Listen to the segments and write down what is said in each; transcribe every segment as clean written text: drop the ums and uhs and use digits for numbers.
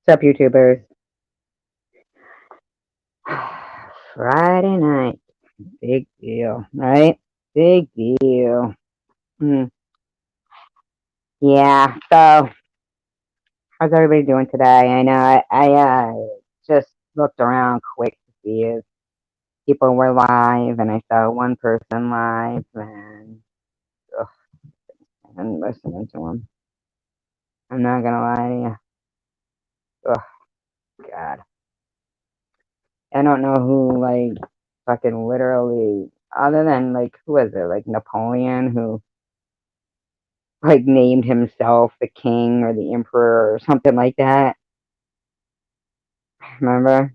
What's up, YouTubers? Friday night. Big deal, right? Big deal. Mm. Yeah, so how's everybody doing today? I know I just looked around quick to see if people were live, and I saw one person live, and ugh, I'm listening to him. I'm not gonna lie to you. Oh, God. I don't know who, like, fucking literally, other than, like, who was it? Like, Napoleon, who like named himself the king or the emperor or something like that. Remember?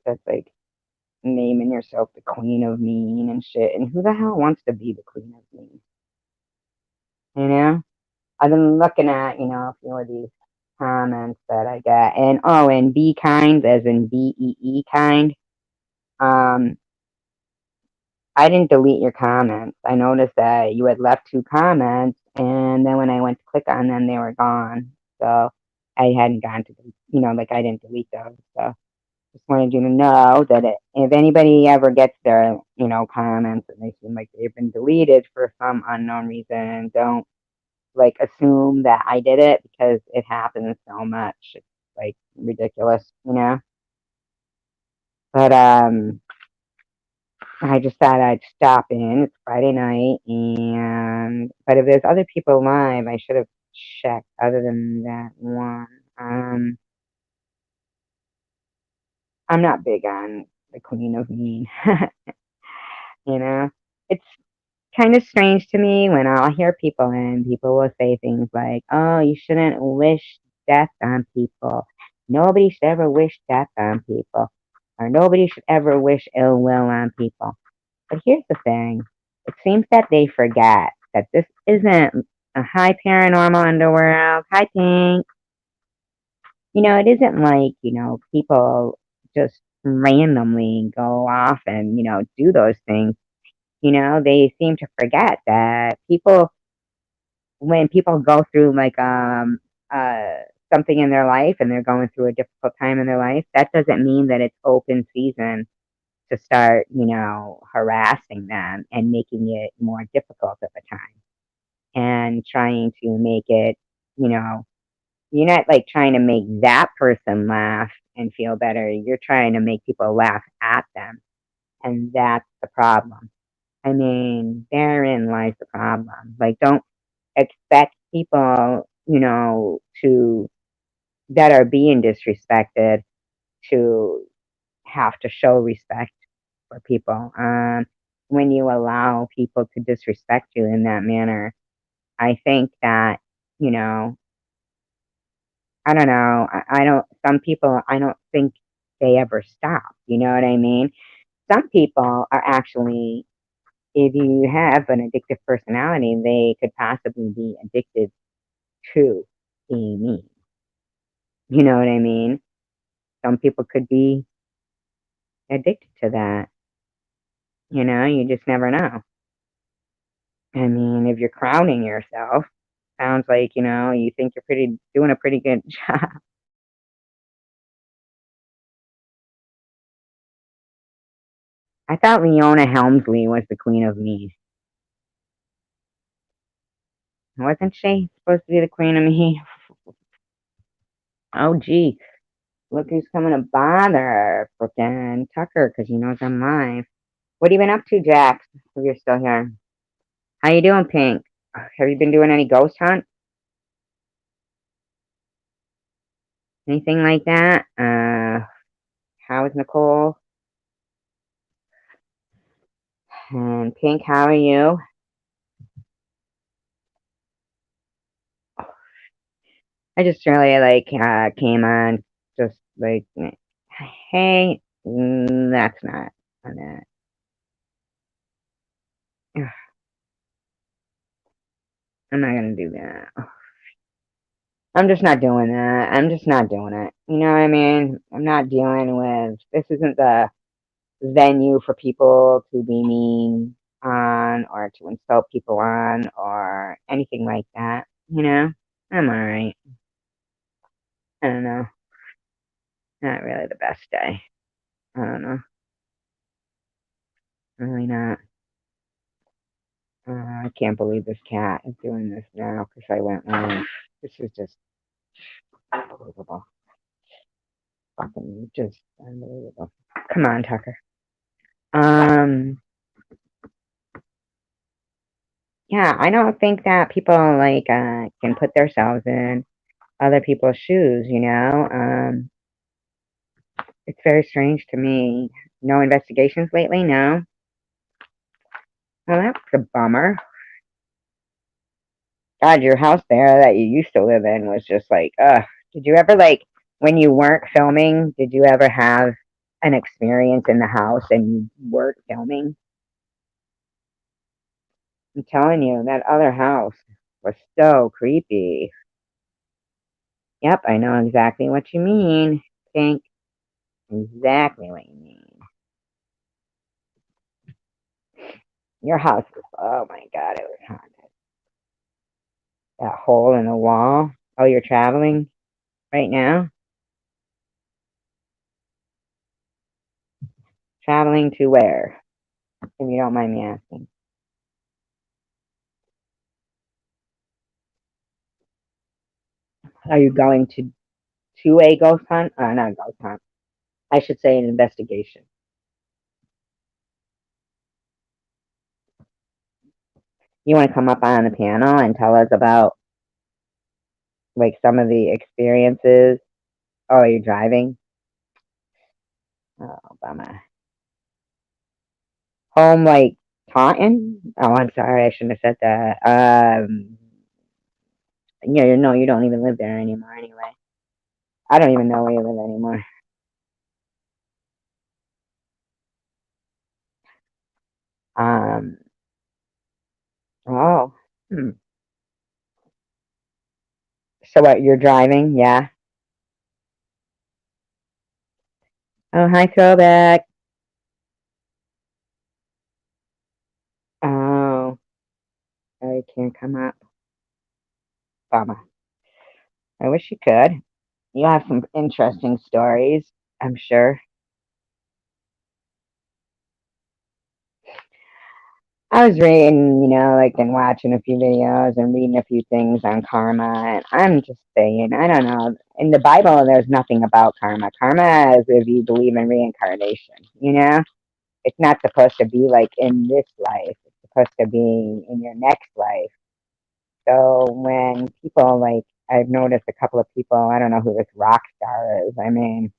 That's like naming yourself the queen of mean and shit. And who the hell wants to be the queen of mean? You know? I've been looking at, a few of these comments that I got. And oh, and be kind, as in BEE kind. Um, I didn't delete your comments. I noticed that you had left 2 comments, and then when I went to click on them, they were gone. So I hadn't gone to, like I didn't delete those. So just wanted you to know that if anybody ever gets their, comments and they seem like they've been deleted for some unknown reason, don't like assume that I did it, because it happens so much. It's like ridiculous. But I just thought I'd stop in. It's Friday night, but if there's other people live, I should have checked. Other than that one, I'm not big on the Queen of Mean. you know, it's kind of strange to me when I'll hear people and people will say things like, "Oh, you shouldn't wish death on people. Nobody should ever wish death on people, or nobody should ever wish ill will on people." But here's the thing. It seems that they forget that this isn't a high paranormal underworld. Hi, Pink. It isn't like, people just randomly go off and, do those things. They seem to forget that when people go through like uh something in their life and they're going through a difficult time in their life, that doesn't mean that it's open season to start, harassing them and making it more difficult at the time and trying to make it, you know, you're not like trying to make that person laugh and feel better. You're trying to make people laugh at them. And that's the problem. I mean, therein lies the problem. Like, don't expect people, that are being disrespected to have to show respect for people. When you allow people to disrespect you in that manner, I think that, you know, I don't know. I don't, some people, I don't think they ever stop. You know what I mean? Some people are actually, if you have an addictive personality, they could possibly be addicted to being mean. You know what I mean? Some people could be addicted to that. You just never know. I mean, if you're crowning yourself, sounds like, you think you're doing a pretty good job. I thought Leona Helmsley was the queen of me. Wasn't she supposed to be the queen of me? Oh, gee. Look who's coming to bother frickin' Tucker, because he knows I'm live. What have you been up to, Jax, if you're still here? How you doing, Pink? Have you been doing any ghost hunt? Anything like that? How is Nicole? And Pink, how are you? I just really like came on just like, hey, that's not on that. Ugh, I'm not gonna do that. I'm just not doing that. I'm just not doing it. You know what I mean? I'm not dealing with, this isn't the venue for people to be mean on or to insult people on or anything like that. I'm all right. I don't know. Not really the best day. I don't know. Really not. I can't believe this cat is doing this now because I went live. This is just unbelievable. Fucking just unbelievable. Come on, Tucker. Yeah, I don't think that people like can put themselves in other people's shoes, you know? It's very strange to me. No investigations lately, no? Well, that's a bummer. God, your house there that you used to live in was just like, ugh. Did you ever, like, when you weren't filming, did you ever have an experience in the house and you weren't filming? I'm telling you, that other house was so creepy. Yep, I know exactly what you mean, Pink. Exactly what you mean. Your house was, oh my God, it was haunted. That hole in the wall. Oh, you're traveling right now? Traveling to where? If you don't mind me asking. Are you going to a ghost hunt? Not a ghost hunt. I should say an investigation. You want to come up on the panel and tell us about like some of the experiences? Oh, you're driving? Oh, bummer. Home like Taunton? Oh, I'm sorry, I shouldn't have said that. Yeah, no, you don't even live there anymore anyway. I don't even know where you live anymore. Um, oh, hmm. So what, you're driving? Yeah. Oh, hi, throwback. Oh, I can't come up. Bummer. I wish you could. You have some interesting stories, I'm sure. I was reading, like, and watching a few videos and reading a few things on karma, and I'm just saying, I don't know. In the Bible, there's nothing about karma. Karma is if you believe in reincarnation, you know? It's not supposed to be like in this life. It's supposed to be in your next life. So when people like, I've noticed a couple of people, I don't know who this rock star is. I mean,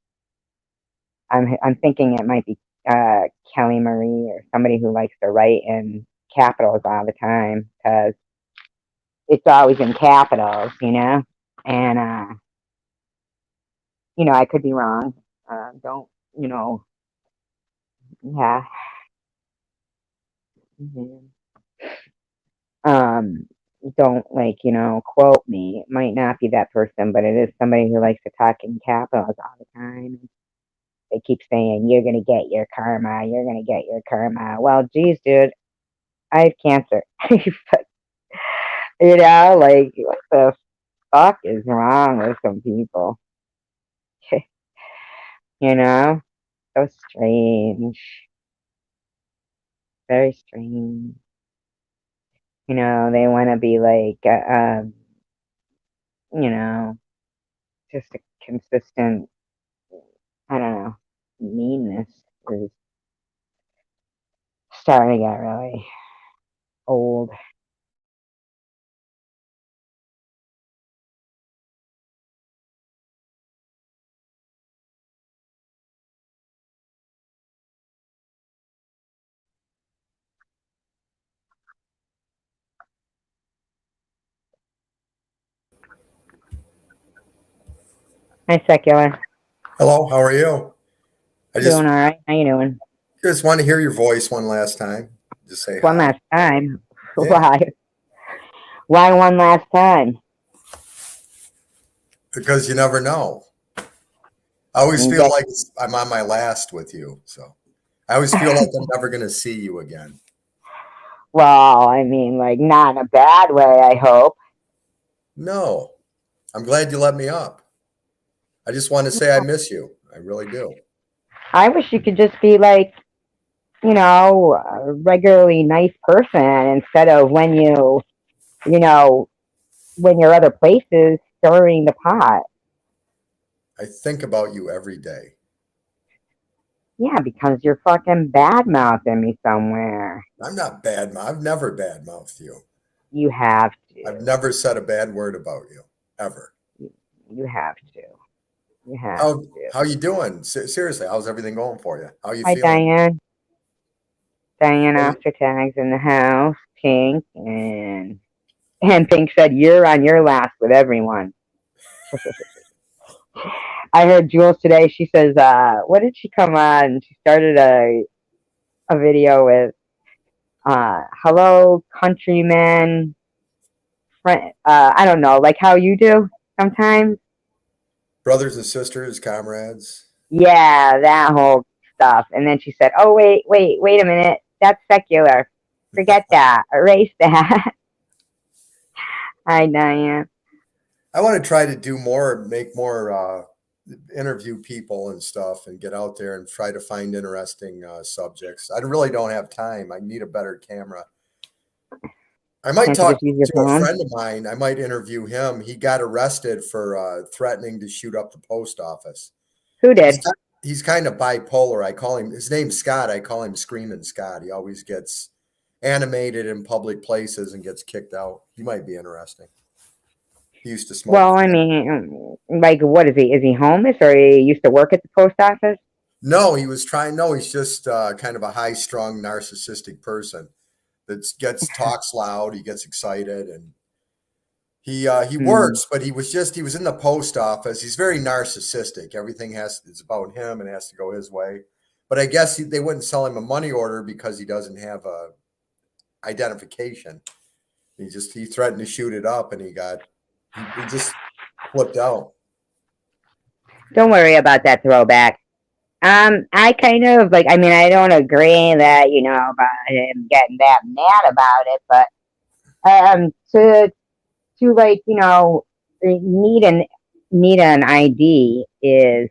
I'm thinking it might be Kelly Marie or somebody who likes to write in capitals all the time because it's always in capitals, And I could be wrong. Don't yeah. Mhm. Um, don't like quote me. It might not be that person, but it is somebody who likes to talk in capitals all the time. They keep saying, "You're gonna get your karma. You're gonna get your karma." Well, geez, dude, I have cancer. Like, what the fuck is wrong with some people? So strange. Very strange. They want to be like, you know, just a consistent, I don't know, meanness is starting to get really old. Hi, Secular. Hello, how are you? I Doing just all right. How you doing? just want to hear your voice one last time. Just say One hi. last time. Yeah, Why? Why one last time? because you never know. I always You feel get like I'm on my last with you. So I always feel like I'm never going to see you again. well, I mean, like not in a bad way. I hope. No, I'm glad you let me up. I just want to say I miss you. I really do. I wish you could just be like, a regularly nice person instead of you know, when you're other places stirring the pot. I think about you every day. Yeah, because you're fucking bad mouthing me somewhere. I'm not bad. I've never bad mouthed you. You have I've to. never said a bad word about you ever. You have to. You have How to. how you doing? Seriously, how's everything going for you? How you Hi, feeling? Diane. Diane Well, after tags in the house. Pink and Pink said you're on your last with everyone. I heard Jules today. She says, "What did she come on?" She started a video with, "Hello, countrymen, friend." I don't know, like how you do sometimes. brothers and sisters, comrades. Yeah, that whole stuff. And then she said, "Oh, wait a minute. That's secular. Forget that. Erase that." Hi, Diane. I want to try to do more, make more, interview people and stuff, and get out there and try to find interesting subjects. I really don't have time. I need a better camera. I might Can't you talk just use your to a phone? friend of mine. I might interview him. He got arrested for threatening to shoot up the post office. Who He's did? ki- he's kind of bipolar. I call him. His name's Scott. I call him Screaming Scott. He always gets animated in public places and gets kicked out. He might be interesting. He used to smoke. Well, I mean, like, what is he? Is he homeless or he used to work at the post office? No, he was trying. No, he's just kind of a high-strung, narcissistic person that gets talks loud. He gets excited, and he Hmm. works, but he was in the post office. He's very narcissistic. Everything it's about him and has to go his way. But I guess they wouldn't sell him a money order because he doesn't have a identification. He threatened to shoot it up, and he just flipped out. Don't worry about that throwback. I kind of like. I mean, I don't agree that about him getting that mad about it, but to like need an need an ID is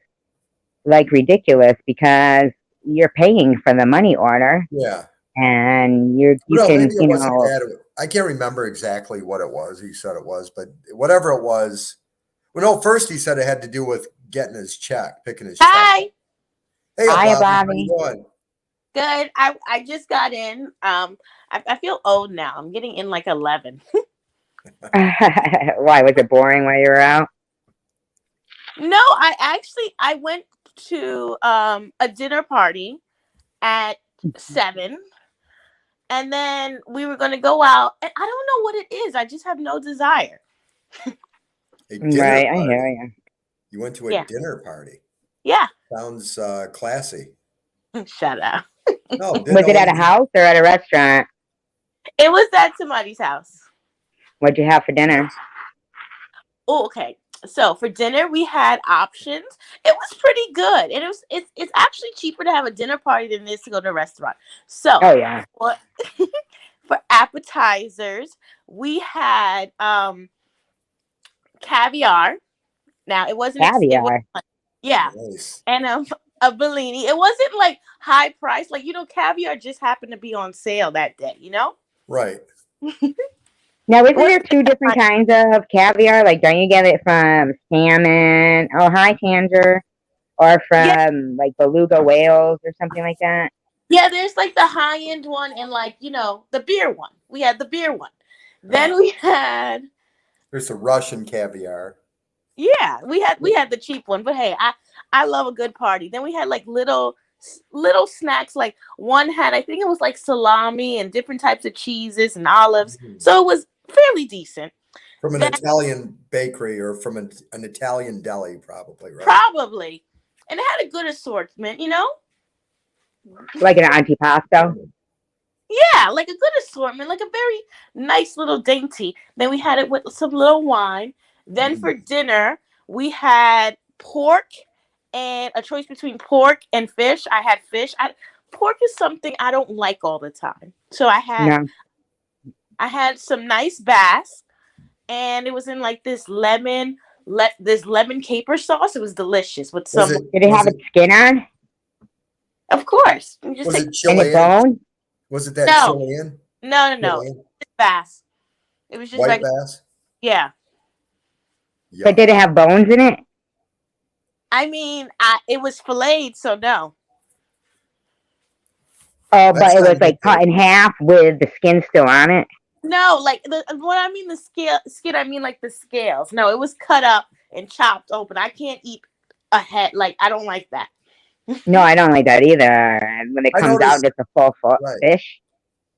like ridiculous because you're paying for the money order Yeah. and you No, can maybe it wasn't that. I can't remember exactly what it was. He said it was, but whatever it was. Well, no, first he said it had to do with getting his check, picking his check. Hi. Hey, Hi, Bobby, how you Bobby. doing? Good. I just got in. I feel old now. I'm getting in like 11. Why was it boring while you were out? No, I went to a dinner party at 7, and then we were going to go out, and I don't know what it is. I just have no desire. A dinner Right, I hear party. you. You went to a Yeah. dinner party. Yeah. Sounds classy. Shut up. No, didn't Was know it at a anything. house or at a restaurant? It was at somebody's house. What'd you have for dinner? Oh, okay. So for dinner we had options. It was pretty good. And it's actually cheaper to have a dinner party than it is to go to a restaurant. So Oh yeah, for, for appetizers, we had caviar. Now it was caviar. yeah, Nice. and a Bellini. It wasn't like high price. Like caviar just happened to be on sale that day. Right. Now, It isn't there wasn't two different kinds of caviar? Like, don't you get it from salmon? Oh, hi, Tanger. Or yeah, from like beluga whales or something like that? yeah. There's like the high end one and like the beer one. We had the beer one. Uh, Then we had there's a Russian caviar. yeah, we had the cheap one, but hey, I love a good party. Then we had like little snacks. Like one had, I think it was like salami and different types of cheeses and olives. Mhm. So it was fairly decent. From an Then Italian bakery or from an Italian deli, probably, right? probably, and it had a good assortment. Like an antipasto? Yeah, like a good assortment, like a very nice little dainty. Then we had it with some little wine. Then for Mm. dinner, we had pork and a choice between pork and fish. I had fish. Pork is something I don't like all the time. So No. I had some nice bass, and it was in like this lemon this lemon caper sauce. It was delicious with some. Did it have its skin on? Of course. Was it And a Chilean? bone? Was it that No. Chilean? No. Chilean? Bass. It was just White like bass? yeah. But did it have bones in it? I mean, it was filleted, so no. Oh, but it was like cut in half with the skin still on it. No, like what I mean the skin. I mean like the scales. No, it was cut up and chopped open. I can't eat a head. Like I don't like that. No, I don't like that either. And when it comes out, it's a full fish.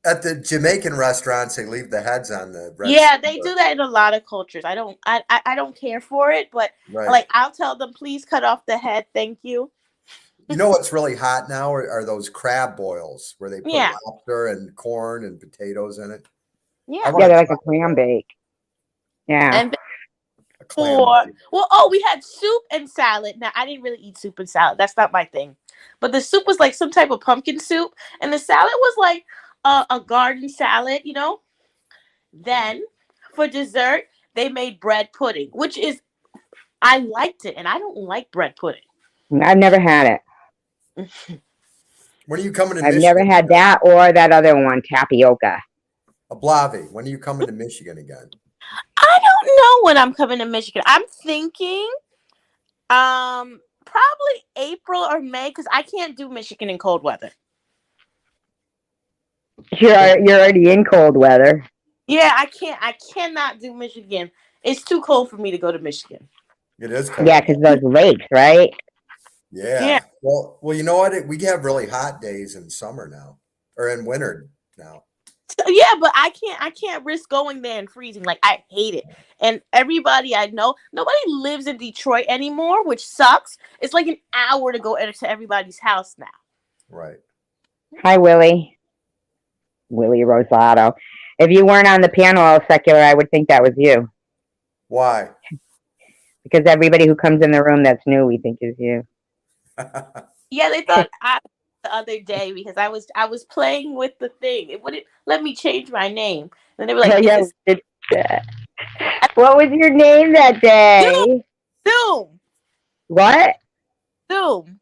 At the Jamaican restaurants, they leave the heads on the bread. Yeah, they do that in a lot of cultures. I don't care for it, but like I'll tell them, please cut off the head. Thank you. You know what's really hot now are those crab boils where they put lobster and corn and potatoes in it. Yeah, they're like a clam bake. Yeah. And we had soup and salad. Now I didn't really eat soup and salad. That's not my thing. But the soup was like some type of pumpkin soup, and the salad was like a garden salad, you know. Then for dessert, they made bread pudding, which is I liked it, and I don't like bread pudding. I've never had it. When are you coming to I've Michigan? never had that or that other one, tapioca. A Blavi. When are you coming to Michigan again? I don't know when I'm coming to Michigan. I'm thinking probably April or May because I can't do Michigan in cold weather. You're already in cold weather. Yeah, I cannot do Michigan. It's too cold for me to go to Michigan. It is cold. Yeah, because those lakes, right? Yeah. Well, you know what? We have really hot days in summer now, or in winter now. So, yeah, but I can't risk going there and freezing. Like I hate it. And everybody I know, nobody lives in Detroit anymore, which sucks. It's like an hour to go to everybody's house now. Right. Hi, Willie Rosato. If you weren't on the panel, secular, I would think that was you. Why? Because everybody who comes in the room that's new, we think is you. Yeah, they thought the other day because I was playing with the thing. It wouldn't let me change my name. And they were like, what was your name that day? Zoom. What? Zoom.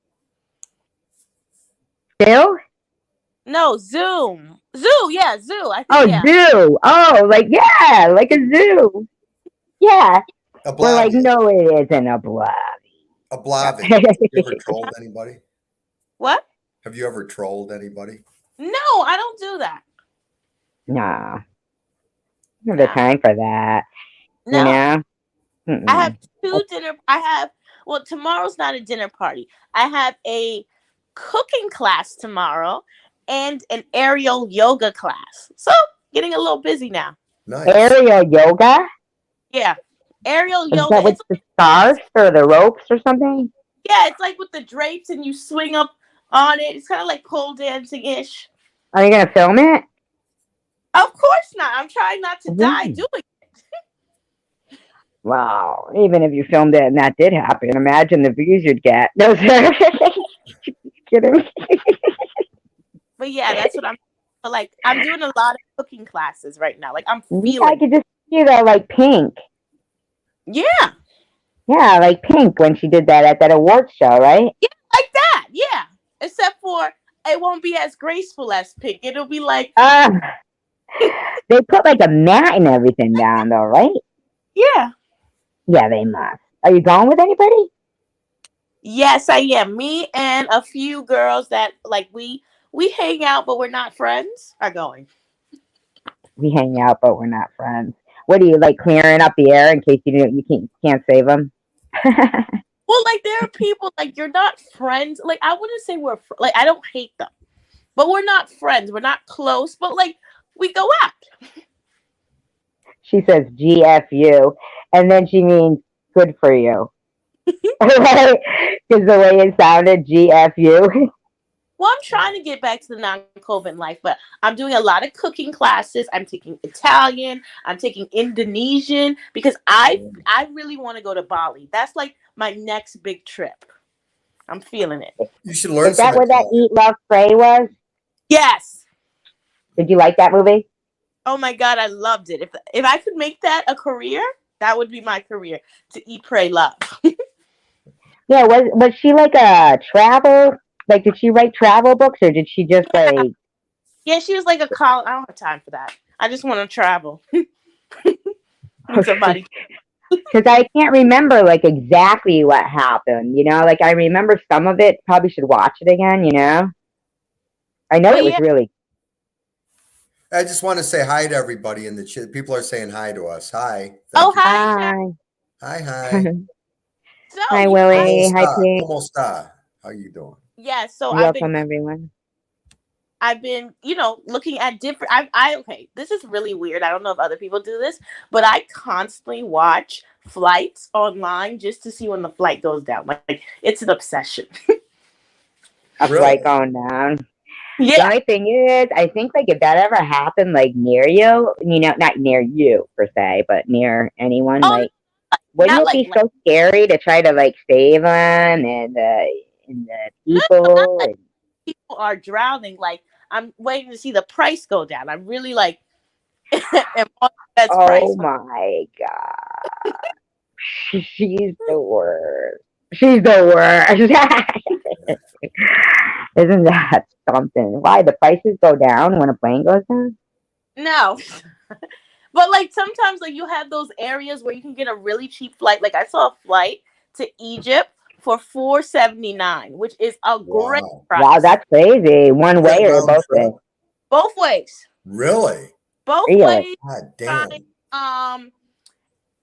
Bill? No, Zoom. Zoo, yeah, Zoo. I think, Zoo. Oh, like a zoo. Yeah. We're like, no, it isn't a Blavi. A Blavi. Have you ever trolled anybody? What? Have you ever trolled anybody? No, I don't do that. Nah. I don't have the time for that. No. You know? I have tomorrow's not a dinner party. I have a cooking class tomorrow and an aerial yoga class. So getting a little busy now. Nice. Aerial yoga? Yeah. Aerial yoga. Is that with the scarves or the ropes or something? Yeah, it's like with the drapes and you swing up on it. It's kind of like pole dancing-ish. Are you going to film it? Of course not. I'm trying not to die doing it. Wow. Even if you filmed it and that did happen, imagine the views you'd get. No, sir. Kidding. But yeah, that's what I'm like. I'm doing a lot of cooking classes right now. Like I'm feeling. I could just see that like Pink. Yeah. Yeah, like Pink when she did that at that awards show, right? Yeah, like that. Yeah. Except for it won't be as graceful as Pink. It'll be like. They put like a mat and everything down though, right? Yeah. Yeah, they must. Are you going with anybody? Yes, I am. Me and a few girls that like we hang out, but we're not friends. Are going. We hang out, but we're not friends. What are you like clearing up the air in case you can't save them? Well, like there are people like you're not friends. Like I wouldn't say we're like I don't hate them, but we're not friends. We're not close, but like we go out. She says GFU, and then she means good for you. Right? Because the way it sounded, GFU. Well, I'm trying to get back to the non-COVID life, but I'm doing a lot of cooking classes. I'm taking Italian. I'm taking Indonesian because I really want to go to Bali. That's like my next big trip. I'm feeling it. You should learn. Is that what that Eat, Love, Pray was? Yes. Did you like that movie? Oh my God, I loved it. If I could make that a career, That would be my career, to eat, pray, love. Yeah, was she like a travel? Like, did she write travel books, or did she just Yeah. like? Yeah, she was like a college. I don't have time for that. I just want to travel. Meet somebody. Because I can't remember like exactly what happened. You know, like I remember some of it. Probably should watch it again. You know, I know But it was yeah. really. I just want to say hi to everybody in the chat. People are saying hi to us. Hi. Oh, Thank you. hi, Sharon. Hi, hi. So Hi, you know, Willie. Hi, Como Pete. Como está? How you doing? yeah. So Welcome, everyone. I've been, looking at different. Okay. This is really weird. I don't know if other people do this, but I constantly watch flights online just to see when the flight goes down. Like it's an obsession. A Really? flight going down. The Yeah. only thing is, I think like if that ever happened like near you, not near you per se, but near anyone, Oh, like wouldn't not it like be so scary to try to like save them and the no, not people? like people are drowning. Like I'm waiting to see the price go down. I'm really like, am on that's Oh price. my god, she's the worst. She's the worst. Isn't that something? Why the prices go down when a plane goes down? No. But like sometimes like you have those areas where you can get a really cheap flight. Like I saw a flight to Egypt for $479, which is a great Wow. price. Wow, that's crazy. One way or round both trip? ways? Both ways. Really? Both Really? ways. God damn.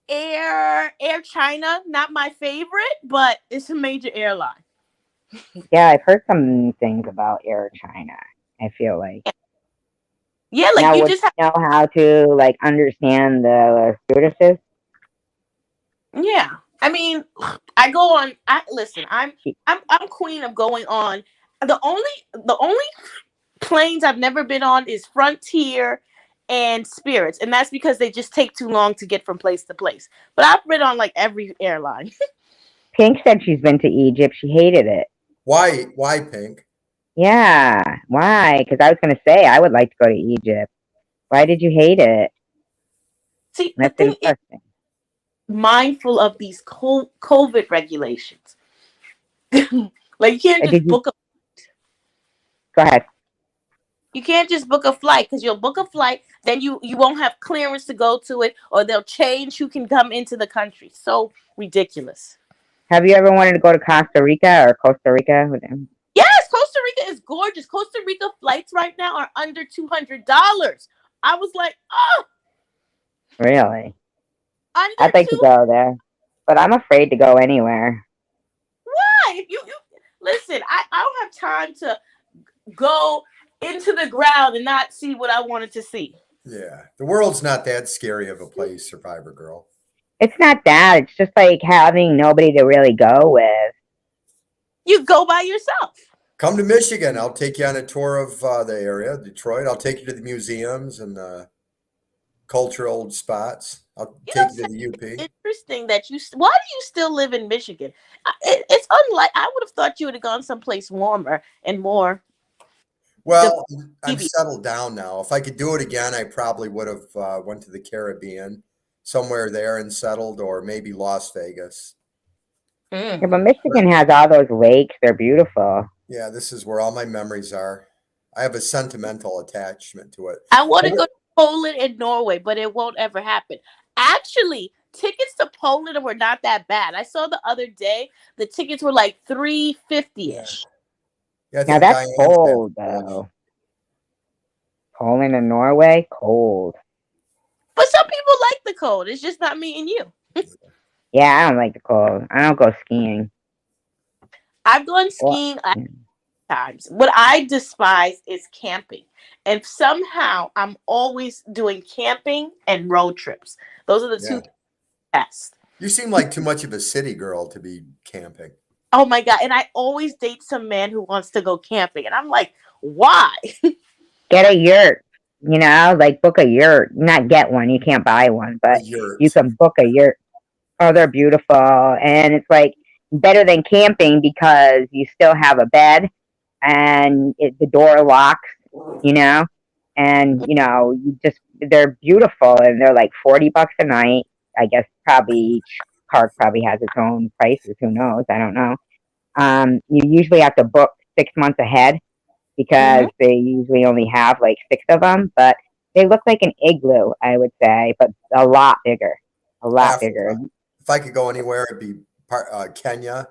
Air China, not my favorite, but it's a major airline. Yeah, I've heard some things about Air China. I feel like Yeah, like now you would just you know how to like understand the stewardesses? yeah. I mean, I go on. Listen. I'm queen of going on. The only planes I've never been on is Frontier and Spirits, and that's because they just take too long to get from place to place. But I've been on like every airline. Pink said she's been to Egypt. She hated it. Why? Why, Pink? Yeah, why? Because I was gonna say I would like to go to Egypt. Why did you hate it? See, the That's thing is, interesting. mindful of these COVID regulations. Like you can't Did just you book a go ahead? you can't just book a flight because you'll book a flight, then you won't have clearance to go to it, or they'll change who can come into the country. So ridiculous. Have you ever wanted to go to Costa Rica or Costa Rica? Yes, Costa Rica is gorgeous. Costa Rica flights right now are under $200. I was like, oh, Really? under I'd like to two. go there, but I'm afraid to go anywhere. Why? If you listen, I don't have time to go into the ground and not see what I wanted to see. Yeah. The world's not that scary of a place, Survivorgirl. It's not that. It's just like having nobody to really go with. You go by yourself. Come to Michigan. I'll take you on a tour of the area, Detroit. I'll take you to the museums and the cultural spots. I'll You take know, you to the UP. interesting that you. Why do you still live in Michigan? It's unlike I would have thought you would have gone someplace warmer and more. Well, I'm TV. settled down now. If I could do it again, I probably would have went to the Caribbean, somewhere there and settled, or maybe Las Vegas. Yeah, but Michigan has all those lakes. They're beautiful. Yeah, this is where all my memories are. I have a sentimental attachment to it. I want to go to Poland and Norway, but it won't ever happen. Actually, tickets to Poland were not that bad. I saw the other day the tickets were like $350-ish. Yeah, I Now think that's Diane's cold been- though. Poland and Norway, cold. But some people like the cold. It's just not me and you. Yeah, I don't like the cold. I don't go skiing. I've gone skiing times. What I despise is camping. And somehow I'm always doing camping and road trips. Those are the two best. You seem like too much of a city girl to be camping. Oh my God. And I always date some man who wants to go camping. And I'm like, why? Get a yurt. Like book a yurt. Not get one. You can't buy one, but you can book a yurt. Oh, they're beautiful. And it's like better than camping because you still have a bed and the door locks, and they're beautiful and they're like $40 a night. I guess probably each park probably has its own prices. Who knows? I don't know. You usually have to book 6 months ahead because Mhm. they usually only have like 6 of them, but they look like an igloo, I would say, but a lot bigger. A lot bigger. Africa. If I could go anywhere, it'd be Kenya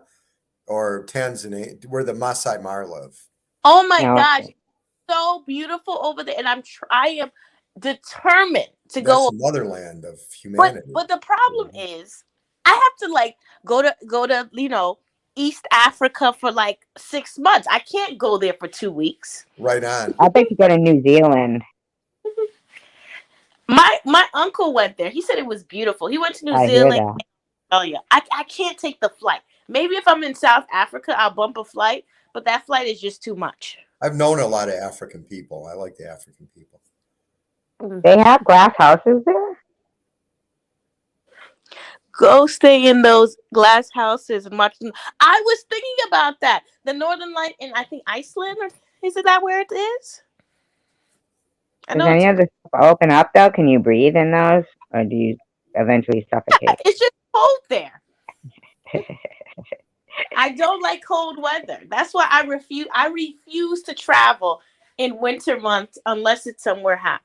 or Tanzania, where the Masai Mara live. Oh my No, gosh, so beautiful over there, and I am determined to That's go. the motherland of But humanity. but the problem is, I have to like go to East Africa for like 6 months. I can't go there for 2 weeks. Right on. I bet you go to New Zealand. My uncle went there. He said it was beautiful. He went to New I hear Zealand. that. Oh yeah, I can't take the flight. Maybe if I'm in South Africa, I'll bump a flight, but that flight is just too much. I've known a lot of African people. I like the African people. They have glass houses there? Go stay in those glass houses and watch them. I was thinking about that. The Northern Light in I think Iceland, or is it that where it is? I Does know any of the stuff open up though? Can you breathe in those? Or do you eventually suffocate? it's just cold there. I don't like cold weather. That's why I refuse to travel in winter months unless it's somewhere hot.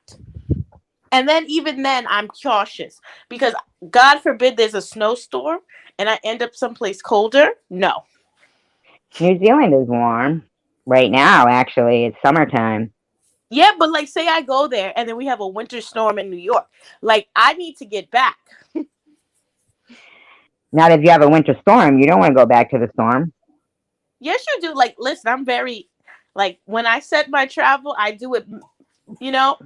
And then even then I'm cautious because God forbid there's a snowstorm and I end up someplace colder. No. New Zealand is warm. Right now, actually. It's summertime. Yeah, but like say I go there and then we have a winter storm in New York. Like I need to get back. Not if you have a winter storm. You don't want to go back to the storm. Yes, you do. Like, listen, I'm very like when I set my travel, I do it.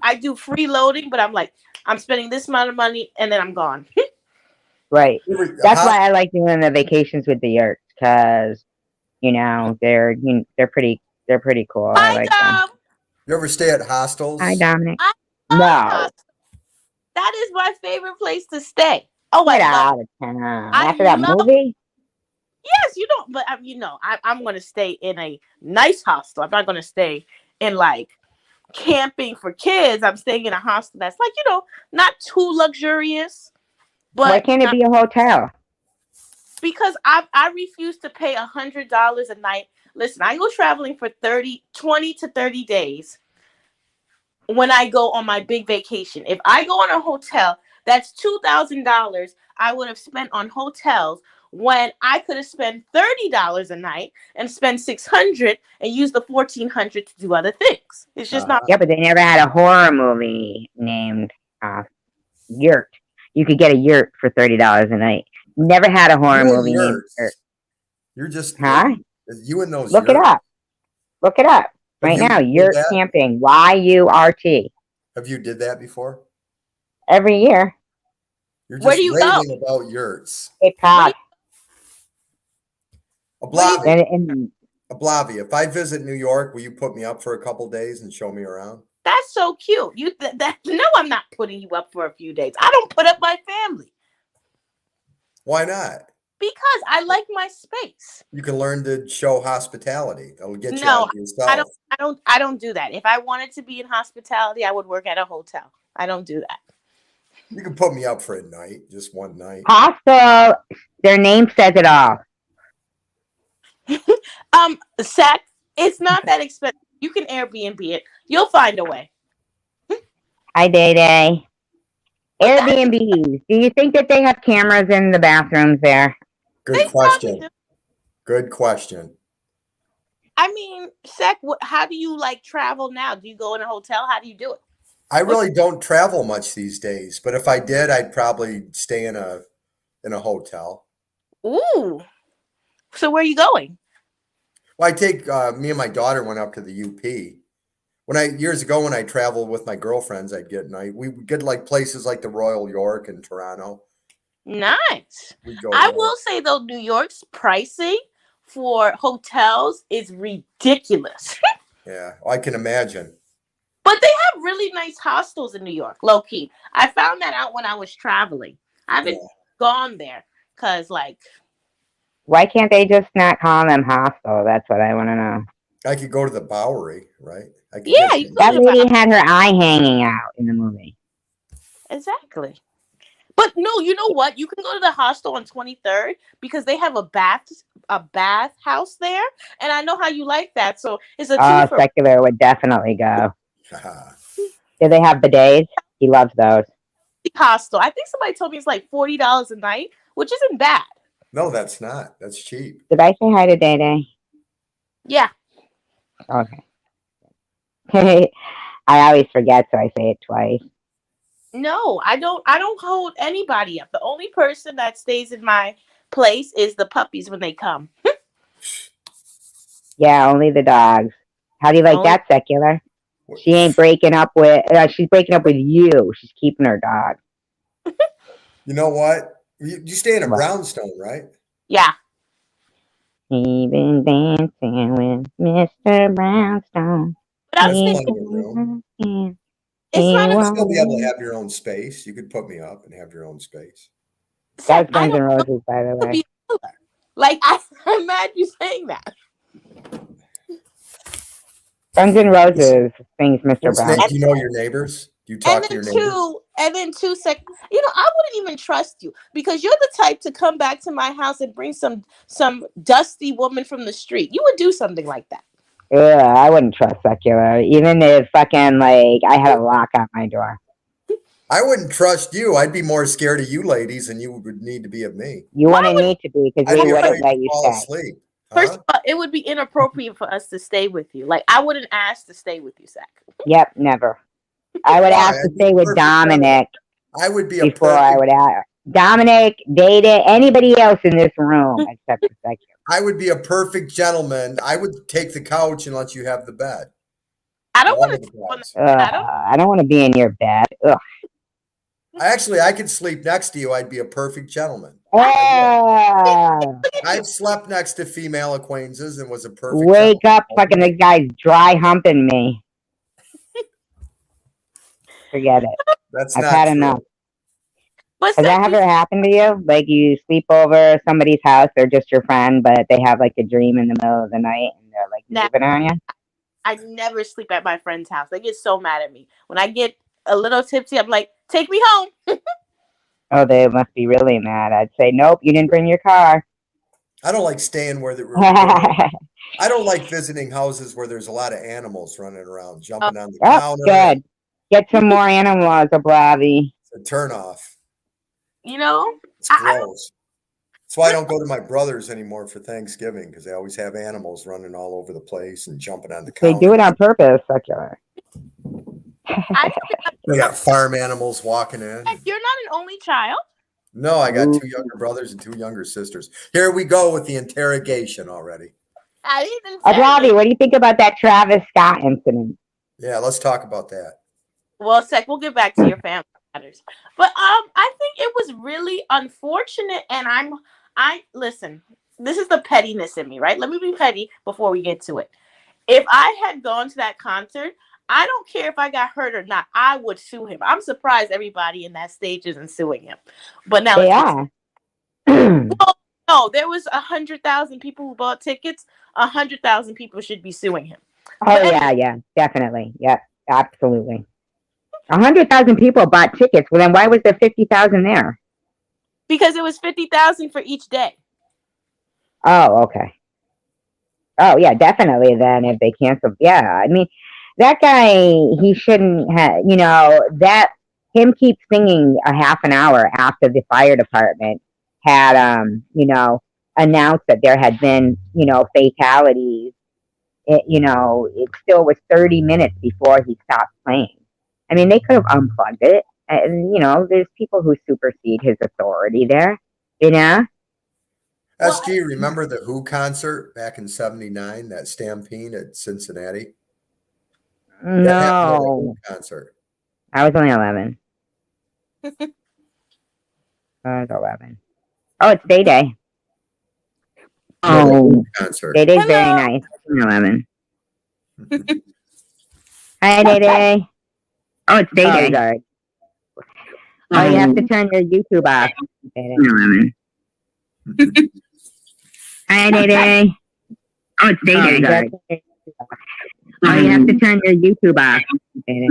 I do freeloading, but I'm like, I'm spending this amount of money and then I'm gone. Right. That's How- why I like doing the vacations with the yurts because they're pretty cool. I Hi, like them. Dom. You ever stay at hostels? Hi, Dominic. I No, love that is my favorite place to stay. Oh, get I love out of town. I After that love- movie, Yes, you don't, but I'm going to stay in a nice hostel. I'm not going to stay in like camping for kids. I'm staying in a hostel that's like, not too luxurious. But why can't it be a hotel? because I refuse to pay $100 a night. Listen, I go traveling for 20 to 30 days when I go on my big vacation. If I go on a hotel, that's $2,000 I would have spent on hotels when I could have spent $30 a night and spend $600 and use the $1,400 to do other things. It's just not. Yeah, but they never had a horror movie named Yurt. You could get a yurt for $30 a night. Never had a horror You and movie named yurts. Yurt. You're just Huh? You and those. Look it yurts. up. Look it up right you now. did Yurt that? camping. YURT. Have you did that before? Every year. You're Where just do you go? raving about yurts. It costs. Ablavi, Ablavi. If I visit New York, will you put me up for a couple days and show me around? That's so cute. No, I'm not putting you up for a few days. I don't put up my family Why not? because I like my space. You can learn to show hospitality. That'll get you No, out of yourself. I don't do that. If I wanted to be in hospitality, I would work at a hotel. I don't do that. You can put me up for a night, just one night. Hostel. Their name says it all. Sack, it's not that expensive. You can Airbnb it. You'll find a way. Hi, Day Day. Airbnbs. Do you think that they have cameras in the bathrooms there? Good They probably question. do. Good question. I mean, Sack, how do you like travel now? Do you go in a hotel? How do you do it? I really don't travel much these days, but if I did, I'd probably stay in a hotel. Ooh. So where are you going? Well, I take me and my daughter went up to the UP. Years ago when I traveled with my girlfriends, we would get like places like the Royal York in Toronto. Nice. We'd go I there. will say though, New York's pricing for hotels is ridiculous. Yeah, I can imagine. But they have really nice hostels in New York, low key. I found that out when I was traveling. I haven't gone there because, like, Why can't they just not call them hostel? That's what I want to know. I could go to the Bowery, right? I could yeah, get- you That could lady had her eye hanging out in the movie. exactly. But no, you know what? You can go to the hostel on 23rd because they have a bath house there, and I know how you like that. So it's a two for Secular would definitely go. Do they have bidets? He loves those. hostel. I think somebody told me it's like $40 a night, which isn't bad. No, that's not. That's cheap. Did I say hi to Day Day? Yeah. Okay. I always forget, so I say it twice. No, I don't hold anybody up. The only person that stays in my place is the puppies when they come. Yeah, only the dogs. How do you like that, Secular? She ain't breaking up with. She's breaking up with you. She's keeping her dog. You know what? You stay in a brownstone, right? Yeah. Even dancing with Mr. Brownstone. But I was That's thinking, plenty of room. it's not You'll a still be able to have your own space. You could put me up and have your own space. That's Guns N' Roses, by the way. Like, I'm mad you saying that. Guns N' Roses sings Mr. Brown. Do you know your neighbors? Do you talk to your neighbors? I wouldn't even trust you because you're the type to come back to my house and bring some dusty woman from the street. You would do something like that. Yeah, I wouldn't trust Secular, even if fucking like I had a lock on my door. I wouldn't trust you. I'd be more scared of you ladies than you would need to be of me. You wouldn't need to be because we wouldn't let you fall stay. asleep. First of all, it would be inappropriate for us to stay with you. Like, I wouldn't ask to stay with you, Zach. Yep, never. I would ask to stay with Dominic. I would be before I would ask Dominic, Data, anybody else in this room except for Secular. I would be a perfect gentleman. I would take the couch and let you have the bed. I don't want to. I don't want to be in your bed. Ugh. Actually, I could sleep next to you. I'd be a perfect gentleman. I've slept next to female acquaintances and was a perfect Wake up, fucking the guy's dry humping me. Forget it. I've had enough. Has that ever happened to you? Like you sleep over somebody's house, they're just your friend, but they have like a dream in the middle of the night and they're like moving on you? I never sleep at my friend's house. They get so mad at me. When I get a little tipsy, I'm like, take me home. Oh, they must be really mad. I'd say, nope, you didn't bring your car. I don't like staying where I don't like visiting houses where there's a lot of animals running around, jumping on the counter. Good. Get some more animals, Blobby. It's a turn off. You know? It's gross. That's why I don't go to my brother's anymore for Thanksgiving, because they always have animals running all over the place and jumping on the counter. They do it on purpose, Secular. They got farm animals walking in. You're not an only child? No, I got 2 younger brothers and 2 younger sisters. Here we go with the interrogation already. Blobby, what do you think about that TravisScott incident? Yeah, let's talk about that. Well, we'll get back to your family matters. But I think it was really unfortunate, and I listen, this is the pettiness in me, right? Let me be petty before we get to it. If I had gone to that concert, I don't care if I got hurt or not, I would sue him. I'm surprised everybody in that stage isn't suing him. But now they are. No, there was 100,000 people who bought tickets. 100,000 people should be suing him. Oh, yeah, definitely. Yep, absolutely. 100,000 people bought tickets. Well, then why was there 50,000 there? Because it was 50,000 for each day. Oh, okay. Oh, yeah, definitely. Then if they canceled, yeah. I mean, that guy, he shouldn't have, him keep singing a half an hour after the fire department had, announced that there had been, fatalities. It still was 30 minutes before he stopped playing. I mean, they could have unplugged it. And, there's people who supersede his authority there, SG, remember the Who concert back in '79, that stampede at Cincinnati? No. Concert. I was only 11. I was 11. Oh, it's Day Day. Oh, Day Day's very nice. I'm 11. Hi, Day Day. Oh, it's Day Day. Oh, you have to turn your YouTube off. Day Day. Hi, Day Day. Oh, it's Day Day. Oh, you have to turn your YouTube off. Day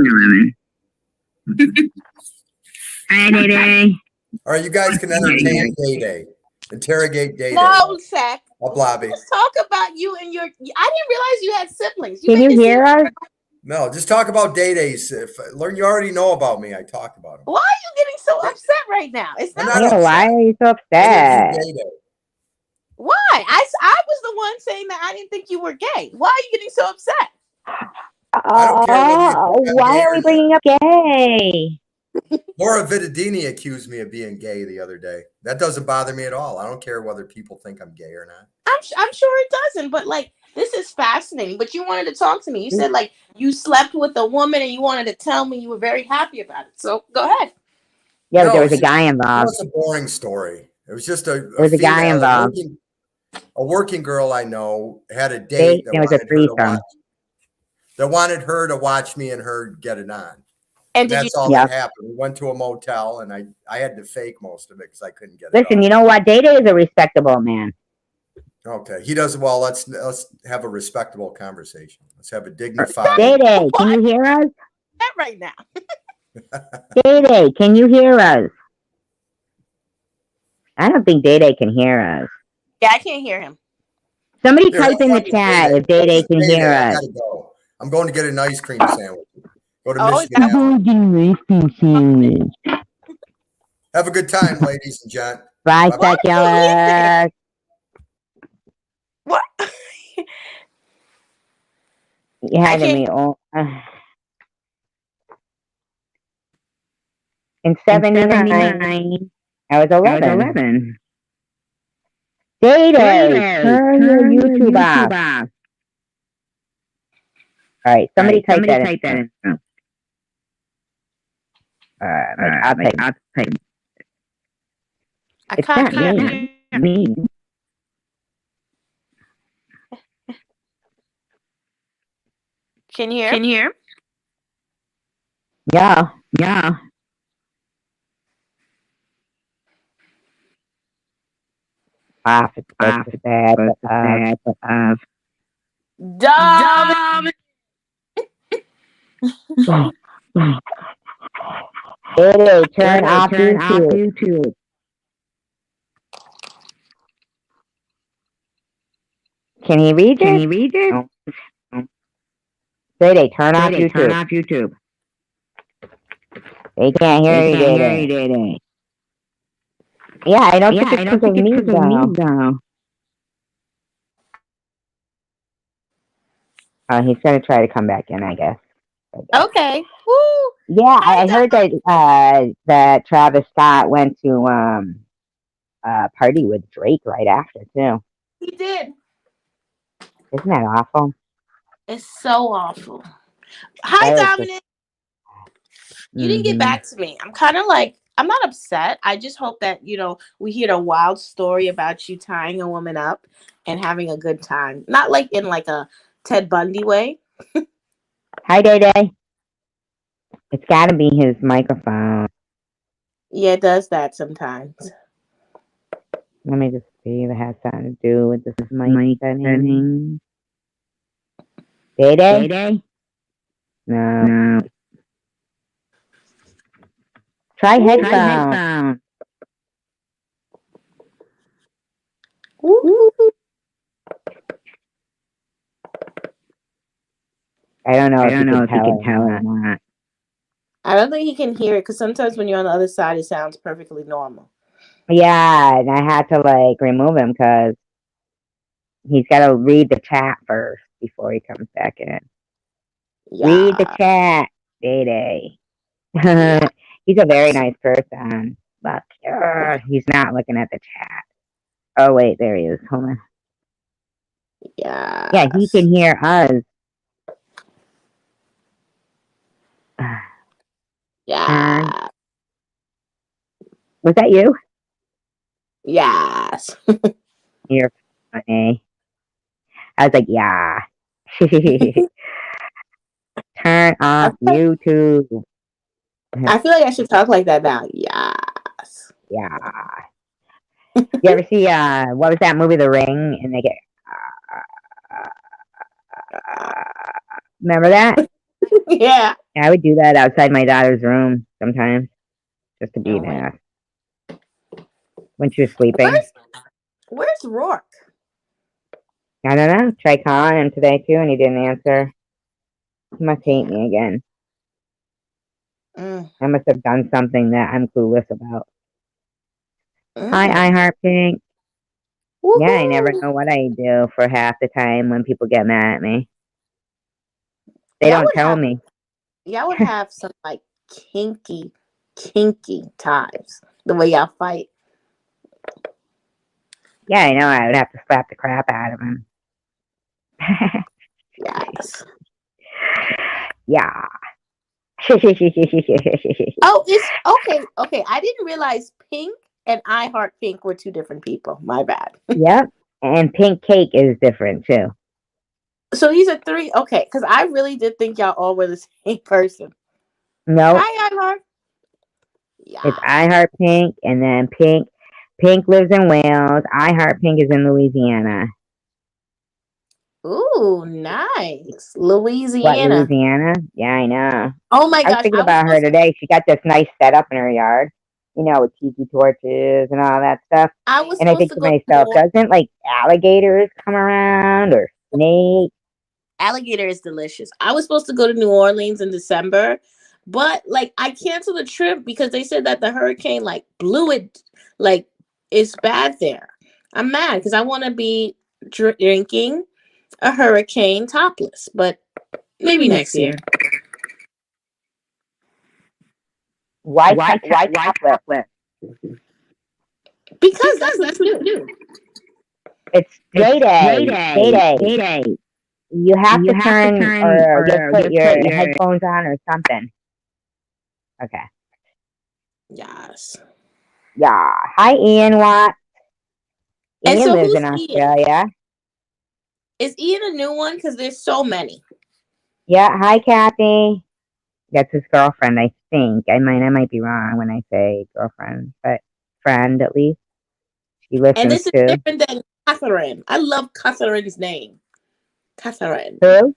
Day. Hi, Day Day. All right, you guys can entertain Day Day. Interrogate Day Day. No, Zach. Blobby. Let's talk about you and your. I didn't realize you had siblings. Can you hear us? No, just talk about Day Days. Learn you already know about me. I talked about him. Why are you getting so upset right now? It's I'm not. not upset. Why are you so Interview upset? Day Day. Why? I was the one saying that I didn't think you were gay. Why are you getting so upset? I don't care whether you think I'm Why gay are or we not. bringing up gay? Laura Vitadini accused me of being gay the other day. That doesn't bother me at all. I don't care whether people think I'm gay or not. I'm sure it doesn't, but like this is fascinating. But you wanted to talk to me. You said like you slept with a woman and you wanted to tell me you were very happy about it. So go ahead. Yeah, but No, there was a guy It involved. was a boring story. It was just There was a guy female, involved. a working girl I know had a date that There was a wanted her to watch me and her get it on. And That's all that happened. We went to a motel and I had to fake most of it because I couldn't get it. Listen, you know what? Day Day is a respectable man. Okay, he does well. Let's have a respectable conversation. Let's have a dignified. Day Day, can you hear us? Right now. Day Day, can you hear us? I don't think Day Day can hear us. Yeah, I can't hear him. Somebody type in the chat if Day Day can hear us. I gotta go. I'm going to get an ice cream sandwich. Go to Michigan. Have a good time, ladies and gents. Bye, Specula. What? You had to be in 79, I was 11. Day Day, turn your YouTube off. All right, somebody type that in. I'll type. I can't hear me. Can you hear? Yeah. Off, it's bad. Dumb. Day, turn off YouTube. Can he read it? No. Day, turn off YouTube. They can't hear you, Day. Yeah, I don't think it's because of me, though. He's going to try to come back in, I guess. Okay. Woo. Yeah, I heard that TravisScott went to party with Drake right after, too. He did. Isn't that awful? It's so awful. Hi, Dominic. You didn't get back to me. I'm kind of like, I'm not upset. I just hope that, we hear a wild story about you tying a woman up and having a good time. Not like in like a Ted Bundy way. Hi, Day Day. It's got to be his microphone. Yeah, it does that sometimes. Let me just see if it has something to do with this mic setting. Day Day? No. Try headphones. I don't know if you can tell or not. I don't think he can hear it because sometimes when you're on the other side, it sounds perfectly normal. Yeah, and I had to remove him because he's got to read the chat first before he comes back in. Yeah. Read the chat, Day Day. He's a very nice person, but he's not looking at the chat. Oh, wait, there he is. Hold on. Yeah. Yeah, he can hear us. Yeah. Was that you? Yes. You're funny. I was like, yeah. Turn off YouTube. I feel like I should talk like that now. Yes. Yeah. You ever see what was that movie, The Ring? And they get remember that? Yeah. I would do that outside my daughter's room sometimes, just to be an ass. when she was sleeping. Where's Rourke? I don't know. Tried calling him today too, and he didn't answer. He must hate me again. I must have done something that I'm clueless about. Hi, iHeart Pink. Woo-hoo. Yeah, I never know what I do for half the time when people get mad at me. They don't tell me. Y'all would have some like kinky times. The way y'all fight. Yeah, I know. I would have to slap the crap out of him. Yes. Yeah. Oh, it's okay. Okay, I didn't realize Pink and iHeart Pink were two different people. My bad. Yep. And Pink Cake is different too. So these are three. Okay, because I really did think y'all all were the same person. No. Hi, iHeart. Yeah. It's iHeart Pink, and then Pink. Pink lives in Wales. iHeart Pink is in Louisiana. Ooh, nice. Louisiana. What, Louisiana? Yeah, I know. Oh my gosh. I was thinking about her today. She got this nice setup in her yard, you know, with tiki torches and all that stuff. And I think to myself, doesn't like alligators come around or snakes? Alligator is delicious. I was supposed to go to New Orleans in December, but like I canceled the trip because they said that the hurricane like blew it, like it's bad there. I'm mad because I want to be drinking a hurricane topless, but maybe next year. Why topless? Because that's what you do. It's day day. You have to turn or just put your headphones on or something. Okay. Yes. Yeah. Hi, Ian Watt. And Ian so lives in Australia. Ian? Is Ian a new one? Because there's so many. Yeah. Hi, Kathy. That's his girlfriend, I think. I might be wrong when I say girlfriend, but friend at least. She listens and this is too. different than Catherine. I love Catherine's name. Catherine. Who?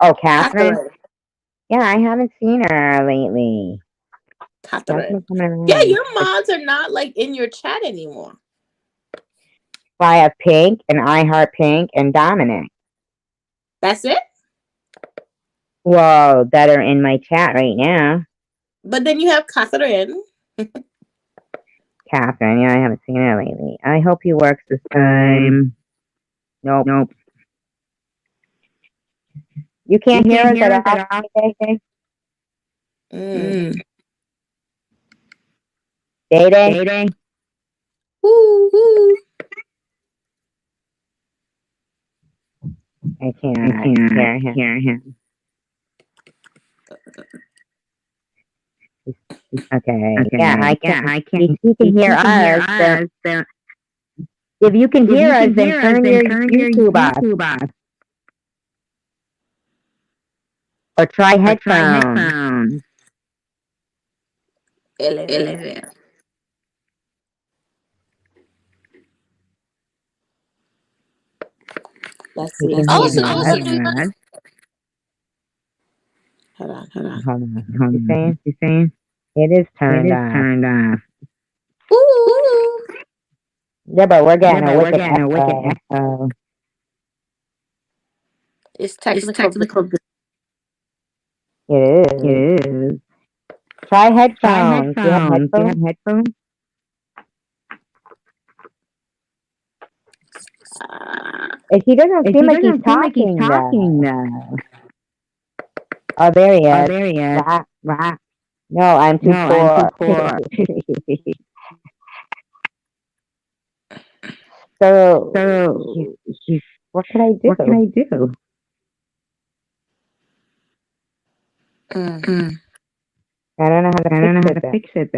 Oh, Catherine. Yeah, I haven't seen her lately. Catherine. Yeah, your mods are not like in your chat anymore. I have Pink and iHeart Pink and Dominic. That's it? Well, that are in my chat right now. But then you have Catherine. Catherine, yeah, I haven't seen her lately. I hope he works this time. Nope. You can't hear us at all, okay? Day. Woo. I can't hear him. Okay. Yeah, I can't. He can hear us. So if you can hear us, then turn your YouTube off. Or try headphones. Let's see. Hold on. You saying? It is turned off. Ooh. Yeah, but we're getting a wicked echo. It's technical. It is. Try headphones. Do you have headphones? He doesn't seem like he's talking though. Oh, there he is. Rock. No, I'm too poor. So, what can I do? I don't know how to fix it.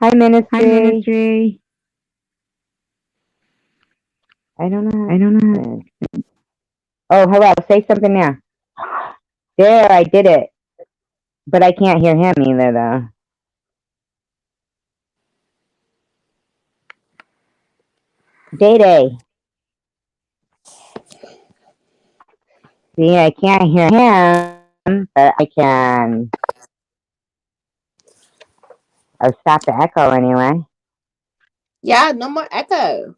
Hi, Ministry. I don't know. Oh, hello. Say something now. There, I did it. But I can't hear him either, though. Day. See, I can't hear him, but I can. I'll stop the echo anyway. Yeah, no more echo.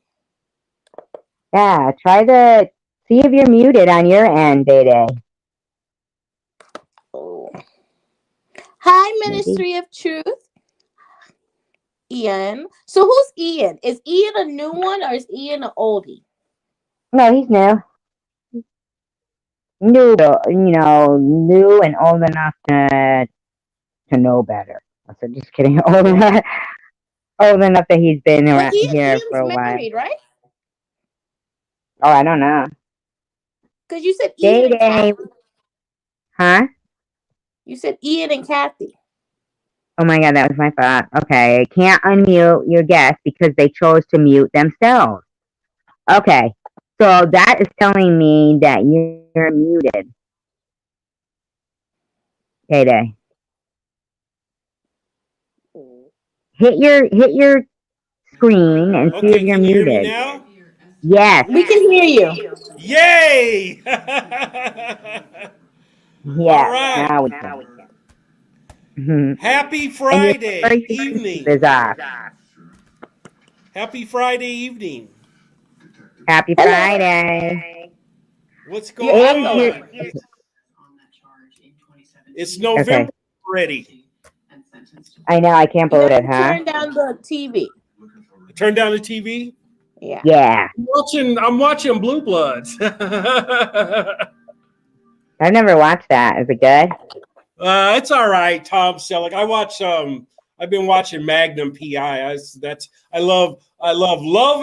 Yeah, try to see if you're muted on your end, Day Day. Oh. Hi, Maybe. Ministry of Truth. Ian. So who's Ian? Is Ian a new one or is Ian an oldie? No, he's new. New, new and old enough to know better. So just kidding. Old enough that he's been Well, around here for a Ian's while. married, right? Oh, I don't know. Because you said Day Ian and Day, Kathy. huh? You said Ian and Kathy. Oh my God, that was my fault. Okay, I can't unmute your guest because they chose to mute themselves. Okay, so that is telling me that you're muted. Day Day. Hit your screen and see if Okay, you're can you hear me muted. now? Yes. We can hear you. Yay! All Yes. right. Now we can. Mhm. Happy And your Friday evening. is off. Happy Friday evening. Happy Hello. Friday. What's You're going echoing. on? It's Okay. November already. I know. I can't You believe it, gotta huh? turn down the TV. Turn down the TV. Yeah. Yeah. I'm watching Blue Bloods. I've never watched that. Is it good? It's all right, Tom Selleck. I've been watching Magnum PI. I love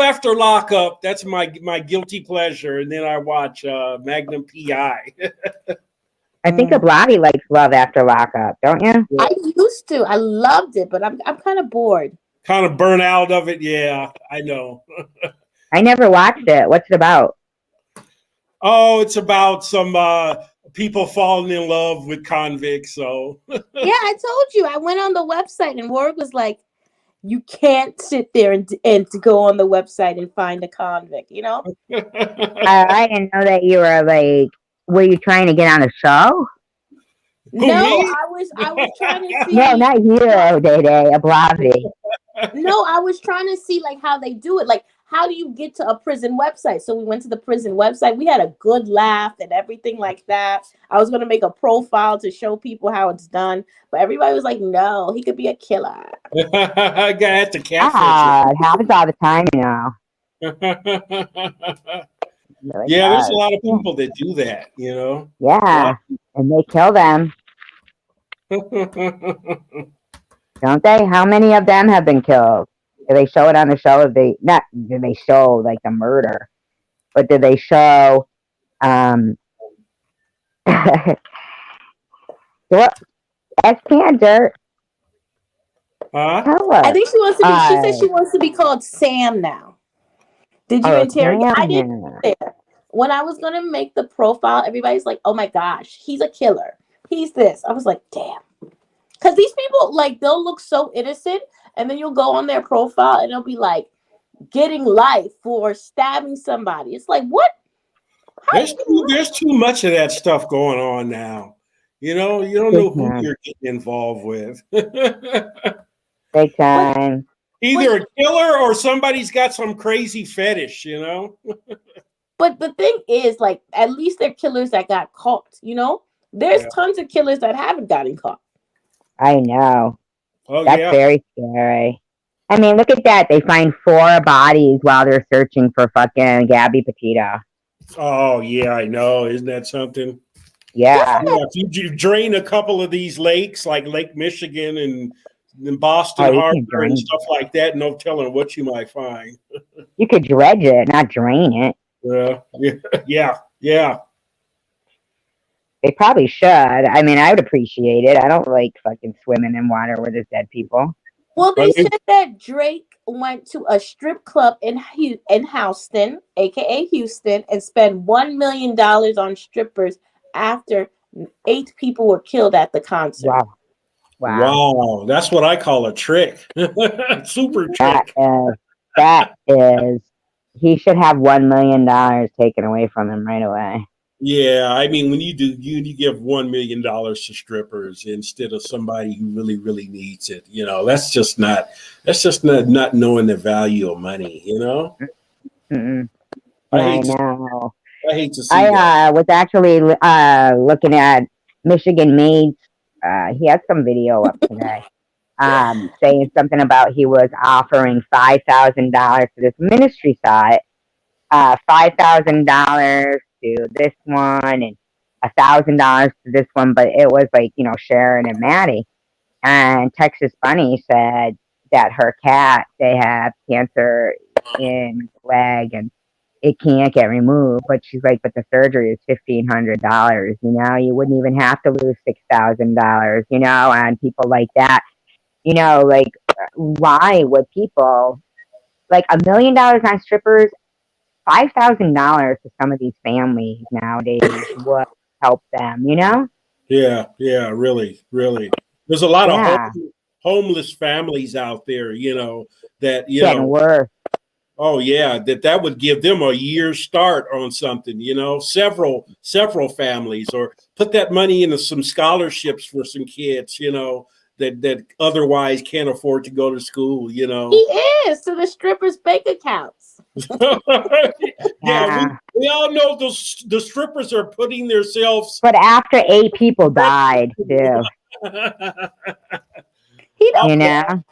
After Lockup. That's my guilty pleasure. And then I watch Magnum PI. I think a Blobby likes Love After Lockup, don't you? I used to. I loved it, but I'm kind of bored. Kind of burn out of it. Yeah, I know. I never watched it. What's it about? Oh, it's about some people falling in love with convicts. So Yeah, I told you. I went on the website and Ward was like, you can't sit there and to go on the website and find a convict, you know? I didn't know that you were you trying to get on a show? Who, No, me? I was trying to see. No, not you, Day Day, a Blobby. No, I was trying to see like how they do it. Like, how do you get to a prison website? So we went to the prison website. We had a good laugh and everything like that. I was gonna make a profile to show people how it's done, but everybody was like, "No, he could be a killer." I got to Ah, it happens all the time, you know. catfish. It really Yeah, there's a does. lot of people that do that, you know. Yeah, and they kill them, don't they? How many of them have been killed? Do they show it on the show? Did they show like the murder, but did they show what? Ask Dirt. Huh? Tell us. I think she wants to be. She said she wants to be called Sam now. Did you interrogate? I didn't. When I was gonna make the profile, everybody's like, "Oh my gosh, he's a killer. He's this." I was like, "Damn," because these people like they'll look so innocent, and then you'll go on their profile and it'll be like getting life for stabbing somebody. It's like what? There's too much of that stuff going on now. You know, you don't know who you're getting involved with. Big time. Either a killer or somebody's got some crazy fetish, you know? But the thing is, like, at least they're killers that got caught, you know? There's tons of killers that haven't gotten caught. I know. Oh, that's very scary. I mean, look at that. They find 4 bodies while they're searching for fucking Gabby Petito. Oh, yeah, I know. Isn't that something? Yeah. If you drain a couple of these lakes, like Lake Michigan and Boston Harbor and stuff like that, no telling what you might find. You could dredge it, not drain it. Yeah. They probably should. I mean, I would appreciate it. I don't like fucking swimming in water where there's dead people. Well, they said that Drake went to a strip club in Houston, aka Houston, and spent $1 million on strippers after 8 people were killed at the concert. Wow. That's what I call a trick. Super trick. That is. He should have $1 million taken away from him right away. Yeah, I mean, when you do, you give $1 million to strippers instead of somebody who really, really needs it. That's just not knowing the value of money. Mm-mm. I I hate to, know. I hate to see that. I was actually looking at Michigan Made's. He had some video up today, saying something about he was offering $5,000 to this ministry site, $5,000 to this one, and $1,000 to this one. But it was like Sharon and Maddie. And Texas Bunny said that her cat, they have cancer in the leg and it can't get removed. But she's like, but the surgery is $1,500. You wouldn't even have to lose $6,000. And people like that. Like why would people like $1 million on strippers? $5,000 to some of these families nowadays would help them. Yeah, yeah, really, really. There's a lot of Yeah, homeless families out there, that getting worse. oh yeah, that would give them a year's start on something, several families, or put that money into some scholarships for some kids, that otherwise can't afford to go to school, He is to the strippers' bank accounts. Yeah, Yeah. we all know the strippers are putting themselves. But after 8 people died, too, He don't you know? care.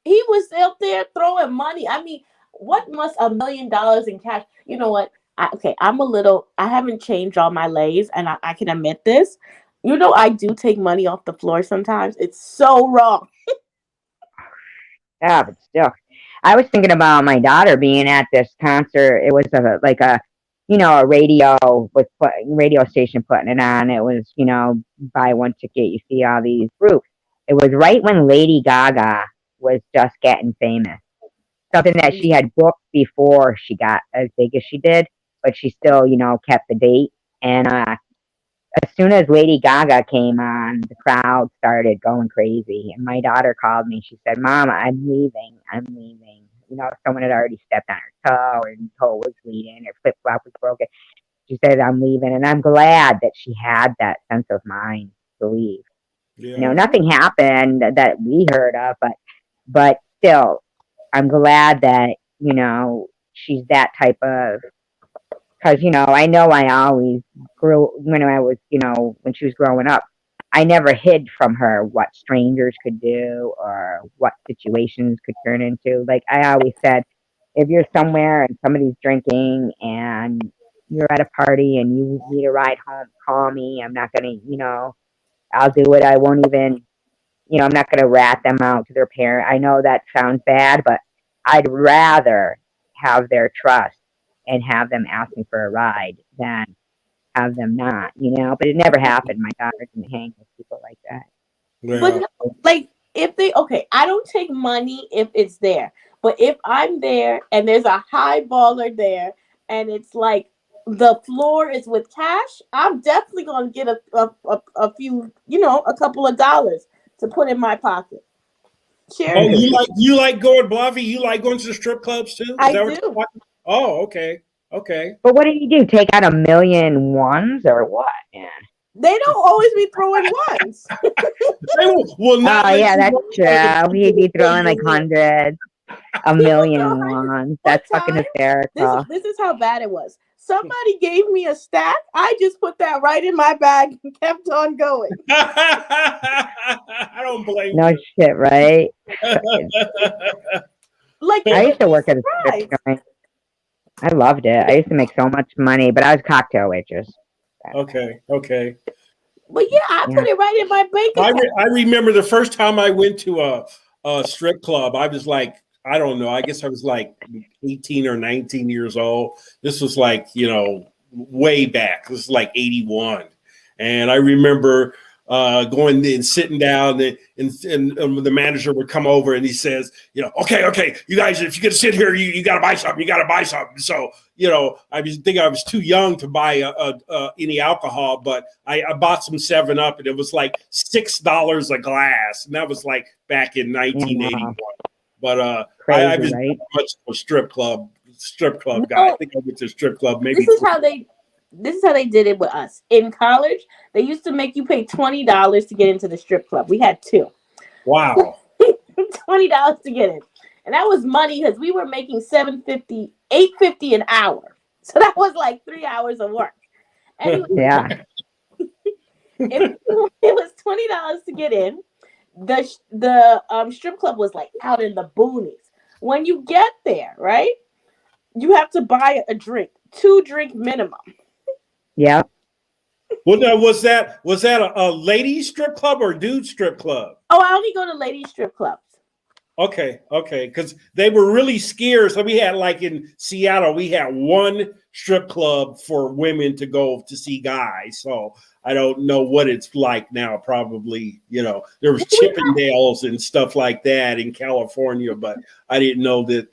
He was out there throwing money. I mean, what must $1 million in cash? You know what? I haven't changed all my lays, and I can admit this. I do take money off the floor sometimes. It's so wrong. Yeah, but still. I was thinking about my daughter being at this concert. It was a radio station putting it on. It was, buy one ticket, you see all these groups. It was right when Lady Gaga was just getting famous. Something that she had booked before she got as big as she did, but she still, kept the date. And as soon as Lady Gaga came on, the crowd started going crazy. And my daughter called me. She said, "Mom, I'm leaving. I'm leaving." Someone had already stepped on her toe, her toe was bleeding, her flip flop was broken. She said, "I'm leaving." And I'm glad that she had that sense of mind to leave. Yeah. Nothing happened that we heard of, but still, I'm glad that, she's that type of, because, I know I always grew, when I was, when she was growing up, I never hid from her what strangers could do or what situations could turn into. Like I always said, if you're somewhere and somebody's drinking and you're at a party and you need a ride home, call me. I'm not going to, I'll do it. I won't even, I'm not going to rat them out to their parent. I know that sounds bad, but I'd rather have their trust and have them ask me for a ride than have them not, But it never happened. My daughter didn't hang with people like that. But no, like if I don't take money if it's there. But if I'm there and there's a high baller there and it's like the floor is with cash, I'm definitely gonna get a few, a couple of dollars to put in my pocket. Cheers. Oh, you like going, Blavy? You like going to the strip clubs too? I do. Oh, okay. Okay. But what do? Take out 1,000,000 or what, man? They don't always be throwing ones. Well, not. Oh, yeah, that's true. He'd be throwing like hundreds, 1,000,000 That's fucking hysterical. This is how bad it was. Somebody gave me a stack. I just put that right in my bag and kept on going. I don't blame No you. shit, right? Like I used to work at a strip joint. I loved it. I used to make so much money, but I was a cocktail waitress. Okay. But yeah, I put it right in my bank account. I remember the first time I went to a strip club. I was like, I don't know. I guess I was like 18 or 19 years old. This was like, way back. This was like 81. And I remember going and sitting down and the manager would come over and he says, okay, you guys, if you're going to sit here, you got to buy something. You got to buy something. So, I was too young to buy any alcohol, but I bought some 7-Up and it was like $6 a glass. And that was like back in 1981. But Crazy, I was right? much of a strip club guy. I think I went to a strip club maybe. this is how they did it with us. In college, they used to make you pay $20 to get into the strip club. We had 2. Wow. $20 to get in. And that was money because we were making $7.50, $8.50 an hour. So that was like 3 hours of work. Anyway, Yeah. it was $20 to get in. The strip club was like out in the boonies. When you get there, right, you have to buy a drink, 2-drink minimum. Yeah. Well, now, was that a ladies strip club or dude strip club? Oh, I only go to ladies strip clubs. Okay, because they were really scarce. So we had, like in Seattle, we had one strip club for women to go to see guys. So I don't know what it's like now. Probably, there was Chippendales and stuff like that in California, but I didn't know that,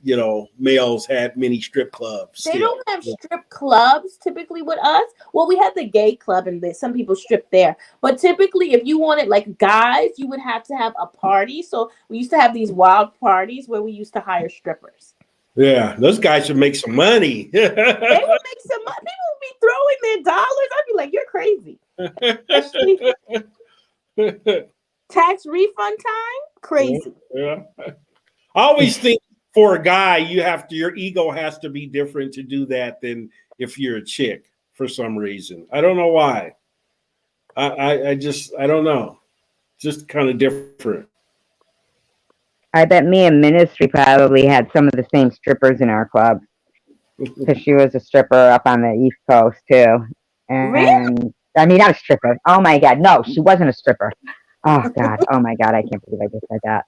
males had many strip clubs. They don't have strip clubs typically with us. Well, we had the gay club and some people strip there. But typically, if you wanted like guys, you would have to have a party. So we used to have these wild parties where we used to hire strippers. Yeah, those guys should make some money. They would make some money. People would be throwing their dollars. I'd be like, you're crazy. Tax refund time? Crazy. Yeah. I always think for a guy, your ego has to be different to do that than if you're a chick for some reason. I don't know why. I don't know. Just kind of different. I bet me and Ministry probably had some of the same strippers in our club because she was a stripper up on the East Coast too. And Really? I mean, not a stripper. Oh my God, no, she wasn't a stripper. Oh God, oh my God, I can't believe I just said that.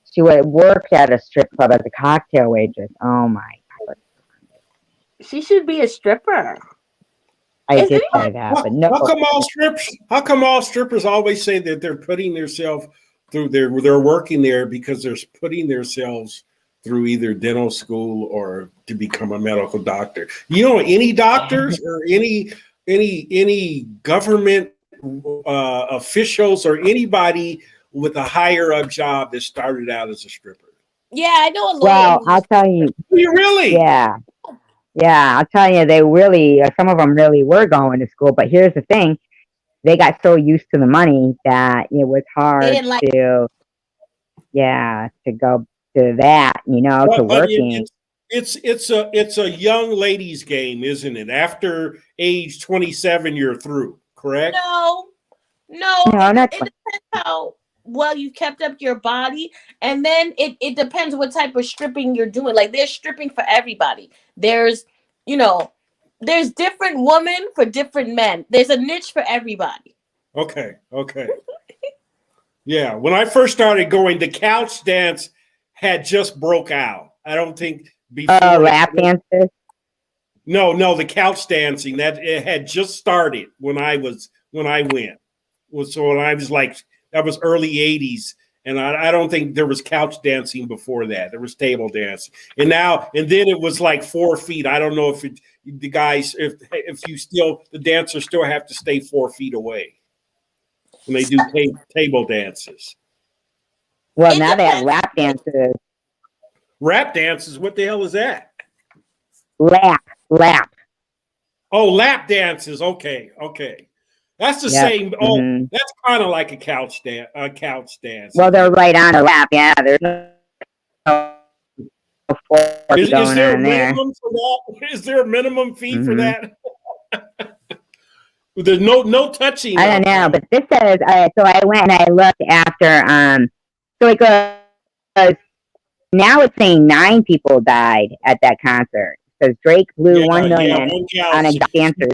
She worked at a strip club as a cocktail waitress. Oh my God. She should be a stripper. I did say that, but no. How come all strippers always say that they're putting themselves through they're working there because they're putting themselves through either dental school or to become a medical doctor? Any doctors or any government officials or anybody with a higher up job that started out as a stripper? Yeah, I know a lawyer. Well, I'll tell you. You really? Yeah. Yeah, I'll tell you, they really, some of them really were going to school. But here's the thing. They got so used to the money that it was hard to go to that, to working. It's a young ladies game, isn't it? After age 27, you're through, correct? No, not it depends how well you kept up your body, and then it depends what type of stripping you're doing. Like there's stripping for everybody. There's there's different women for different men. There's a niche for everybody. Okay. Yeah, when I first started going, the couch dance had just broke out. I don't think before. Lap dances? No, the couch dancing it had just started when I went. So when I was like, that was early 80s, and I don't think there was couch dancing before that. There was table dancing, and then it was like 4 feet. I don't know if the dancers still have to stay 4 feet away when they do table dances. Well, now they have lap dances. Rap dances? What the hell is that? Lap. Oh, lap dances. Okay. That's the same. Oh, that's kind of like a couch dance. Well, they're right on a lap. Yeah, there's no is there a minimum for that? Is there a minimum fee for that? There's no touching. I don't know, but this says. So I went and I looked after. So it goes. Now it's saying 9 people died at that concert because Drake blew $1 million on a dancer.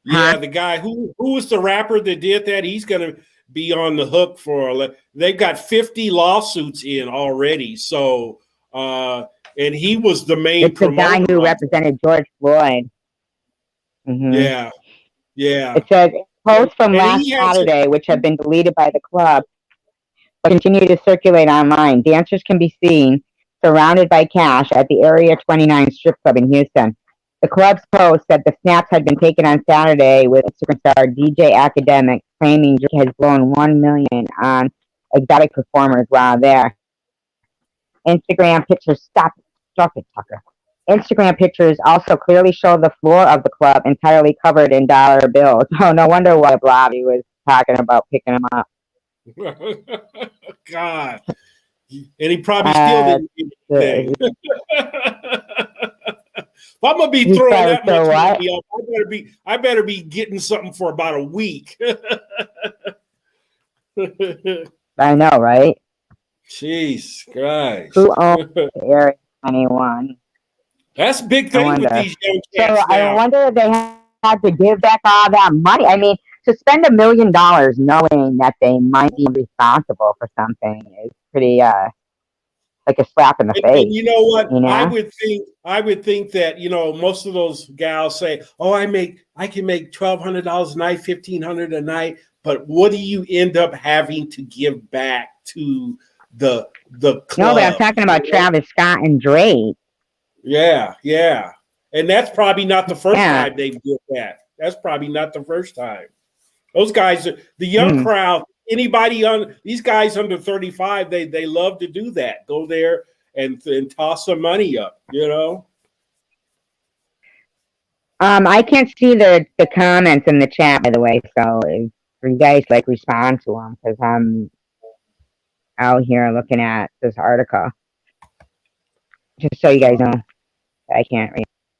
Yeah, the guy who was the rapper that did that, he's going to be on the hook for. They've got 50 lawsuits in already. So, and he was the main. It's the guy who represented George Floyd. Mm-hmm. Yeah. It says posts from last Saturday, which have been deleted by the club, but continue to circulate online. Dancers can be seen surrounded by cash at the Area 29 strip club in Houston. The club's post said the snaps had been taken on Saturday with Instagram star DJ Academic claiming Drake has blown $1 million on exotic performers while there. Instagram pictures, stop it, Tucker. Instagram pictures also clearly show the floor of the club entirely covered in dollar bills. Oh, no wonder why Blobby was talking about picking them up. God. And he probably still didn't get anything. If I'm gonna be throwing that much money up, I better be getting something for about a week. I know, right? Jeez Christ. Who owns Area 21? That's a big thing with these young cats So now. I wonder if they had to give back all that money. I mean, to spend $1 million knowing that they might be responsible for something is pretty like a slap in the face. And you know what? You know? I would think that, you know, most of those gals say, "Oh, I can make $1,200 a night, $1,500 a night." But what do you end up having to give back to the club? No, but I'm talking about TravisScott and Drake. Yeah. And that's probably not the first time they did that. That's probably not the first time. Those guys, the young crowd, anybody on these guys under 35, they love to do that. Go there and toss some money up, you know. I can't see the comments in the chat, by the way. So if you guys like respond to them, because I'm out here looking at this article, just so you guys know. I can't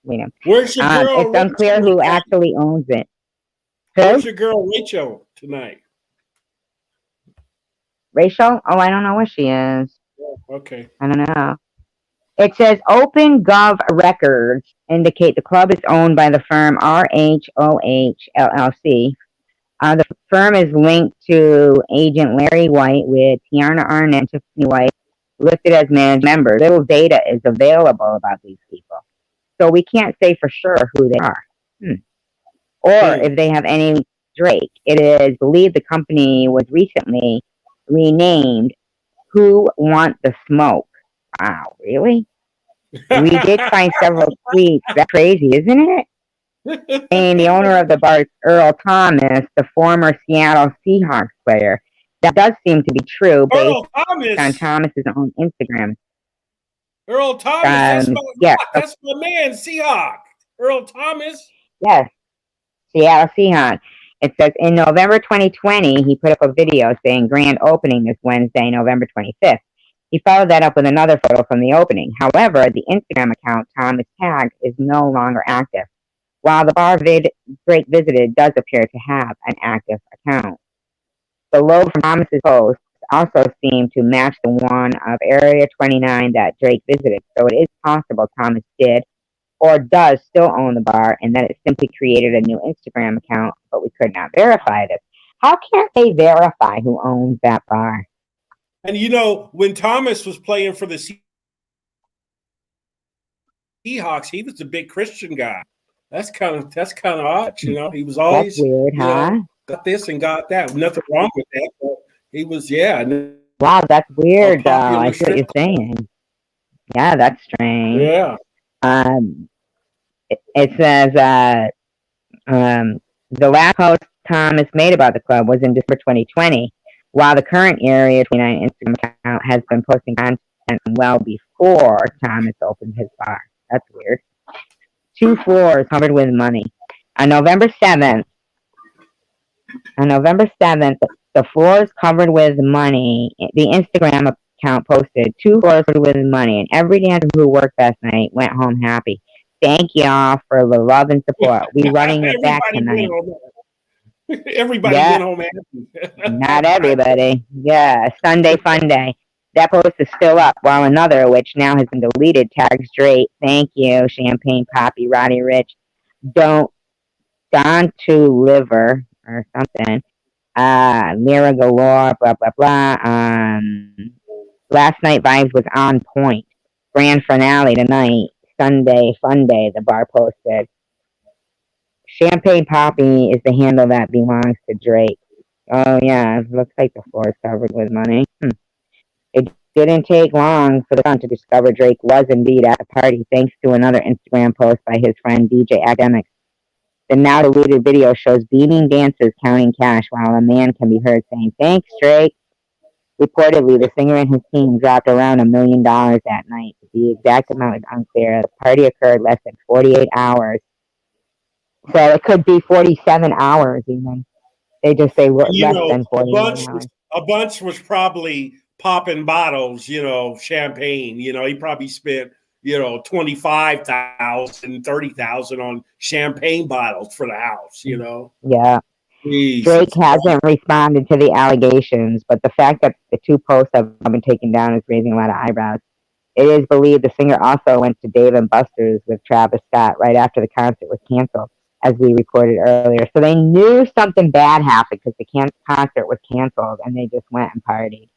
read them. Where's your girl? It's unclear who actually owns it. Where's your girl Rachel tonight? Rachel? Oh, I don't know where she is. Okay. I don't know. It says OpenGov records indicate the club is owned by the firm RHOH LLC. The firm is linked to agent Larry White with Tiana Arnett and Tiffany White listed as managed members. Little data is available about these people, so we can't say for sure who they are or if they have any Drake. It is believed the company was recently renamed Who Want the Smoke. Wow, really? We did find several tweets. That's crazy, isn't it? And the owner of the bar is Earl Thomas, the former Seattle Seahawks player. That does seem to be true based on Thomas's own Instagram. Earl Thomas, that's my man, Seahawk. Earl Thomas. Yes, Seattle Seahawks. It says in November 2020, he put up a video saying grand opening this Wednesday, November 25th. He followed that up with another photo from the opening. However, the Instagram account Thomas tagged is no longer active, while the bar Drake visited does appear to have an active account. The logo from Thomas's post also seemed to match the one of Area 29 that Drake visited, so it is possible Thomas did or does still own the bar and that it simply created a new Instagram account, but we could not verify this. How can't they verify who owns that bar? And you know, when Thomas was playing for the Seahawks, he was a big Christian guy. That's kind of odd, you know. He was always that's weird, huh? Got this and got that. Nothing wrong with that, but he was Wow, that's weird though. I see what you're saying. Yeah, that's strange. Yeah. It says the last post Thomas made about the club was in December 2020, while the current Area 29 Instagram account has been posting content well before Thomas opened his bar. That's weird. 2 floors covered with money. On November 7th, the floors covered with money. The Instagram account posted 2 floors covered with money, and every dancer who worked last night went home happy. Thank y'all for the love and support. We're running it back tonight. Everybody went home happy. Not everybody. Yeah, Sunday fun day. That post is still up, while another, which now has been deleted, tags Drake. Thank you, Champagne Poppy, Roddy Rich, Don to Liver or something. Lyra Galore, blah blah blah. Last night vibes was on point. Grand finale tonight. Sunday fun day. The bar posted. Champagne Poppy is the handle that belongs to Drake. Oh yeah, it looks like the floor is covered with money. It didn't take long for the Sun to discover Drake was indeed at the party, thanks to another Instagram post by his friend DJ Academics. The now deleted video shows beaming dancers counting cash while a man can be heard saying, "Thanks, Drake." Reportedly, the singer and his team dropped around $1 million that night. The exact amount is unclear. The party occurred less than 48 hours. So it could be 47 hours even. They just say You less know, than 48 hours. a bunch was probably popping bottles, you know, champagne. You know, he probably spent, you know, 25,000, 30,000 on champagne bottles for the house, you know. Yeah. Jesus Drake hasn't responded to the allegations, but the fact that the two posts have been taken down is raising a lot of eyebrows. It is believed the singer also went to Dave & Buster's with Travis Scott right after the concert was canceled, as we reported earlier. So they knew something bad happened because the concert was canceled, and they just went and partied.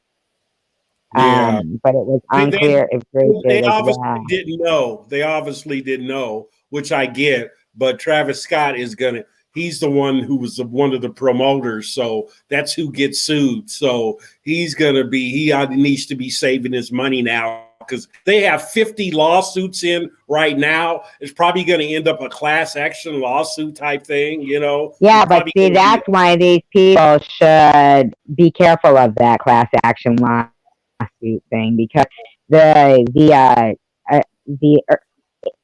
Yeah. But it was unclear if Drake They did as obviously well. didn't know. They obviously didn't know, which I get. But Travis Scott is gonna. He's the one who was one of the promoters, so that's who gets sued. So he's gonna be. He needs to be saving his money now because they have 50 lawsuits in right now. It's probably going to end up a class action lawsuit type thing, you know. Yeah, but see, that's why these people should be careful of that class action lawsuit thing, because the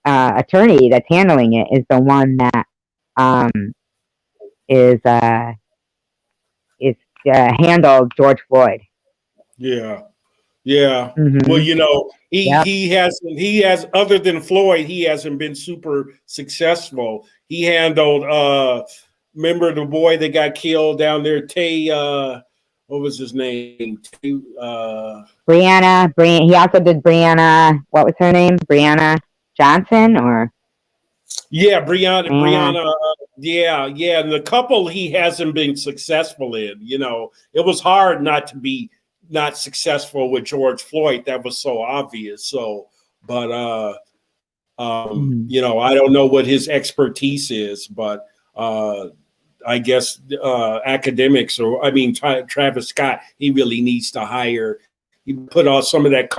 attorney that's handling it is the one that handled George Floyd. Yeah. Yeah. Mm-hmm. Well, you know, he has other than Floyd, he hasn't been super successful. He handled remember the boy that got killed down there, what was his name? Brianna. He also did Brianna. What was her name? Brianna Johnson, or? Yeah, Brianna. Yeah. And the couple he hasn't been successful in. You know, it was hard not to be not successful with George Floyd. That was so obvious. So, but you know, I don't know what his expertise is, but I guess academics, or I mean, Travis Scott, he really needs to hire. He put all some of that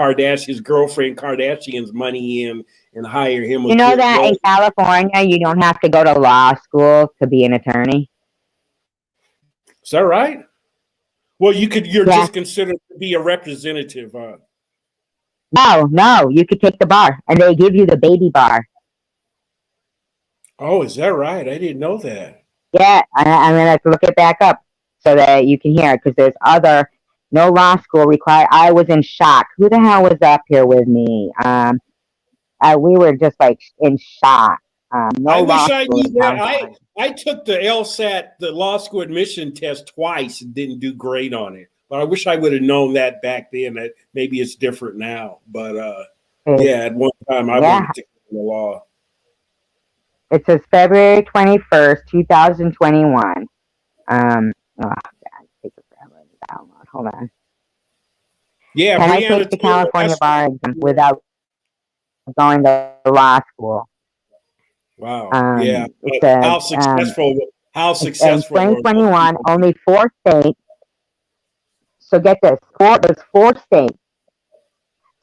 his girlfriend Kardashian's money in and hire him. You know that in California, you don't have to go to law school to be an attorney. Is that right? Well, you're just considered to be a representative. No, you could take the bar, and they give you the baby bar. Oh, is that right? I didn't know that. Yeah, I'm going to have to look it back up so that you can hear it, because there's no law school required. I was in shock. Who the hell was up here with me? We were just like in shock. I wish I knew that. I took the LSAT, the law school admission test, twice and didn't do great on it. But I wish I would have known that back then. That maybe it's different now. But yeah, at one time I wanted to get the law. It says February 21st, 2021. Oh, God, take it forever to download. Hold on. Yeah, can I take the California bar exam without going to law school? Wow. Yeah. It says, how successful? In 2021, only 4 states. So get this: there's 4 states.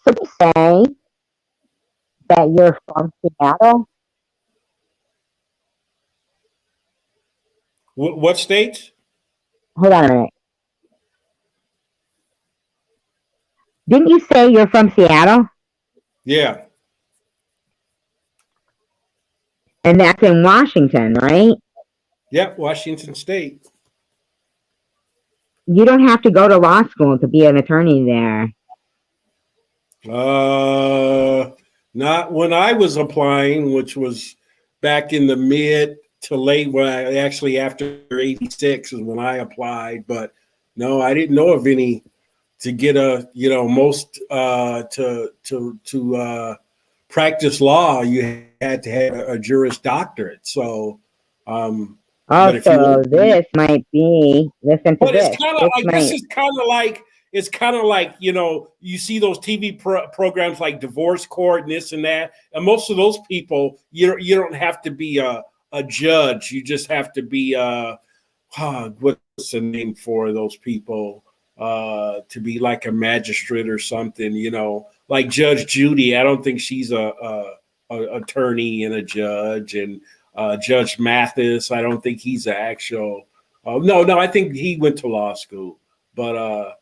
So you say that you're from Seattle. What states? Hold on a minute. Didn't you say you're from Seattle? Yeah. And that's in Washington, right? Yep, Washington State. You don't have to go to law school to be an attorney there. Not when I was applying, which was back in the mid to late, when I actually after 86 is when I applied. But no, I didn't know of any to get most to practice law, you had to have a Juris Doctorate. So, this might be. Listen to this. It's kind of like you see those TV programs like Divorce Court and this and that, and most of those people you don't have to be a judge. You just have to be what's the name for those people to be like a magistrate or something. Like Judge Judy. I don't think she's a attorney and a judge, and Judge Mathis. I don't think he's an actual. No, I think he went to law school, but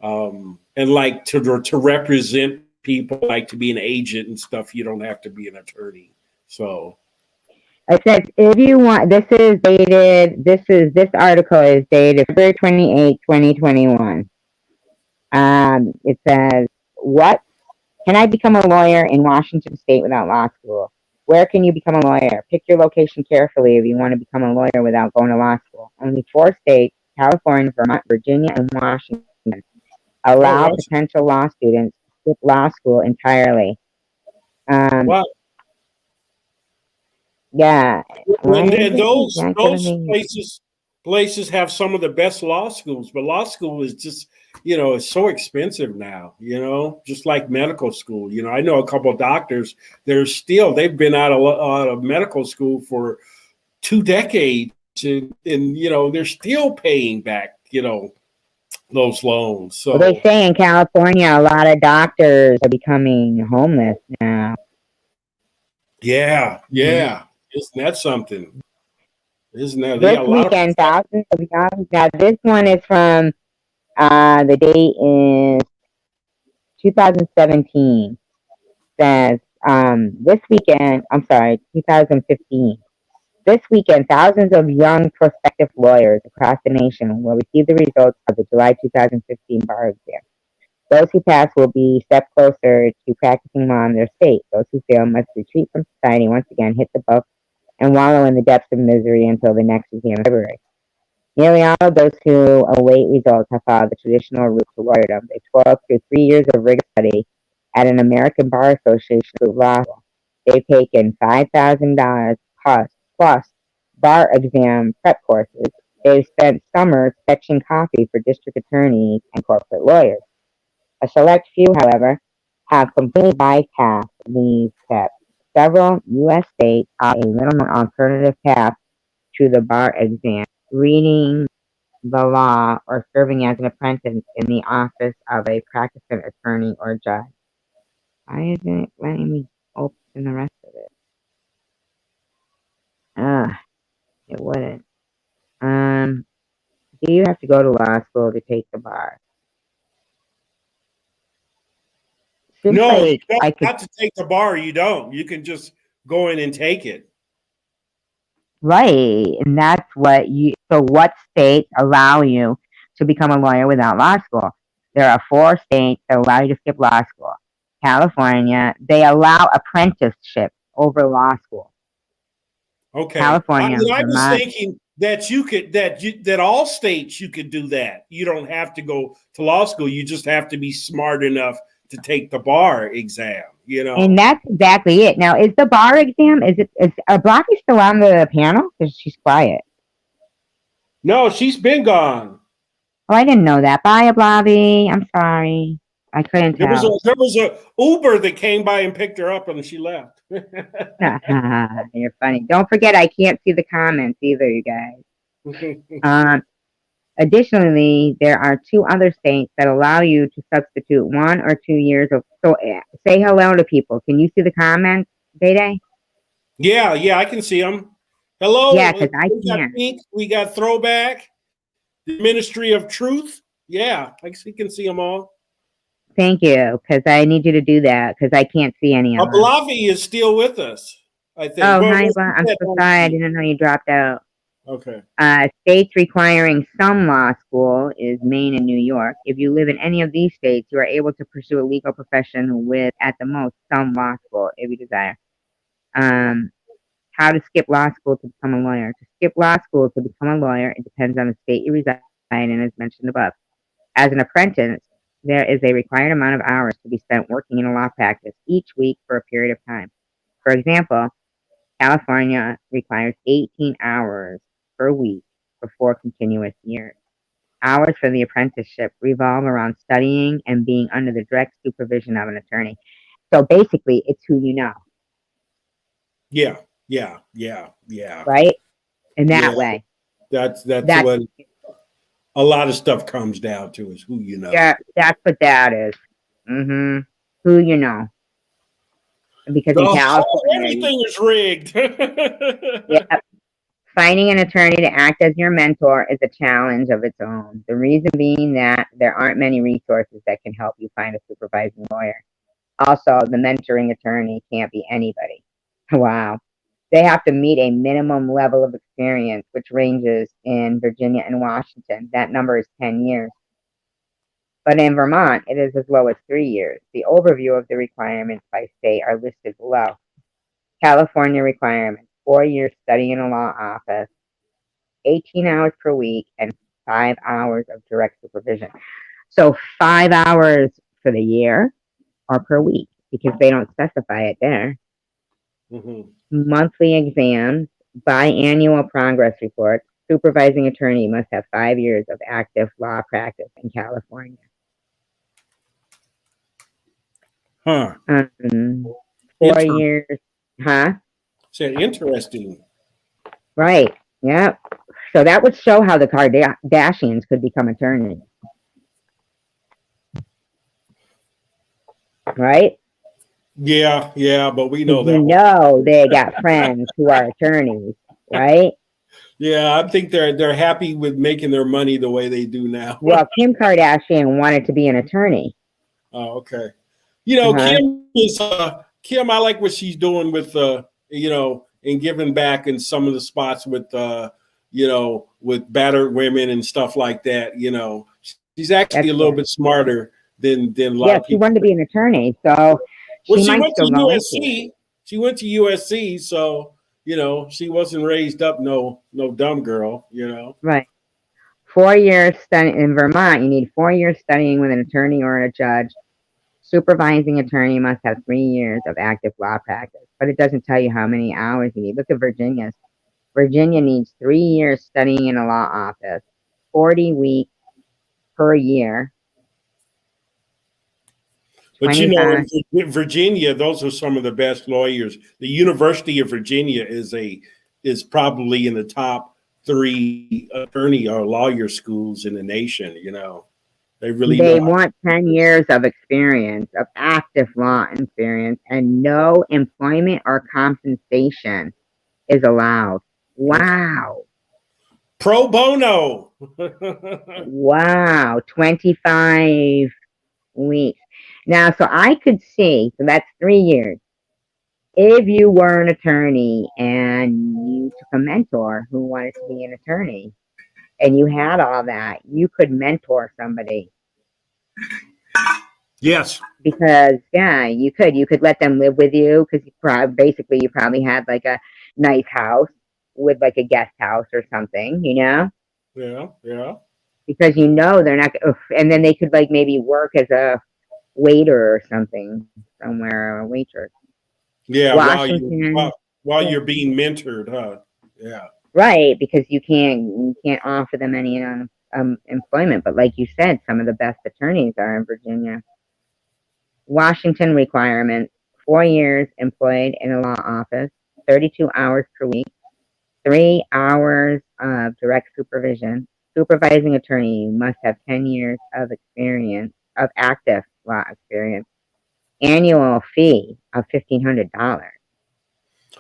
And like to represent people, like to be an agent and stuff, you don't have to be an attorney. So It says if you want, this article is dated February 28, 2021. It says, what can I become a lawyer in Washington State without law school? Where can you become a lawyer? Pick your location carefully if you want to become a lawyer without going to law school. Only 4 states, California, Vermont, Virginia, and Washington, allow potential law students to skip law school entirely. wow. Yeah. And those places have some of the best law schools, but law school is just, it's so expensive now, just like medical school. I know a couple of doctors, they've been out of medical school for 2 decades and they're still paying back, those loans. So they say in California, a lot of doctors are becoming homeless now. Yeah. Isn't that something? Isn't that this weekend? Thousands of young. Now this one is from the date is 2017. Says this weekend. I'm sorry, 2015. This weekend, thousands of young prospective lawyers across the nation will receive the results of the July 2015 bar exam. Those who pass will be a step closer to practicing law in their state. Those who fail must retreat from society, once again hit the book, and wallow in the depths of misery until the next exam in February. Nearly all of those who await results have followed the traditional route to lawyerdom. They toiled through 3 years of rigorous study at an American Bar Association law school. They've taken $5,000 plus bar exam prep courses. They've spent summers fetching coffee for district attorneys and corporate lawyers. A select few, however, have completely bypassed these steps. Several U.S. states have a little alternative path to the bar exam: reading the law or serving as an apprentice in the office of a practicing attorney or judge. Why isn't it letting me open the rest of it? It wouldn't. Do you have to go to law school to take the bar? No, you don't have to take the bar. You don't. You can just go in and take it. Right, and that's what states allow you to become a lawyer without law school? There are 4 states that allow you to skip law school. California, they allow apprenticeship over law school. Okay. California, I was Vermont. thinking that that all states you could do that. You don't have to go to law school. You just have to be smart enough to take the bar exam, And that's exactly it. Now, is the bar exam, is Blackie still on the panel? Because she's quiet. No, she's been gone. Oh, I didn't know that. Bye, Blobby. I'm sorry. I couldn't tell. There was a Uber that came by and picked her up and she left. You're funny. Don't forget, I can't see the comments either, you guys. Additionally, there are 2 other states that allow you to substitute 1 or 2 years of. So, say hello to people. Can you see the comments, Day? Yeah, I can see them. Hello. Yeah, because I can't. We got Throwback, the Ministry of Truth. Yeah, I can see them all. Thank you, because I need you to do that because I can't see any of them. Blavi is still with us, I think. Oh, hi, I'm so sorry. I didn't know you dropped out. Okay. States requiring some law school is Maine and New York. If you live in any of these states, you are able to pursue a legal profession with, at the most, some law school if you desire. How to skip law school to become a lawyer. To skip law school to become a lawyer, it depends on the state you reside in, as mentioned above. As an apprentice, there is a required amount of hours to be spent working in a law practice each week for a period of time. For example, California requires 18 hours per week for 4 continuous years. Hours for the apprenticeship revolve around studying and being under the direct supervision of an attorney. So basically, it's who you know. Yeah. Right? In that way. That's what a lot of stuff comes down to, is who you know. Yeah, that's what that is. Mm-hmm. Who you know. Because in California, everything is rigged. Yeah. Finding an attorney to act as your mentor is a challenge of its own. The reason being that there aren't many resources that can help you find a supervising lawyer. Also, the mentoring attorney can't be anybody. Wow. They have to meet a minimum level of experience, which ranges in Virginia and Washington. That number is 10 years. But in Vermont, it is as low as 3 years. The overview of the requirements by state are listed below. California requirements: 4 years studying in a law office, 18 hours per week, and 5 hours of direct supervision. So 5 hours for the year or per week, because they don't specify it there. Mm-hmm. Monthly exams, biannual progress reports. Supervising attorney must have 5 years of active law practice in California. Huh. 4 years, huh? Said interesting. Right. Yep. So that would show how the Kardashians could become attorneys. Right? Yeah, but we know that. You know they got friends who are attorneys, right? Yeah, I think they're happy with making their money the way they do now. Well, Kim Kardashian wanted to be an attorney. Oh, okay. You know, Kim is Kim. I like what she's doing with you know, and giving back in some of the spots with you know, with battered women and stuff like that. You know, she's actually a little bit smarter than a lot of people. She wanted to be an attorney, so she went to USC. She went to USC, so you know, she wasn't raised up no dumb girl. You know, right. 4 years studying in Vermont. You need 4 years studying with an attorney or a judge. Supervising attorney must have 3 years of active law practice, but it doesn't tell you how many hours you need. Look at Virginia's. Virginia needs 3 years studying in a law office, 40 weeks per year. But you know, in Virginia, those are some of the best lawyers. The University of Virginia is probably in the top 3 attorney or lawyer schools in the nation. You know, they want 10 years of experience, of active law experience, and no employment or compensation is allowed. Wow. Pro bono. Wow. 25 weeks. Now, so I could see, so that's 3 years. If you were an attorney and you took a mentor who wanted to be an attorney and you had all that, you could mentor somebody. Yes. Because, yeah, you could let them live with you, because you probably had like a nice house with like a guest house or something, you know? Yeah. Because you know they're not, and then they could like maybe work as a waiter or something somewhere, or a waitress. Yeah, while you're being mentored, huh? Yeah. Right, because you can't offer them any employment, but like you said, some of the best attorneys are in Virginia. Washington requirements: 4 years employed in a law office, 32 hours per week, 3 hours of direct supervision. Supervising attorney must have 10 years of experience, of active law experience. Annual fee of $1,500.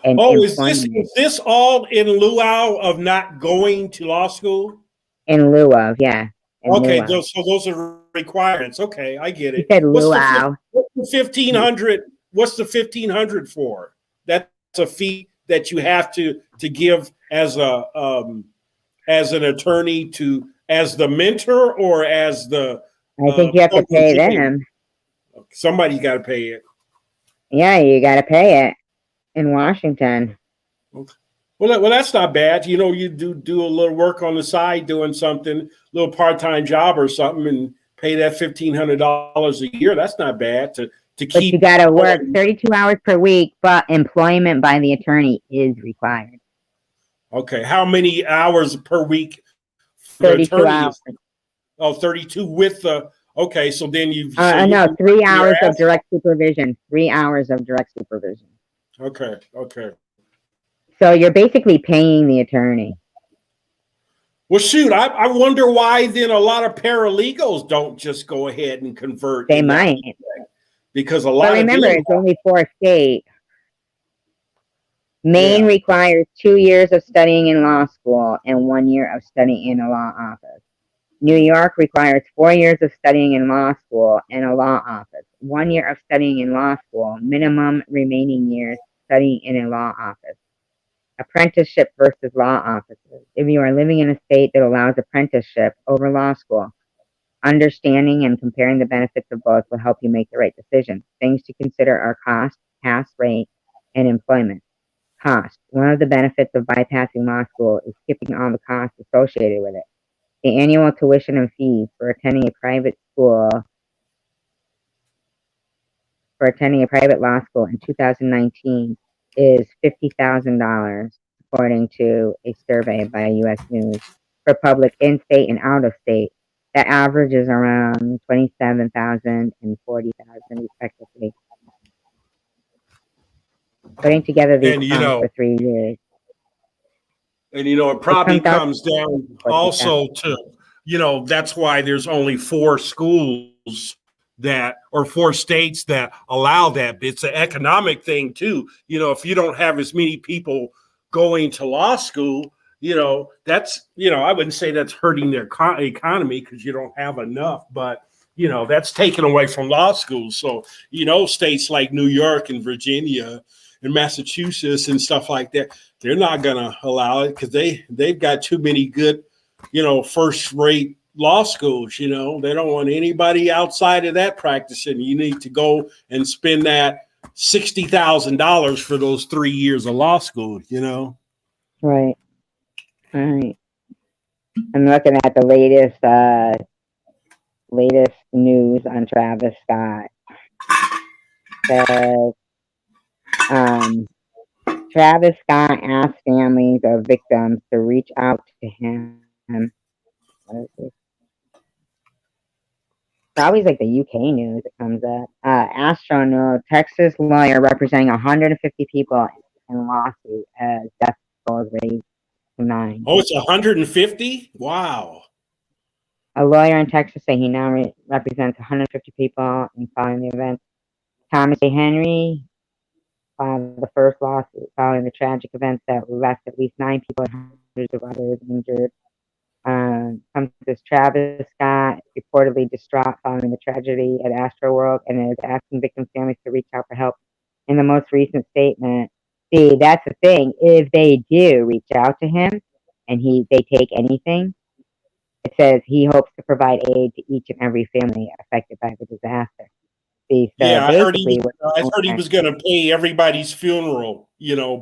Is this all in lieu of not going to law school? In lieu of, yeah. Okay, so those are requirements. Okay, I get it. He said what's the $1,500? What's the $1,500 for? That's a fee that you have to give as as an attorney, as the mentor, or as the. I think you have to pay them. Somebody got to pay it. Yeah, you got to pay it in Washington. Okay. Well, that's not bad. You know, you do a little work on the side, doing something, a little part-time job or something, and pay that $1,500 a year. That's not bad to keep. But you got to work 32 hours per week, but employment by the attorney is required. Okay, how many hours per week? 32 hours. Oh, 32 with the. Okay, so then you've. No, 3 hours of direct supervision. 3 hours of direct supervision. Okay. So you're basically paying the attorney. Well, shoot, I wonder why then a lot of paralegals don't just go ahead and convert. They might. Because a lot of remember, it's only for a state. Maine Yeah. requires 2 years of studying in law school and 1 year of studying in a law office. New York requires 4 years of studying in law school and a law office, 1 year of studying in law school, minimum remaining years studying in a law office. Apprenticeship versus law offices. If you are living in a state that allows apprenticeship over law school, understanding and comparing the benefits of both will help you make the right decision. Things to consider are cost, pass rate, and employment. Cost. One of the benefits of bypassing law school is skipping all the costs associated with it. The annual tuition and fees for attending a private law school in 2019 is $50,000, according to a survey by U.S. News. For public in-state and out-of-state, the average is around $27,000 and $40,000, respectively. Putting together these And costs for 3 years, it probably comes out comes down to $40,000. also to, that's why there's only 4 schools that, or 4 states that allow that. It's an economic thing too. If you don't have as many people going to law school, that's, I wouldn't say that's hurting their economy because you don't have enough, but that's taken away from law schools. So, states like New York and Virginia and Massachusetts and stuff like that, they're not going to allow it because they've got too many good, first rate law schools. They don't want anybody outside of that practicing. You need to go and spend that $60,000 for those 3 years of law school. Right. Right. I'm looking at the latest news on Travis Scott. Says, Travis Scott asked families of victims to reach out to him. What is this? It's always like the UK news that comes up. Astronaut, Texas lawyer representing 150 people in lawsuit as death toll is raised to 9. Oh, it's 150? Wow. A lawyer in Texas said he now represents 150 people in following the event. Thomas A. Henry filed the first lawsuit following the tragic events that left at least 9 people and hundreds of others injured. Comes this Travis Scott, reportedly distraught following the tragedy at ASTROWORLD, and is asking victim families to reach out for help. In the most recent statement, see, that's the thing. If they do reach out to him and they take anything, it says he hopes to provide aid to each and every family affected by the disaster. See, so Yeah, I heard he basically, was going to pay everybody's funeral,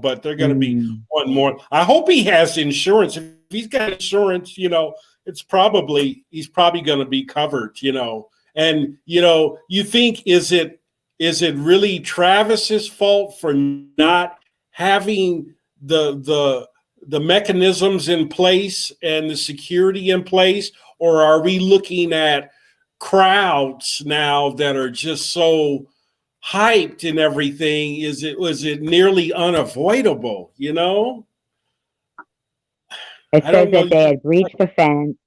but they're going to be mm, one more. I hope he has insurance. If he's got insurance, he's probably going to be covered, And you think is it really Travis's fault for not having the mechanisms in place and the security in place, or are we looking at crowds now that are just so hyped and everything? Was it nearly unavoidable? it I says don't know. that they had breached the fence.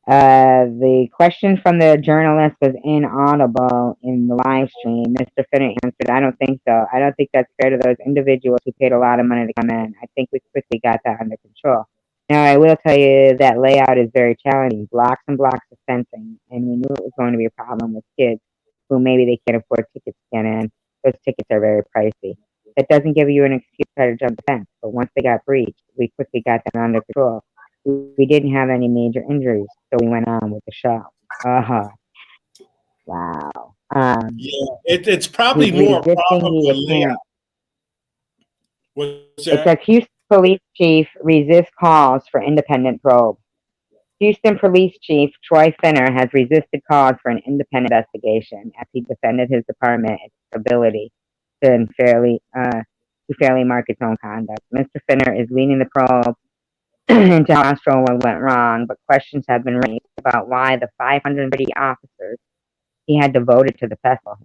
The question from the journalist was inaudible in the live stream. Mr. Finner answered, I don't think so. I don't think that's fair to those individuals who paid a lot of money to come in. I think we quickly got that under control. Now, I will tell you that layout is very challenging. Blocks and blocks of fencing, and we knew it was going to be a problem with kids who maybe they can't afford tickets to get in. Those tickets are very pricey. That doesn't give you an excuse to try to jump the fence, but once they got breached, we quickly got them under control. We didn't have any major injuries, so we went on with the show. Wow. Yeah, it's probably more probable layout. What's that? It says Houston Police Chief resists calls for independent probe. Houston Police Chief Troy Finner has resisted calls for an independent investigation as he defended his department its ability to fairly mark its own conduct. Mr. Finner is leading the probe into how ASTROWORLD went wrong, but questions have been raised about why the 530 officers he had devoted to the festival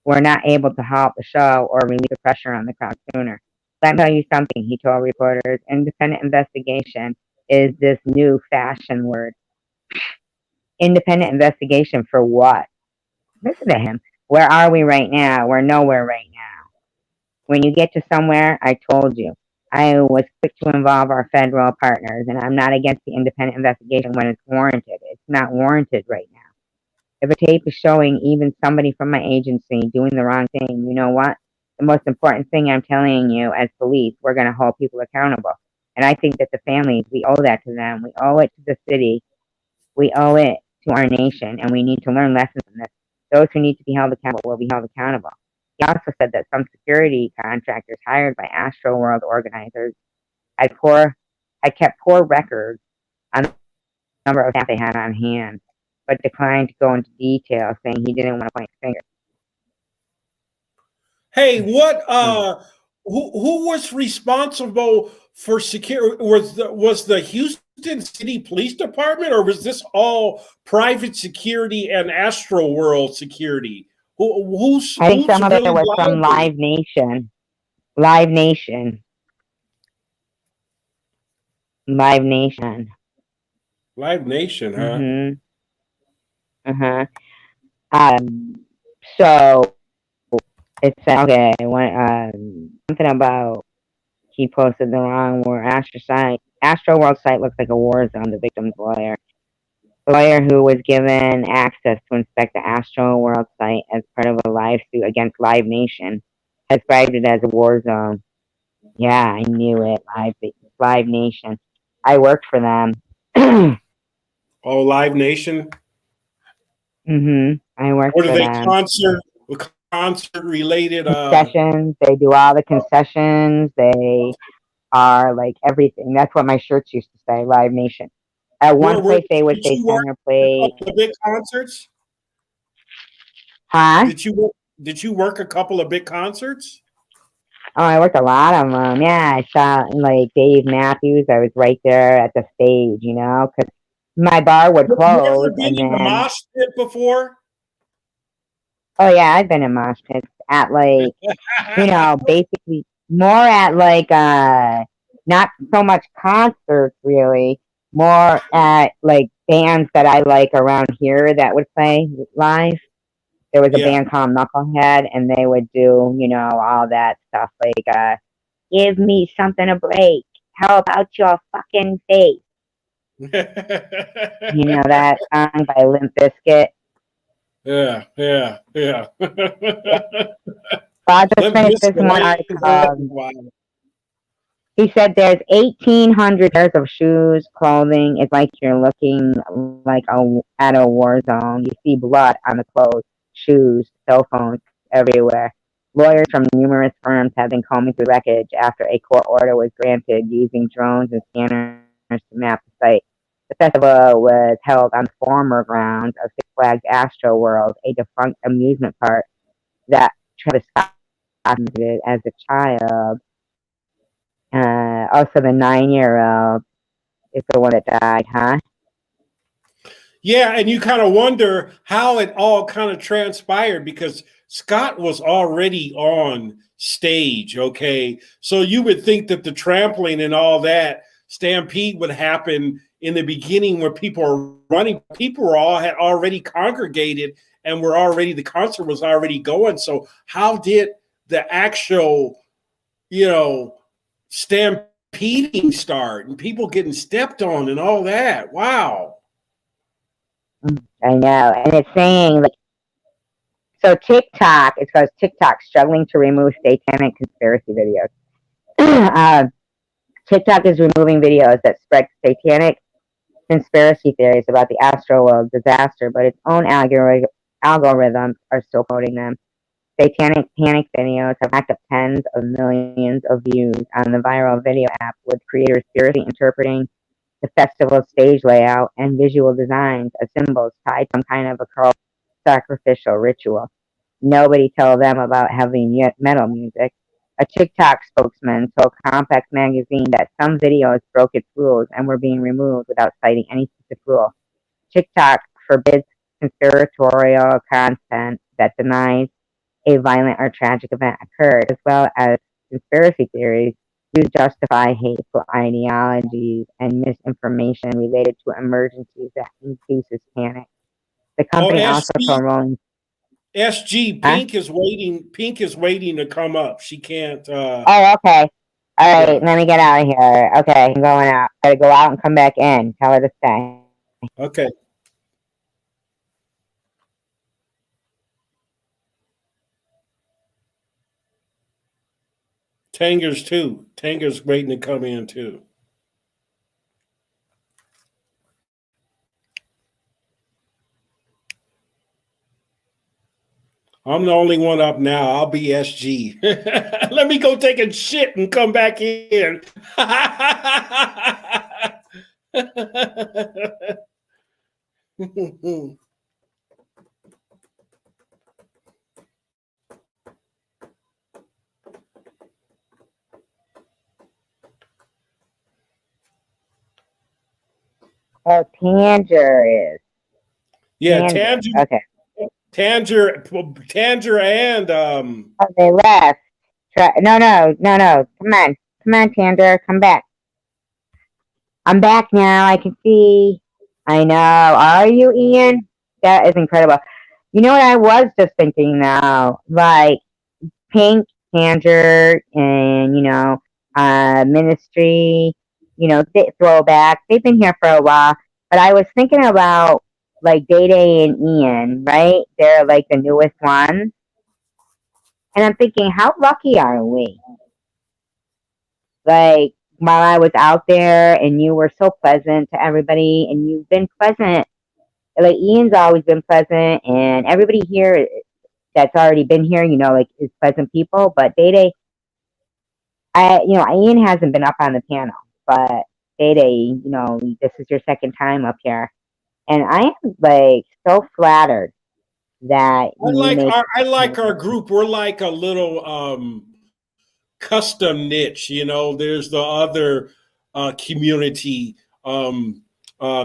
were not able to halt the show or relieve the pressure on the crowd sooner. Let me tell you something, he told reporters. Independent investigation is this new fashion word. Independent investigation for what? Listen to him. Where are we right now? We're nowhere right now. When you get to somewhere, I told you. I was quick to involve our federal partners, and I'm not against the independent investigation when it's warranted. It's not warranted right now. If a tape is showing even somebody from my agency doing the wrong thing, you know what? The most important thing I'm telling you as police, we're going to hold people accountable. And I think that the families, we owe that to them. We owe it to the city. We owe it to our nation, and we need to learn lessons from this. Those who need to be held accountable will be held accountable. He also said that some security contractors hired by ASTROWORLD organizers had kept poor records on the number of staff they had on hand, but declined to go into detail, saying he didn't want to point fingers. Hey, who was responsible for security? Was the Houston City Police Department, or was this all private security and ASTROWORLD security? I think some of it was from Live Nation. Live Nation. Live Nation. Live Nation, huh? So it said, okay, something about he posted the wrong word. ASTROWORLD site looks like a war zone, the victim's lawyer. The lawyer who was given access to inspect the ASTROWORLD site as part of a live suit against Live Nation has described it as a war zone. Yeah, I knew it. Live Nation. I worked for them. Oh, Live Nation? I worked for them. Concert related concessions. They do all the concessions. They are like everything. That's what my shirts used to say, Live Nation. At one place they would say center plate. Big concerts? Huh? Did you work a couple of big concerts? Oh, I worked a lot of them. Yeah, I saw like Dave Matthews. I was right there at the stage, you know, because my bar would close. Have you ever been in a mosh pit before? Oh yeah, I've been in mosh pits at like, you know, basically more at like not so much concerts really, more at like bands that I like around here that would play live. There was a band called Knucklehead, and they would do, you know, all that stuff like give me something to break. How about your fucking face? You know that song by Limp Bizkit? Yeah. I just finished this one article. He said there's 1,800 pairs of shoes, clothing. It's like you're looking like at a war zone. You see blood on the clothes, shoes, cell phones everywhere. Lawyers from numerous firms have been combing through wreckage after a court order was granted using drones and scanners to map the site. The festival was held on former grounds of Six Flags AstroWorld, a defunct amusement park that TravisScott visited as a child. Also, the 9-year-old is the one that died, huh? Yeah, and you kind of wonder how it all kind of transpired because Scott was already on stage, okay? So you would think that the trampling and all that stampede would happen in the beginning where people are running. People had already congregated and the concert was already going. So how did the actual, you know, stampeding start and people getting stepped on and all that? Wow. I know. And it's saying, like, so TikTok, it's because TikTok struggling to remove satanic conspiracy videos. TikTok is removing videos that spread satanic conspiracy theories about the AstroWorld disaster, but its own algorithms are still promoting them. Satanic panic videos have racked up tens of millions of views on the viral video app, with creators fiercely interpreting the festival stage layout and visual designs as symbols tied to some kind of occult sacrificial ritual. Nobody told them about heavy metal music. A TikTok spokesman told Compact Magazine that some videos broke its rules and were being removed without citing any specific rule. TikTok forbids conspiratorial content that denies a violent or tragic event occurred, as well as conspiracy theories to justify hateful ideologies and misinformation related to emergencies that induces panic. The company also told Rolling. SG Huh? Pink is waiting. Pink is waiting to come up. She can't. Oh, okay. All right, Yeah. let me get out of here. Okay, I'm going out. Gotta go out and come back in. Tell her to stay. Okay. Tanger's too. Tanger's waiting to come in too. I'm the only one up now. I'll be SG. Let me go take a shit and come back in. Oh, Tanger is. Yeah, Tanger. Okay. Tanger and Oh, they left. No. Come on, Tanger. Come back. I'm back now. I can see. I know. Are you, Ian? That is incredible. You know what I was just thinking now? Like Pink, Tanger, and Ministry. Throwback. They've been here for a while, but I was thinking about like Day Day and Ian. Right? They're like the newest ones, and I'm thinking, how lucky are we? Like while I was out there, and you were so pleasant to everybody, and you've been pleasant. Like Ian's always been pleasant, and everybody here that's already been here, like is pleasant people. But Day Day, Ian hasn't been up on the panel, but Day Day, this is your second time up here, and I am like so flattered that you make. I like our group. We're like a little custom niche. There's the other community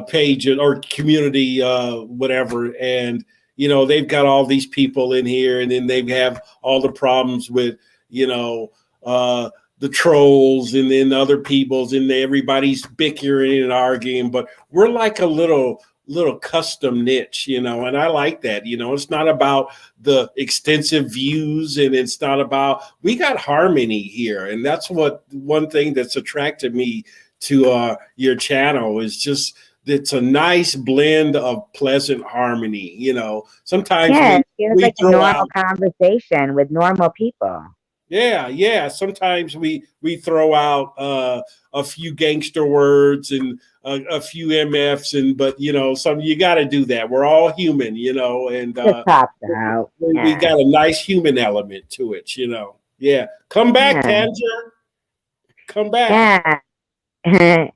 page or community whatever, and they've got all these people in here, and then they have all the problems with the trolls and then other people's, and everybody's bickering and arguing. But we're like a little custom niche, and I like that. It's not about the extensive views, and it's not about, we got harmony here. And that's one thing that's attracted me to your channel is just, it's a nice blend of pleasant harmony. Sometimes Yeah, it feels we like a throw normal out, conversation with normal people. yeah. Sometimes we throw out a few gangster words and a few MFs, but some, you got to do that. We're all human, and Just pops out. we Yeah. got a nice human element to it, Yeah, come back, Yeah. Tanger. Come back. Yeah.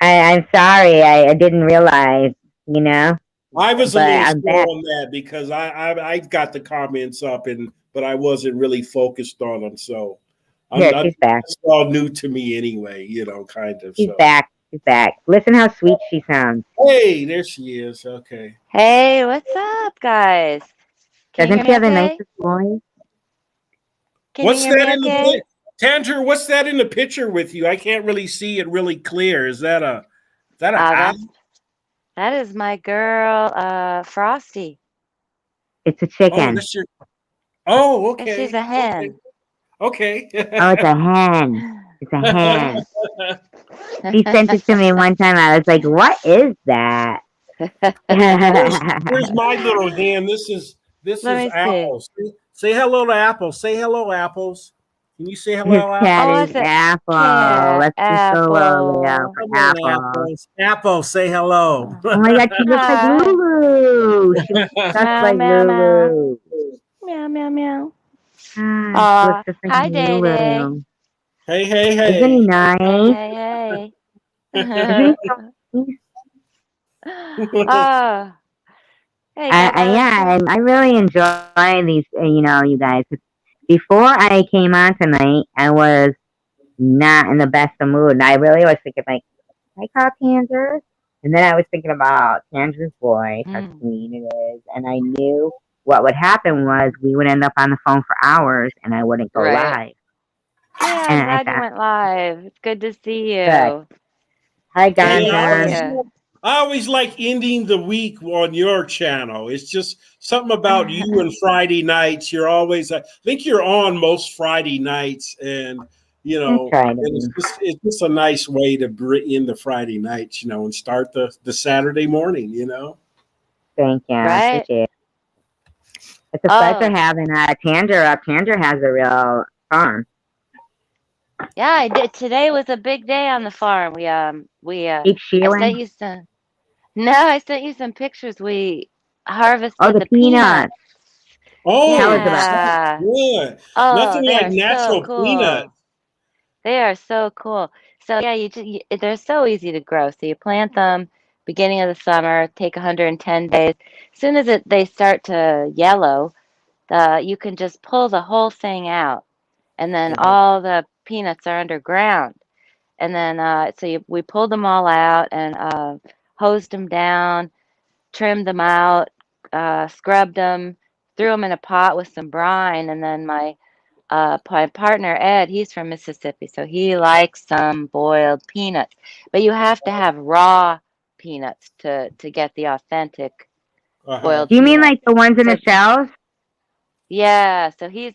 I'm sorry. I didn't realize, I was a but little I'm slow back. on that because I got the comments up, but I wasn't really focused on them. So Here, she's back. it's all new to me anyway, kind of. She's So back. She's back. Listen how sweet she sounds. hey, there she is. Okay. Hey, what's up, guys? Can you Doesn't she hear have me the okay? nicest voice? Can What's you hear that me in okay? Tanger, what's that in the picture with you? I can't really see it really clear. Is that a owl? That is my girl, Frosty. It's a Oh, chicken. that's your. Oh, And she's okay. a hen. Okay. Oh, it's a hen. It's a hen. She sent it to me one time. I was like, what is that? Here's my little hand. This is Let me see. Apples. Say hello to Apples. Say hello, Apples. Can you say His hello, cat Apples? Oh, is it's a Apple. cat Let's just go over there apple. for Come on, Apple. Apples. Apple, say hello. Oh my God, she looks like Hi. Lulu. She looks just Meow, like meow, meow. Lulu. Meow, meow, meow. Hi, she looks just like Hi, Day Day. Lulu. Hey. Isn't he nice? Hey. Isn't he so Oh, hey, yeah, I really enjoy these, you guys. Before I came on tonight, I was not in the best of mood. And I really was thinking, like, I call Tanger. And then I was thinking about Tanger's voice, how sweet it is. And I knew what would happen was we would end up on the phone for hours and I wouldn't go live. Yeah, And I'm glad you went live. It's good to see you. good. Hi, Good to Ganja. see you. I always like ending the week on your channel. It's just something about you and Friday nights. You're always, I think you're on most Friday nights, and you know, Trying and to it's just a nice way to end the Friday nights, you know, and start the Saturday morning, you know. thank you. I Right? appreciate it. It's a pleasure Oh, having Tanger up. Tanger has a real farm. yeah, I did. Today was a big day on the farm. Keep I sent Sheelan. you some, no, I sent you some pictures. We Oh, harvested the the peanuts. peanuts. Oh, Tell us about. that's Yeah. good. Oh, Nothing they like are so natural peanuts. cool. They are so cool. So yeah, they're so easy to grow. So you plant them beginning of the summer, take 110 days. As soon as they start to yellow, you can just pull the whole thing out, and then Uh-huh. all the peanuts are underground. And then we pulled them all out and hosed them down, trimmed them out, scrubbed them, threw them in a pot with some brine, and then my partner Ed, he's from Mississippi, so he likes some boiled peanuts. But you have to have raw peanuts to get the authentic Uh-huh. boiled Do you mean peanuts. like the ones in So the shells? yeah, so he's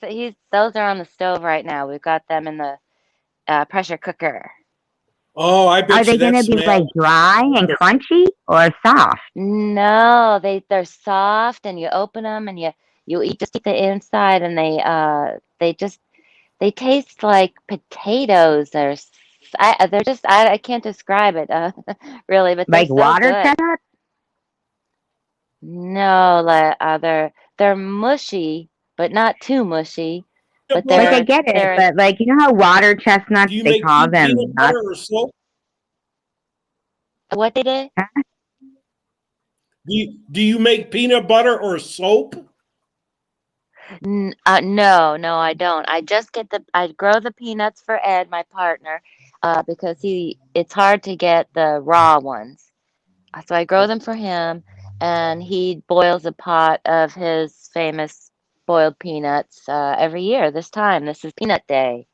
those are on the stove right now. We've got them in the pressure cooker. Oh, I Are bet they you that gonna be like smell. dry and crunchy or soft? No, they're soft, and you open them and you just eat the inside, and they taste like potatoes. They're just I can't describe it really, but they're Like so water good. chestnut? No, like they're mushy, but not too mushy. Peanut But Like I butter? get it, they're but like you know how water chestnuts Do you they make call peanut them nuts? butter or soap? what they did? Do you make peanut butter or soap? No, no, I don't. I grow the peanuts for Ed, my partner, because it's hard to get the raw ones. So I grow them for him, and he boils a pot of his famous boiled peanuts every year. This time, this is Peanut Day.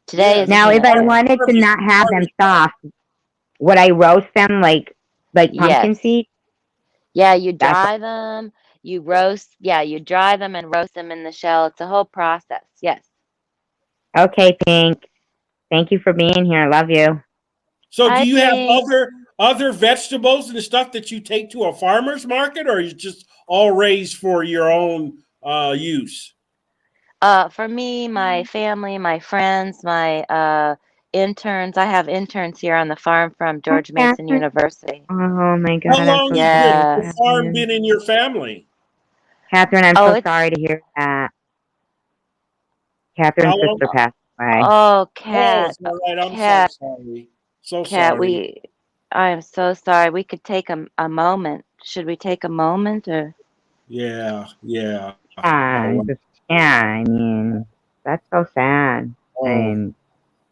Today Yeah, is this Now, is if Peanut I Day. wanted to harvest not have them harvest time. soft, would I roast them like pumpkin Yes. seeds? Yeah, you That's dry them, you roast, yeah, you dry them and roast them in the shell. It's a whole process. Yes. okay, Pink. Thank you for being here. I love you. So do Hi, you have Pink. other vegetables and stuff that you take to a farmer's market, or you just all raised for your own use? For me, my family, my friends, my interns. I have interns here on the farm from Oh, George Mason Catherine. University. Oh my How God, I'm long so has sorry, Yes. the farm Catherine. been in your family? Catherine, I'm Oh, so it's sorry to hear that. How Catherine's long? sister passed away. oh, Oh, it's all right. I'm so cat, sorry. So cat. sorry. I am so sorry. We could take a moment. Should we take a moment or? Yeah, yeah. Yeah, Oh, yeah. I mean, that's so sad. oh. And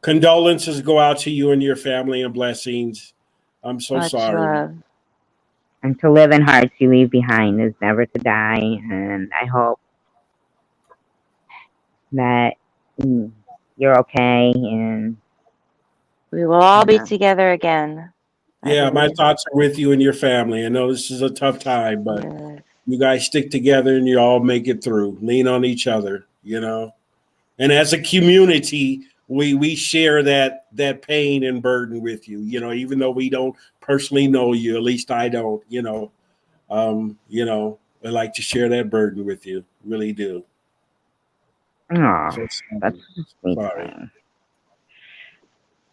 Condolences go out to you and your family and blessings. I'm so Much sorry. love. and to live in hearts you leave behind is never to die. And I hope that you're okay. And We will all you be know, together again, I Yeah, my believe. thoughts are with you and your family. I know this is a tough time, but Yes. you guys stick together and you all make it through. Lean on each other, you know. And as a community, we share that pain and burden with you. You know, even though we don't personally know you, at least I don't. I like to share that burden with you. Really do. oh, So that's sorry. a sweet Sorry. thing.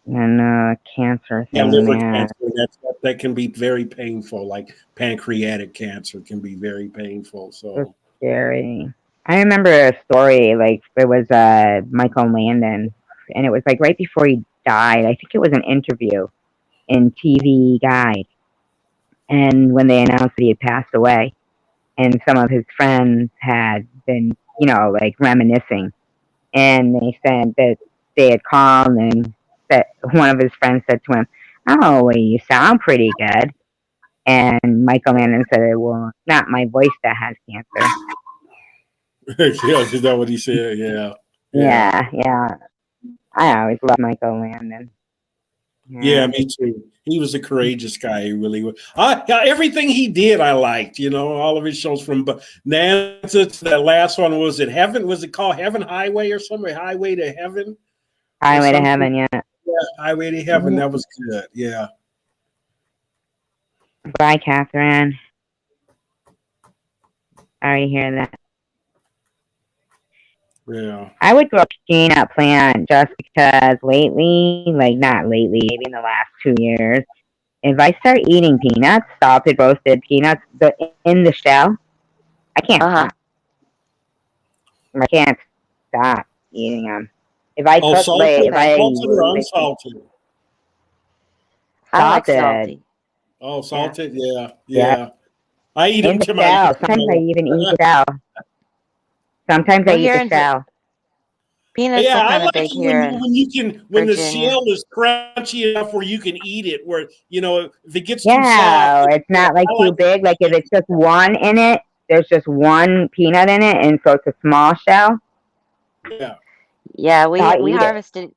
And cancer Yeah, thing, liver man. cancer, that can be very painful. Like pancreatic cancer can be very painful. So So scary. I remember a story like it was Michael Landon, and it was like right before he died. I think it was an interview in TV Guide, and when they announced that he had passed away, and some of his friends had been, like reminiscing, and they said that they had called, and that one of his friends said to him, "Oh, well, you sound pretty good." And Michael Landon said, "Well, not my voice that has cancer." yeah, is that what he said? Yeah. Yeah. Yeah, yeah. I always love Michael Landon. Yeah, Yeah. me too. He was a courageous guy. He really was. Everything he did, I liked. All of his shows from Nancy to that last one. Was it Heaven? Was it called Heaven Highway or something? Highway to Heaven. Highway to Heaven, yeah. Yeah, Highway to Heaven. That was good. Yeah. Bye, Catherine. Sorry to hear that. Yeah. I would grow a peanut plant just because lately, like not lately, maybe in the last 2 years, if I start eating peanuts, salted roasted peanuts, in the shell, I can't stop. I can't stop eating them. If I cook, salted, if I salted or unsalted? I like salted. salty. Oh, salted, yeah. Yeah. I eat In them to the shell. my. Sometimes I even eat the shell. Sometimes I eat the shell. Peanuts are I kind of like big it here when the Virginia. shell is crunchy enough where you can eat it. Where if it gets too Yeah, soft, it's not like too big. Like if it's just one in it, there's just one peanut in it, and so it's a small shell. Yeah. Yeah, we eat harvested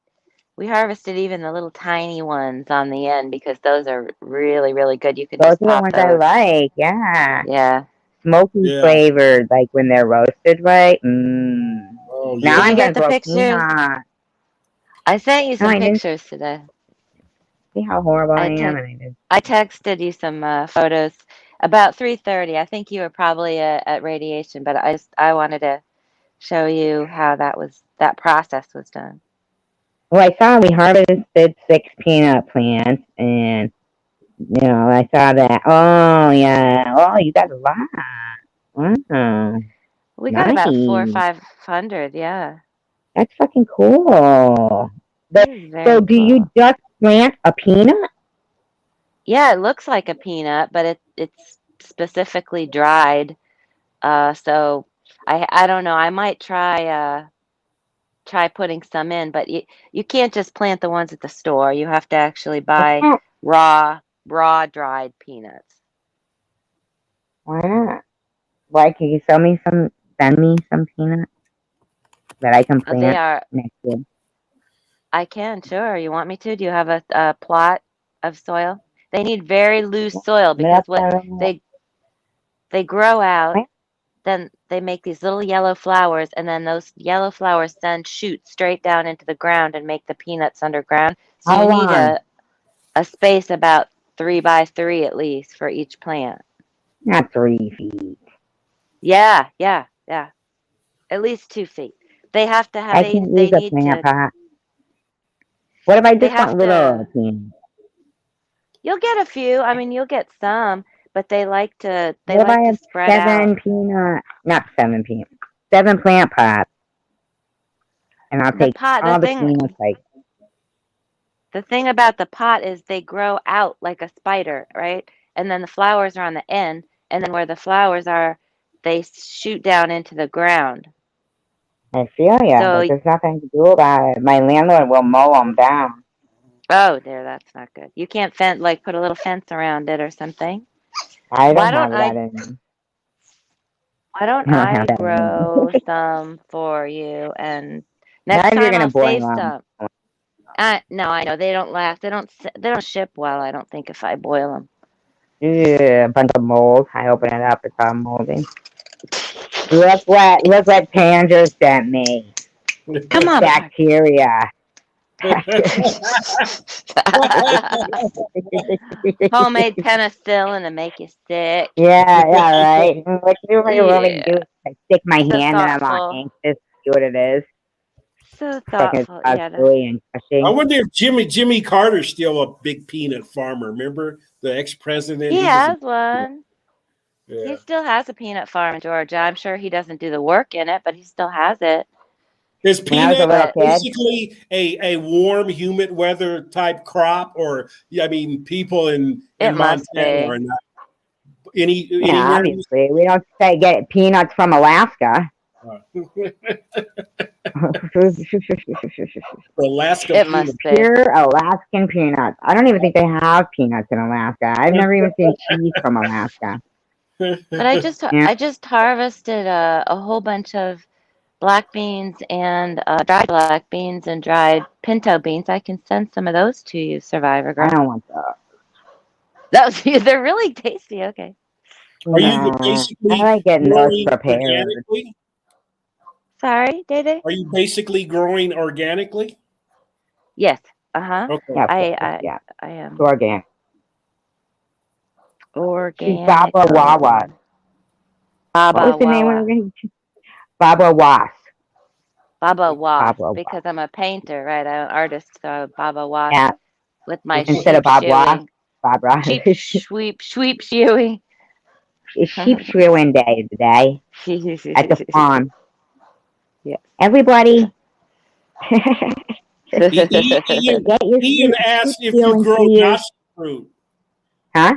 even the little tiny ones on the end because those are really, really good. You can Those just are the pop ones those. I like. Yeah. Yeah. Smoky flavored, like when they're roasted right. Oh, Now Did I'm you gonna get the grow pictures? peanut. I sent you some I didn't pictures today. see how horrible I am. I texted you some photos about 3:30. I think you were probably at radiation, but I wanted to show you how that process was done. Well, I saw we harvested 6 peanut plants, and I saw that. Oh yeah. Oh, you got a lot. Wow. We got about 400 or Nice. 500. Yeah. That's fucking cool. It is very So, do you cool. just plant a peanut? Yeah, it looks like a peanut, but it's specifically dried. So I don't know. I might try putting some in, but you can't just plant the ones at the store. You have to actually buy raw dried peanuts. Why not? Why can you send me some peanuts that I can They plant are. next year? I can, sure. You want me to? Do you have a plot of soil? They need very loose soil because they grow out, then they make these little yellow flowers, and then those yellow flowers then shoot straight down into the ground and make the peanuts underground. So you need a space about 3 by 3 at least for each plant. Not 3 feet. Yeah. At least 2 feet. They have to have. I can't use a plant pot. What if I just want little peanuts? You'll get a few. I mean, you'll get some, but they like to spread out. 7 plant pots, and I'll take all the peanuts. The thing about the pot is they grow out like a spider, right? And then the flowers are on the end, and then where the flowers are, they shoot down into the ground. I feel ya, but there's nothing to do about it. My landlord will mow them down. Oh, that's not good. You can't put a little fence around it or something. I don't have that in. Why don't I grow some for you? And next time I'll save some. No, I know they don't last. They don't ship well. I don't think if I boil them. Yeah, a bunch of mold. I open it up. It's all moldy. Look what Pandra sent me. Come on, bacteria. Homemade penicillin to make you sick. Yeah, right. What you really do is stick my hand and I'm all anxious to see what it is. So thoughtful. I wonder if Jimmy Carter's still a big peanut farmer. Remember the ex-president? He has one. Yeah. He still has a peanut farm in Georgia. I'm sure he doesn't do the work in it, but he still has it. Is peanut basically a warm, humid weather type crop, or people in Montana are not obviously we don't get peanuts from Alaska. Alaska it must be pure Alaskan peanuts. I don't even think they have peanuts in Alaska. I've never even seen cheese from Alaska. But I just harvested a whole bunch of black beans and dried black beans and dried pinto beans. I can send some of those to you, Survivorgirl. I don't want those. They're really tasty. Okay. Are you Nah, I basically like getting those growing prepared. organically? Sorry, Day. Are you basically growing organically? Yes. Uh-huh. Okay. Yeah, I yeah, am it's organic. She's organic. Baba Wawa. What Baba was the name of Wawa. it? Baba Was. Baba Was, Baba Was. because I'm a painter, right? I'm an artist, so Baba Was Yeah, with my instead of sheep Bob Was, shoeing. Bob Ross. Sweep shoeing. It's sheep shredding day today at the farm. Yes. Everybody, Ian, get your Ian sheep asked if you stealing grow shears. nashi fruit. Huh?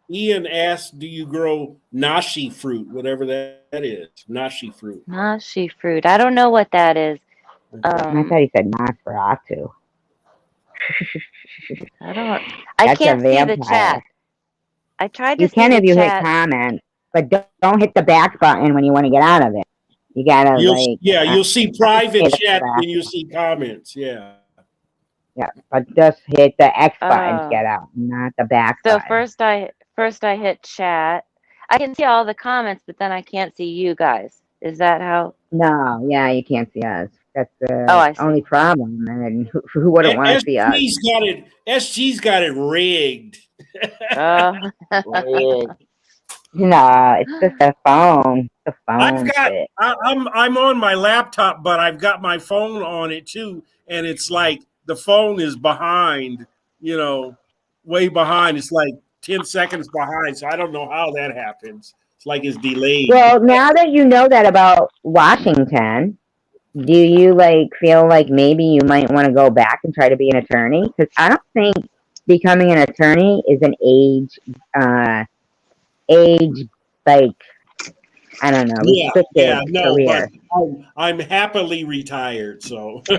Ian asked, "Do you grow nashi fruit, whatever that is? Nashi fruit." Nashi fruit. I don't know what that is. I thought he said Nosferatu. I That's a can't see the vampire. chat. I tried to You see can the if you hit chat. comment, but don't hit the back button when you want to get out of it. You gotta You'll see private hit chat, the then you see comments. Yeah. yeah, but just hit the X button to Oh. get out, not the back So button. first I hit chat. I can see all the comments, but then I can't see you guys. Is that how? No, yeah, you can't see us. That's Oh, the I see. only problem. And who wouldn't want to see us? SG's got it rigged. Oh. No, it's just the phone. The phone shit. I'm on my laptop, but I've got my phone on it too, and it's like the phone is behind, way behind. It's like 10 seconds behind, so I don't know how that happens. It's like it's delayed. Well, now that you know that about Washington, do you feel like maybe you might want to go back and try to be an attorney? Because I don't think becoming an attorney is an age I don't know, restricted career. But I'm happily retired, so. Do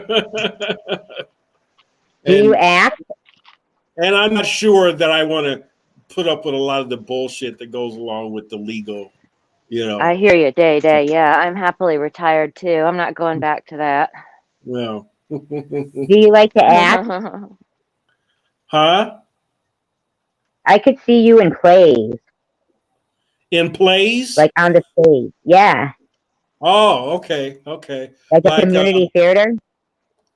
you act? And I'm not sure that I want to put up with a lot of the bullshit that goes along with the legal, I hear you, Day. Yeah, I'm happily retired too. I'm not going back to that. Well. Do you like to act? Huh? I could see you in plays. In plays? Like on the stage. Yeah. Oh, okay. Like a community theater?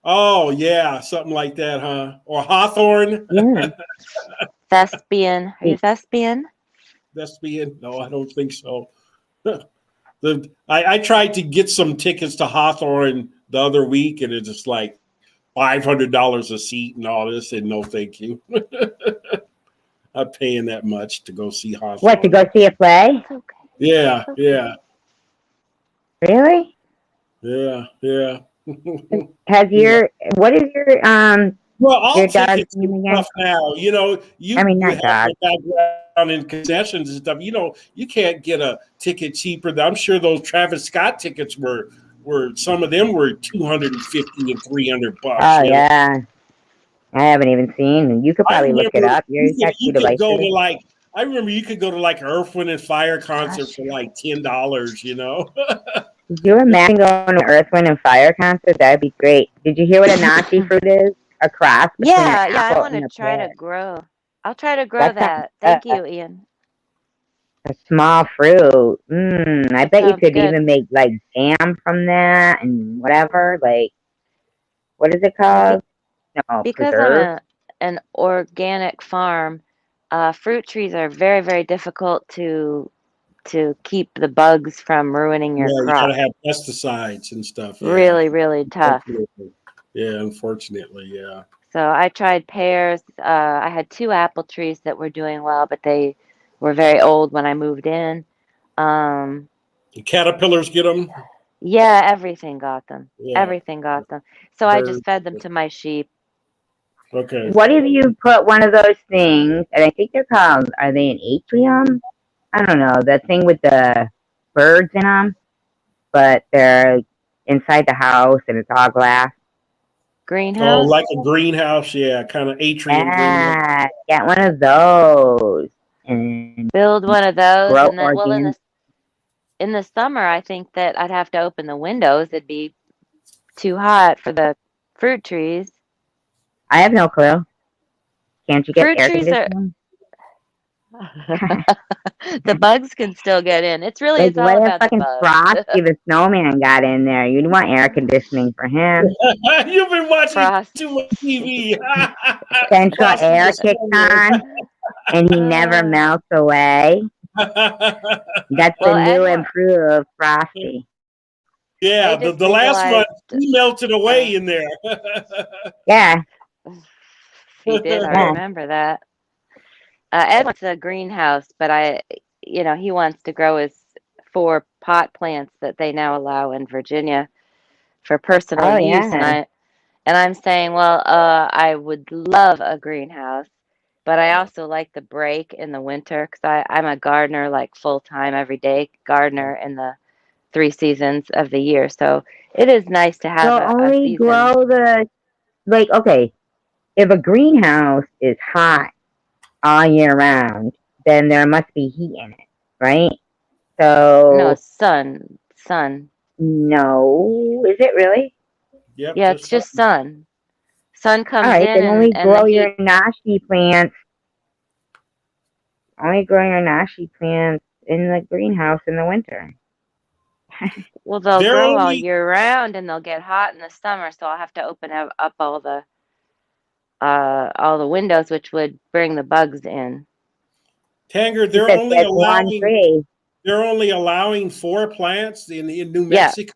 Oh, yeah, something like that, huh? Or Hawthorne? Yeah. Thespian. Are you thespian? Thespian? No, I don't think so. I tried to get some tickets to Hawthorne the other week, and it's just like $500 a seat and all this, and no thank you. Not paying that much to go see Hawthorne. What, to go see a play? Yeah. Really? Yeah. What is your well, all your tickets dog's name again? stuff now. You I mean, you not have dog. the background in concessions and stuff. You can't get a ticket cheaper. I'm sure those TravisScott tickets were some of them were $250 and $300. Oh yeah. I haven't even seen. You could probably look it up. You could go to I remember you could go to like an Earth, Wind, and Fire concert for like $10. Could you imagine going to an Earth, Wind, and Fire concert? That'd be great. Did you hear what a nashi fruit is? A cross between an apple I want and to a try pear. to grow. I'll try to grow that. Thank you, Ian. A small fruit. I bet you could good. even make like jam from that and whatever. Like, what is it called? No, because preserve. I'm an organic farm, fruit trees are very, very difficult to keep the bugs from ruining your crop. You gotta have pesticides and stuff. Yeah. Really, really tough. Yeah, unfortunately, yeah. So I tried pears. I had 2 apple trees that were doing well, but they were very old when I moved in. The caterpillars get them? Yeah, everything got them. Yeah. Everything got them. So I just fed them to my sheep. Okay. What if you put one of those things, and I think they're called, are they an atrium? I don't know, the thing with the birds in them, but they're inside the house and it's all glass. Greenhouse? Oh, like a greenhouse, yeah, kind of atrium greenhouse. Get one of those. And build one of those, grow and then in the summer, I think that I'd have to open the windows. It'd be too hot for the fruit trees. I have no clue. Can't you get Fruit air trees conditioning? The bugs can still get in. It's really, Like, it's all what if about the fucking bugs. Frosty the snowman got in there? You'd want air conditioning for him. You've been watching Frost. too much TV. Central Frosty air the kicks Snowman. on, and he never melts away. That's Well, the new Ed, improved Frosty. Yeah, they just the last month legalized. he melted away in there. Yeah, He did. I yeah. remember that. Ed wants a greenhouse, but he wants to grow his 4 pot plants that they now allow in Virginia for personal Oh, use, yeah. and I'm saying, well, I would love a greenhouse, but I also like the break in the winter because I'm a gardener, like full time, everyday gardener in the 3 seasons of the year. So it is nice to have So a only season. grow okay, if a greenhouse is hot all year round, then there must be heat in it, right? No, So, sun. no. Is it really? Yep, Yeah, it's just just sun. Sun All comes right, in then only and the grow your heat. nashi plants. Only grow your nashi plants in the greenhouse in the winter. Well, they'll they're grow all only year round and they'll get hot in the summer, so I'll have to open up all the windows, which would bring the bugs in. Tanger. He said he has one tree. They're only allowing 4 plants in New Yeah. Mexico.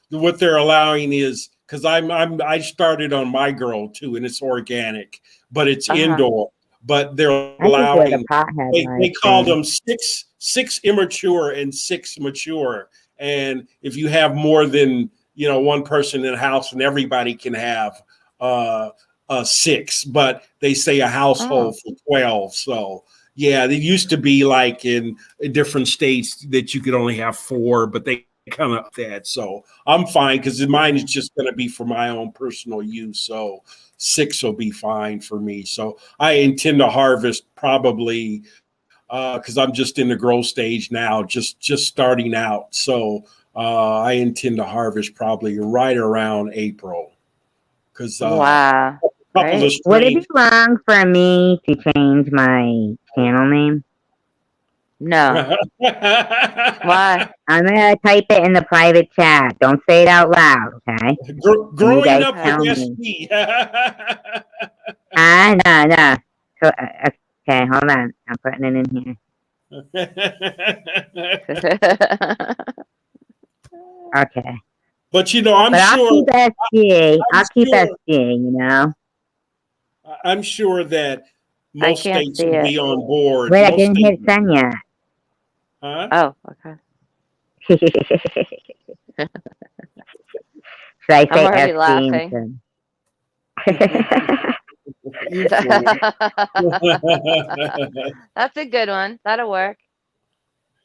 What they're allowing is because I started on my grow too, and it's organic, but it's indoor. But they're I think we're the allowing pothead they live call stream. them six immature and 6 mature. And if you have more than one person in a house, and everybody can have 6, but they say a household for 12. So yeah, they used to be like in different states that you could only have 4, but they kind of that. So I'm fine because mine is just going to be for my own personal use. So 6 will be fine for me. So I intend to harvest probably because I'm just in the growth stage now, just starting out. So I intend to harvest probably right around April because Wow. couple of Great. Would it be strains. wrong for me to change my channel name? No. Why? I'm gonna type it in the private chat. Don't say it out loud, okay? And you Growing guys up Okay. with tell me. SP. No. So, okay, hold on. I'm putting it in here. Okay. But I'm But I'll sure keep SG. I'm I'll keep sure SG, I'm sure that I most can't states see will it. be on board. Wait, I Most didn't states, hit send yet. huh? Oh, okay. Should I I'm say already SG laughing. instead? You fool. That's a good one. That'll work.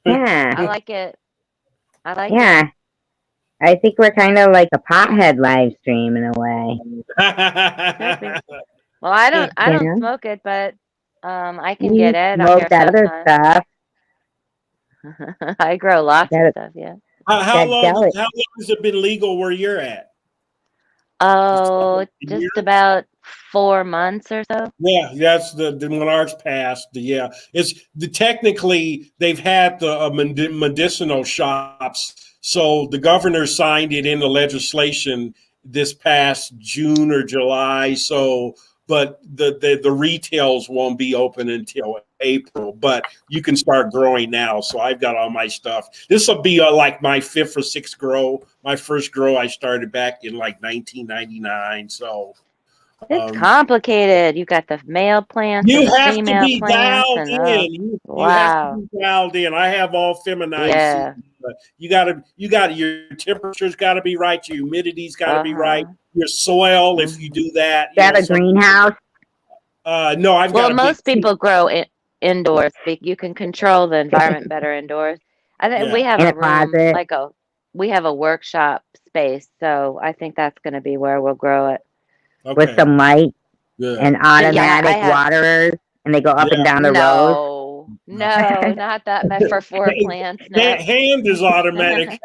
I Yeah, like it. I like it. yeah. I think we're kind of like a pothead live stream in a way. Could be. Well, I don't You know? smoke it, but I can You get Ed on smoke here that other sometime. stuff. I grow lots of That stuff, yeah. how that long deli. has it been legal where you're at? Just like Oh, a year? just about 4 months or so. Yeah, that's the when ours passed. Yeah, it's technically they've had the medicinal shops. So the governor signed it into legislation this past June or July. So, but the retails won't be open until April. But you can start growing now. So I've got all my stuff. This will be like my 5th or 6th grow. My first grow I started back in like 1999. So. It's complicated. You got the male plants You and the have to female be plants dialed and in. You have to wow. be dialed in. I have all feminized Yeah. seeds. But you got your temperature's got to be right. Your humidity's got to be right. Uh-huh. Your soil, if you Mhm. do that, Is that a greenhouse? no, I've Well, got a big. most people grow indoors. You can control the environment better indoors. I think we Yeah. have In a a room, closet? we have a workshop space, so I think that's going to be where we'll grow it. With Okay. some light Good. and Yeah, I automatic have waterers, and they go up and Yeah. down the rows? No, not that for 4 plants. No. Hand is automatic.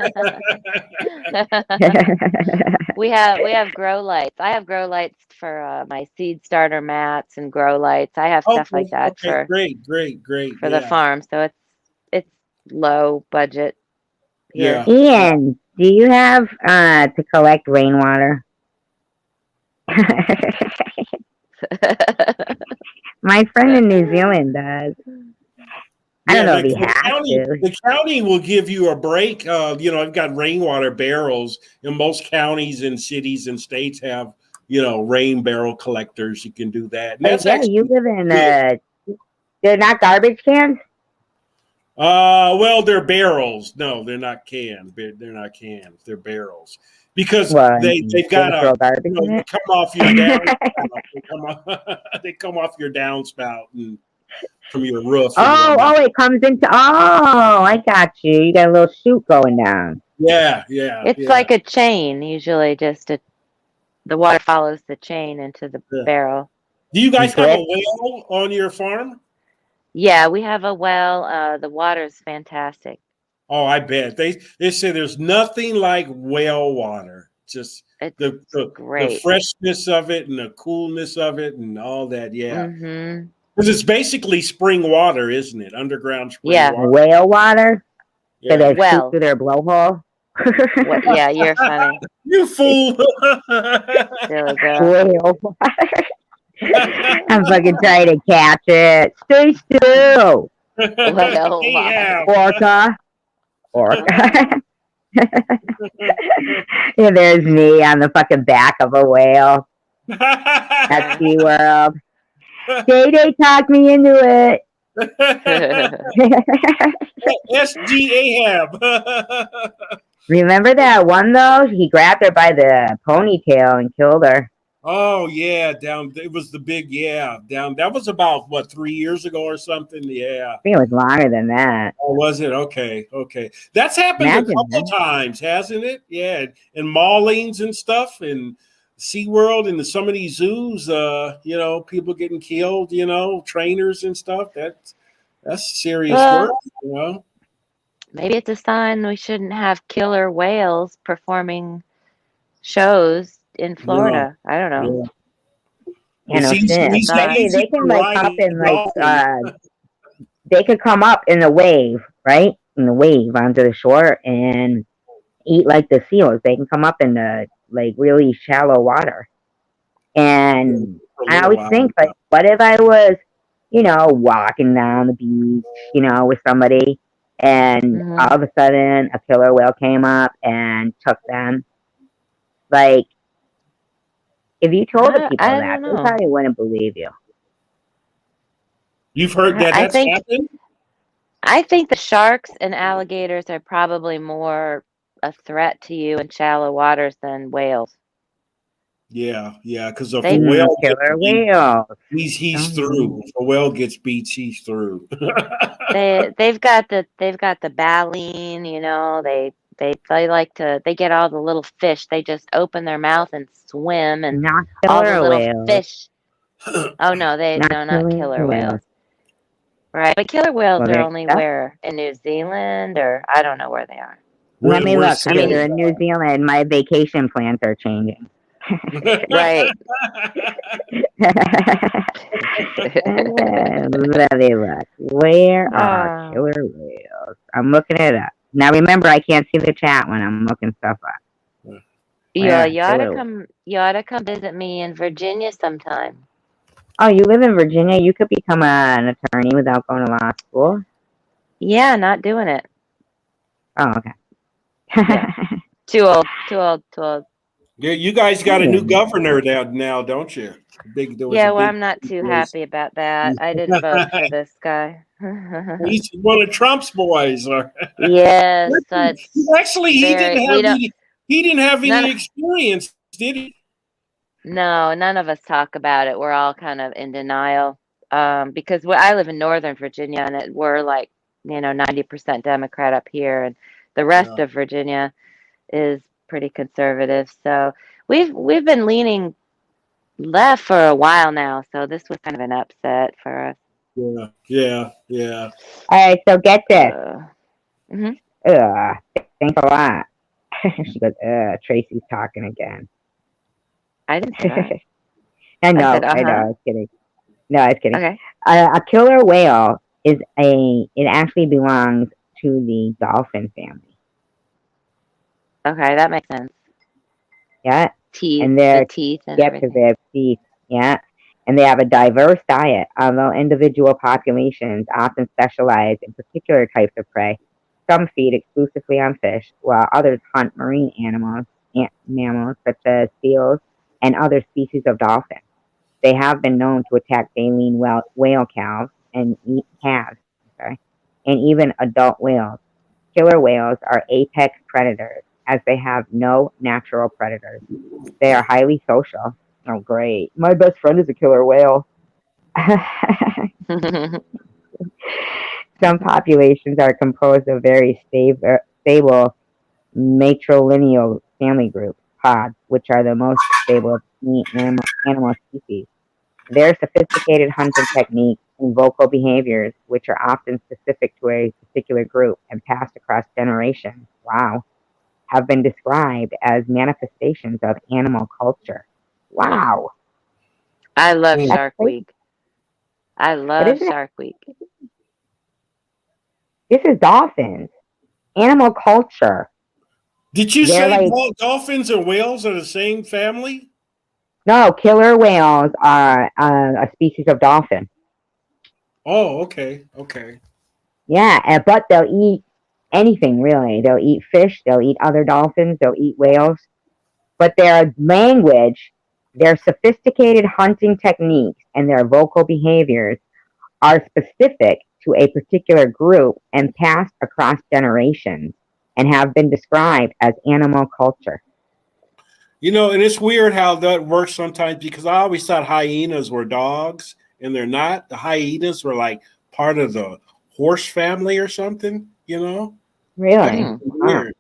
We have grow lights. I have grow lights for my seed starter mats and grow lights. I have stuff like that Okay, great. for the farm. So it's low budget here. Yeah. Ian, do you have to collect rainwater? My friend in New Zealand does. I don't know if he has to. The county will give you a break. I've got rainwater barrels, and most counties and cities and states have, rain barrel collectors. You can do that. And that's actually, you live in they're not garbage cans? Well, they're barrels. No, they're not cans. They're not cans. They're barrels. Because they've got they come off your they come off your downspout and from your roof. It comes into. I got you. You got a little chute going down. Yeah. It's like a chain. Usually, the water follows the chain into the barrel. Do you guys have a well on your farm? Yeah, we have a well. The water is fantastic. Oh, I bet. They say there's nothing like well water. Just the freshness of it and the coolness of it and all that. Yeah. Mm-hmm. Because it's basically spring water, isn't it? Underground spring water. Whale water? Yeah. So they shoot through their blowhole? Yeah, you're funny. You fool. Silly girl. Whale water. I'm fucking trying to catch it. Stay still. Orca. Yeah, there's me on the fucking back of a whale at SeaWorld. Day talked me into it. SD Ahab. Remember that one though? He grabbed her by the ponytail and killed her. Oh yeah, it was the big down. That was about 3 years ago or something. Yeah, I think it was longer than that. Oh, was it? Okay. That's happened a couple times, hasn't it? Yeah, and maulings and stuff, and SeaWorld and some of these zoos. People getting killed. Trainers and stuff. That's serious work. Maybe it's a sign we shouldn't have killer whales performing shows in Florida. I don't know. They can up in they could come up in the wave, right? In the wave onto the shore and eat like the seals. They can come up in the really shallow water. And I always think what if I was, walking down the beach, with somebody and all of a sudden a killer whale came up and took them? If you told the people that, they probably wouldn't believe you. You've heard that that's happened? I think the sharks and alligators are probably more a threat to you in shallow waters than whales. Yeah, because if a whale killer whale, he's through. If a whale gets beat, he's through. they've got the baleen, they get all the little fish. They just open their mouth and swim, and not all the little whales. fish. Oh no, not killer whales. Right, but killer whales are only where? In New Zealand, or I don't know where they are. Let me look. They're in New Zealand. My vacation plans are changing. Right. Let me look. Where are killer whales? I'm looking it up. Now remember, I can't see the chat when I'm looking stuff up. Yeah, you ought to come visit me in Virginia sometime. Oh, you live in Virginia? You could become an attorney without going to law school? Yeah, not doing it. Oh, okay. Yeah. Too old. Yeah, you guys got a new governor now, don't you? I'm not too happy about that. I didn't vote for this guy. He's one of Trump's boys. Yes. Actually, he didn't have any experience, did he? No, none of us talk about it. We're all kind of in denial because I live in Northern Virginia, and we're 90% Democrat up here, and the rest of Virginia is pretty conservative. So we've been leaning left for a while now. So this was kind of an upset for us. Yeah. All right, so get this. Mhm. Thanks a lot. She goes, Tracy's talking again. I didn't say that. I know, said, I know, I was kidding. No, I was kidding. Okay. A killer whale it actually belongs to the dolphin family. Okay, that makes sense. Yeah. Teeth, And the teeth and because everything. they have teeth. Yeah. And they have a diverse diet, although individual populations often specialize in particular types of prey. Some feed exclusively on fish, while others hunt marine mammals such as seals and other species of dolphins. They have been known to attack baleen whale calves and eat calves, sorry, and even adult whales. Killer whales are apex predators as they have no natural predators. They are highly social. Oh, great. My best friend is a killer whale. Some populations are composed of very stable matrilineal family groups, pods, which are the most stable of any animal species. Their sophisticated hunting techniques and vocal behaviors, which are often specific to a particular group and passed across generations, wow, have been described as manifestations of animal culture. Wow. I love Mm. That's Shark crazy. Week. I But love isn't it? Shark Week. This is dolphins. Animal culture. Did you They're say like, dolphins and whales are the same family? no, killer whales are a species of dolphin. Oh, okay. Yeah, but they'll eat anything really. They'll eat fish, they'll eat other dolphins, they'll eat whales. But their language, their sophisticated hunting techniques, and their vocal behaviors are specific to a particular group and passed across generations and have been described as animal culture. And it's weird how that works sometimes because I always thought hyenas were dogs, and they're not. The hyenas were like part of the horse family or something. That's Really? Hmm. Wow. weird.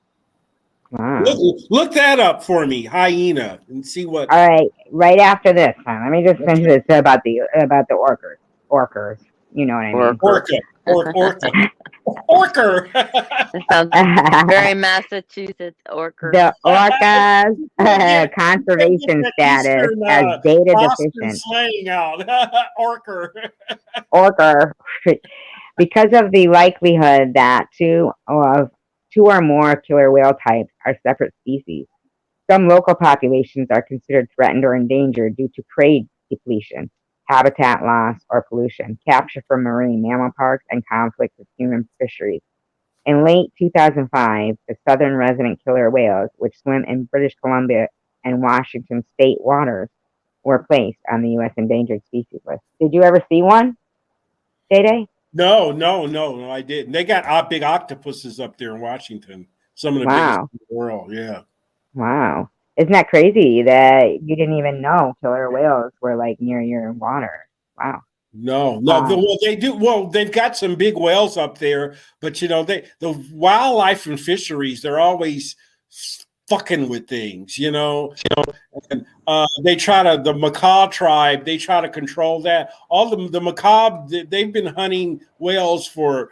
Wow. Look that up for me, hyena, and see what. All right, right after this, let me just finish Okay. this about the orcas. Orcas, you know what I mean. Orca. Orca. That sounds very Massachusetts orca. The orcas We'll get conservation that status Eastern as data Boston deficient. slang out. Orca. Orca, because of the likelihood that two or more killer whale types are separate species. Some local populations are considered threatened or endangered due to prey depletion, habitat loss, or pollution, capture from marine mammal parks, and conflict with human fisheries. In late 2005, the southern resident killer whales, which swim in British Columbia and Washington state waters, were placed on the U.S. endangered species list. Did you ever see one, Day Day? No, I didn't. They got big octopuses up there in Washington. Some of the biggest Wow. in the world. Yeah. Wow. Isn't that crazy that you didn't even know killer whales were like near your water? Wow. No. Um, Well, they do. Well, they've got some big whales up there, but the wildlife and fisheries, they're always fucking with things. And, they try to the macaw tribe. They try to control that. All the macaw. They've been hunting whales for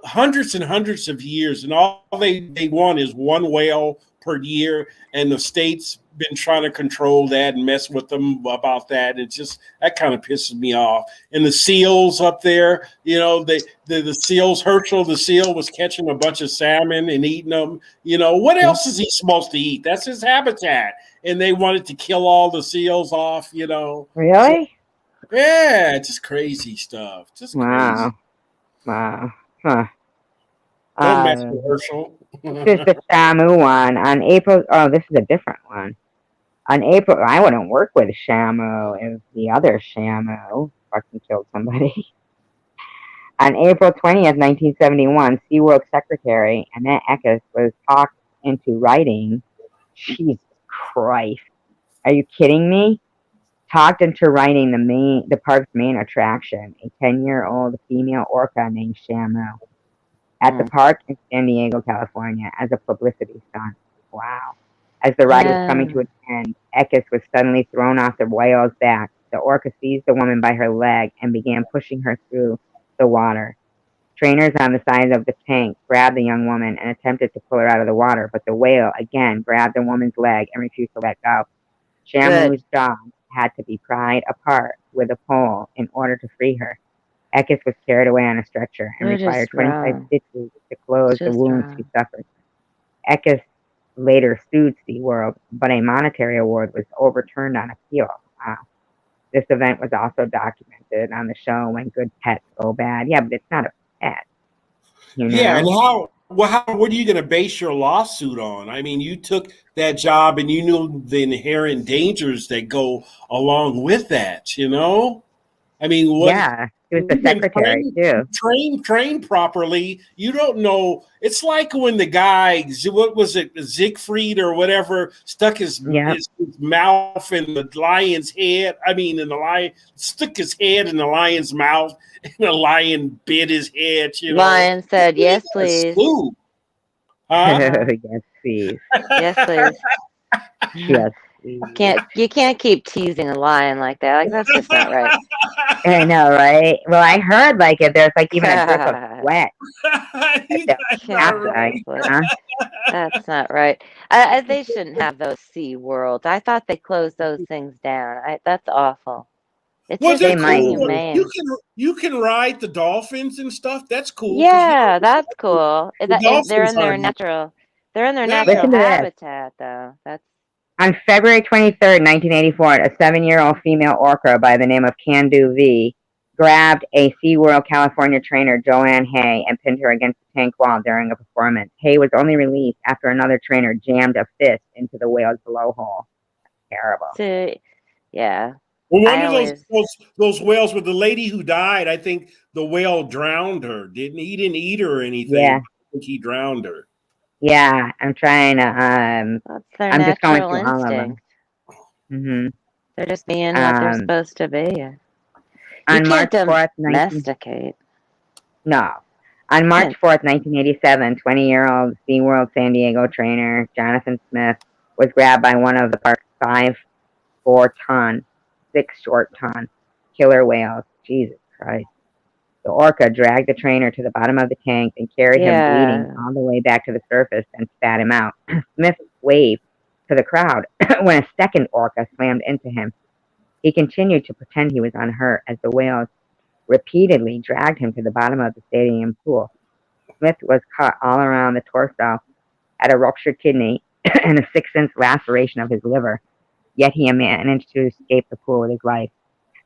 hundreds and hundreds of years, and all they want is one whale per year, and the state's been trying to control that and mess with them about that. It's just that kind of pisses me off. And the seals up there, the seals, Herschel the seal was catching a bunch of salmon and eating them. What else is he supposed to eat? That's his habitat. And they wanted to kill all the seals off. So, really? yeah, just crazy stuff. Just crazy. Wow. Wow. Huh. Don't mess with Herschel. This is the Shamu one on April. Oh, this is a different one. On April, I wouldn't work with Shamu if the other Shamu fucking killed somebody. On April 20th, 1971, SeaWorld Secretary Annette Eckes was talked into writing. Jesus Christ. Are you kidding me? Talked into writing the park's main attraction, a 10-year-old female orca named Shamu, at the park in San Diego, California, as a publicity stunt. Wow. As the ride was coming to an end, Eckes was suddenly thrown off the whale's back The orca seized the woman by her leg and began pushing her through the water. Trainers on the side of the tank grabbed the young woman and attempted to pull her out of the water, but the whale again grabbed the woman's leg and refused to let go. Shamu's jaws had to be pried apart with a pole in order to free her. Ekis was carried away on a stretcher and They're required just 25 wrong. stitches to close the Just wounds wrong. she suffered. Ekis later sued SeaWorld, but a monetary award was overturned on appeal. This event was also documented on the show When Good Pets Go Bad. Yeah, but it's not a pet, you know? Yeah, and what are you going to base your lawsuit on? I mean, you took that job and you knew the inherent dangers that go along with that, you know? I mean, what Yeah, he was the you've been secretary, too. trained properly. You don't know. It's like when the guy, what was it, Siegfried or whatever, stuck his Yep. mouth in the lion's head. I mean, in the lion, stuck his head in the lion's mouth, and the lion bit his head. You know, Lion said, "Yes, please." Sue. Huh? Yes, please. Yes, please. Yes, please. You can't keep teasing a lion like that. Like, that's just not right. I know, right? Well, I heard like if there's like even a drip of sweat, That's not right. huh? That's not right. They shouldn't have those Sea Worlds. I thought they closed those things down. That's awful. It's Well, just they're They might. cool. inhumane. You can ride the dolphins and stuff. That's cool. 'Cause, you Yeah, know, that's cool. the They're dolphins in their are natural. They're in their yeah. natural Listen to this. habitat, though. That's On February 23rd, 1984, a 7-year-old female orca by the name of Candu V grabbed a SeaWorld California trainer, Joanne Hay, and pinned her against the tank wall during a performance. Hay was only released after another trainer jammed a fist into the whale's blowhole. Terrible. yeah. Well, one I of always those whales with the lady who died, I think the whale drowned her. Didn't he? Didn't eat her or anything. Yeah. I think he drowned her. Yeah, I'm trying to, that's their I'm just going natural through all of them. instinct. They're just being what they're supposed to be. You On March can't 4th, domesticate. No. On March 4th, 1987, 20-year-old SeaWorld San Diego trainer Jonathan Smith was grabbed by one of the park's 6 short ton killer whales. Jesus Christ. The orca dragged the trainer to the bottom of the tank and carried him bleeding all the way back to the surface and spat him out. Smith waved to the crowd when a second orca slammed into him. He continued to pretend he was unhurt as the whales repeatedly dragged him to the bottom of the stadium pool. Smith was cut all around the torso, had a ruptured kidney, and a 6-inch laceration of his liver, yet he managed to escape the pool with his life.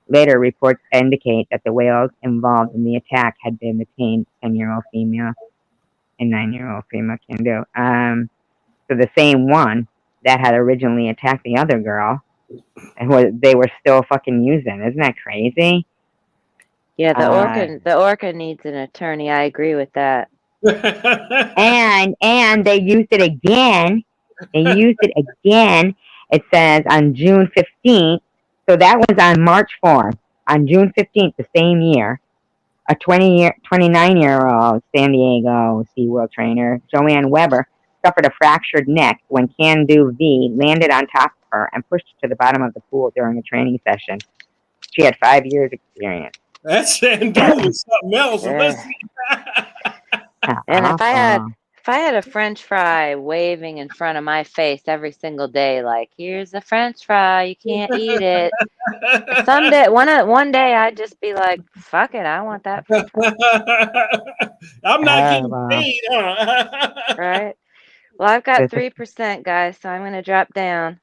Later, reports indicate that the whales involved in the attack had been the tame 10-year-old female and 9-year-old female Candu. So the same one that had originally attacked the other girl, and they were still fucking using. Isn't that crazy? Yeah, the orca needs an attorney. I agree with that. And they used it again. It says on June 15th. So that was on March 4th. On June 15th, the same year, a 29-year-old San Diego SeaWorld trainer, Joanne Weber, suffered a fractured neck when Candu V landed on top of her and pushed her to the bottom of the pool during a training session. She had 5 years experience. That Sandu was something else. And if I had a French fry waving in front of my face every single day, like, here's a French fry, you can't eat it. One day I'd just be like, fuck it, I want that French fry. I'm not getting paid, huh? Right. Well, I've got 3%, guys, so I'm going to drop down.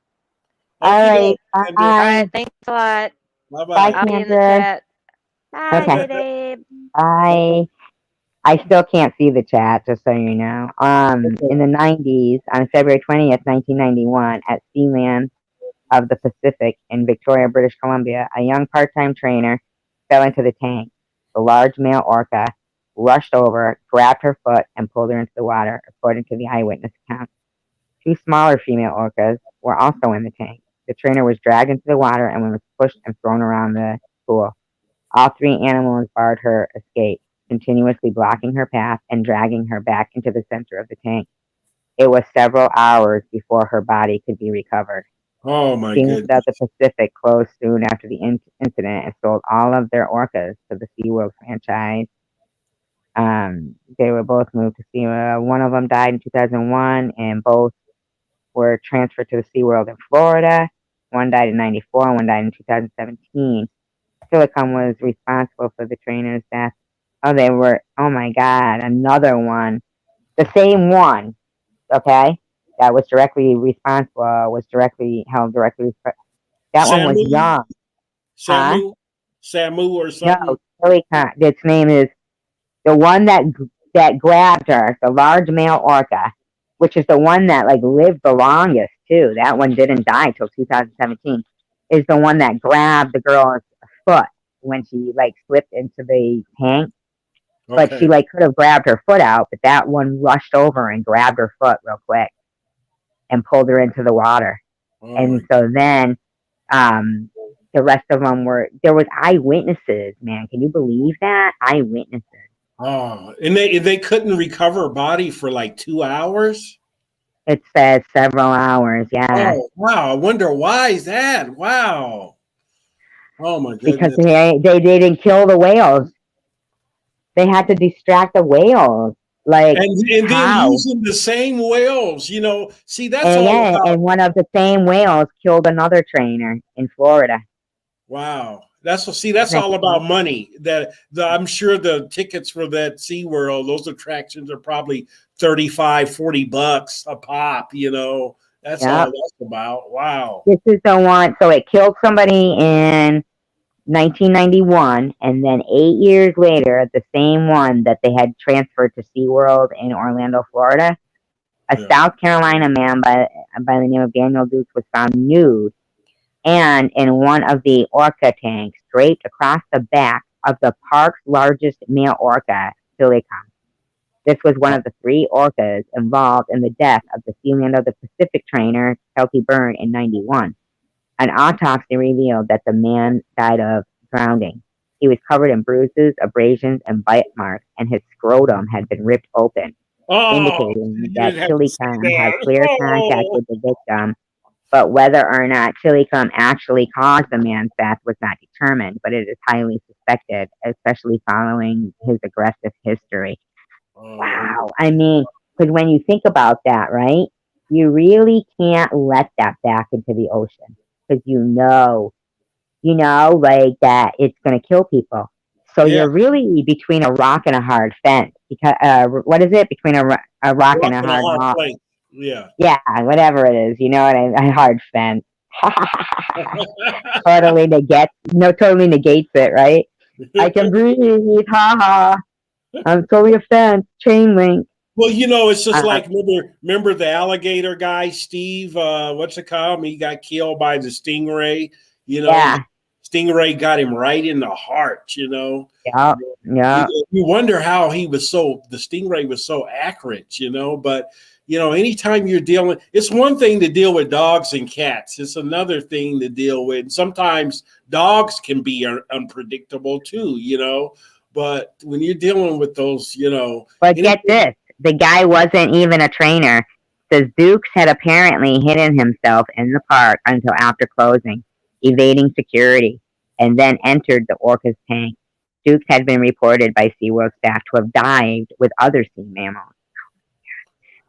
All right. Bye. All right. Thanks a lot. Bye-bye. I'll be in the chat. Bye, babe. Bye. I still can't see the chat, just so you know. In the 90s, on February 20th, 1991, at Sealand of the Pacific in Victoria, British Columbia, a young part-time trainer fell into the tank. The large male orca rushed over, grabbed her foot, and pulled her into the water, according to the eyewitness account. 2 smaller female orcas were also in the tank. The trainer was dragged into the water and was pushed and thrown around the pool. All 3 animals barred her escape, continuously blocking her path and dragging her back into the center of the tank. It was several hours before her body could be recovered. Oh my SeaWorld goodness. of the Pacific closed soon after the incident and sold all of their orcas to the SeaWorld franchise. They were both moved to SeaWorld. One of them died in 2001, and both were transferred to the SeaWorld in Florida. One died in 94, one died in 2017. Silicon was responsible for the trainer's death. Oh my God, another one. The same one, okay, that was directly responsible, held directly. That one was Samu, young, huh? Samu or No, something. Silicon. Its name is the one that grabbed her, the large male orca, which is the one that like lived the longest too. That one didn't die till 2017. Is the one that grabbed the girl's foot when she like slipped into the tank, but she Okay. like could have grabbed her foot out, but that one rushed over and grabbed her foot real quick and pulled her into the water. Oh And my. so then the rest of them there was eyewitnesses, man. Can you believe that? Eyewitnesses. Oh, and they couldn't recover a body for like 2 hours. It says several hours, yeah. Oh wow! I wonder why is that? Wow! Oh my Because goodness! they didn't kill the whales. They had to distract the whales. Like And then how? using the same whales, See, that's And all yeah, about. and one of the same whales killed another trainer in Florida. Wow. That's Isn't that all about crazy? money. I'm sure the tickets for that SeaWorld, those attractions are probably 35, $40 a pop. That's all Yep. that's about. Wow. This is the one. So it killed somebody in 1991, and then 8 years later, the same one that they had transferred to SeaWorld in Orlando, Florida, a Yeah. South Carolina man by the name of Daniel Dukes was found nude and in one of the orca tanks draped across the back of the park's largest male orca, Silicon. This was one of the 3 orcas involved in the death of the Sealand of the Pacific trainer, Kelty Byrne, in 91. An autopsy revealed that the man died of drowning. He was covered in bruises, abrasions, and bite marks, and his scrotum had been ripped open, Oh, indicating you that didn't have to say Silicon had that. clear contact Oh, with the victim, but whether or not Silicon actually caused the man's death was not determined, but it is highly suspected, especially following his aggressive history. oh, Wow. I mean, because when you think about that, right, you really can't let that back into the ocean because like that it's going to kill people. So yeah. you're really between a rock and a hard fence. Because what is it between a rock and Rock a in a hard hard rock? place. Yeah. Yeah, whatever it is, you know what a hard fence. Totally negates it, right? I can breathe, ha. I'm totally a fence, chain link. Well, it's just Uh, like remember the alligator guy, Steve. What's it called? He got killed by the stingray. The yeah, stingray got him right in the heart. yeah, yeah. You wonder how the stingray was so accurate. But anytime you're dealing, it's one thing to deal with dogs and cats. It's another thing to deal with. Sometimes dogs can be unpredictable too. But when you're dealing with those, But get this, the guy wasn't even a trainer. Says Dukes had apparently hidden himself in the park until after closing, evading security, and then entered the orca's tank. Dukes had been reported by SeaWorld staff to have dived with other sea mammals.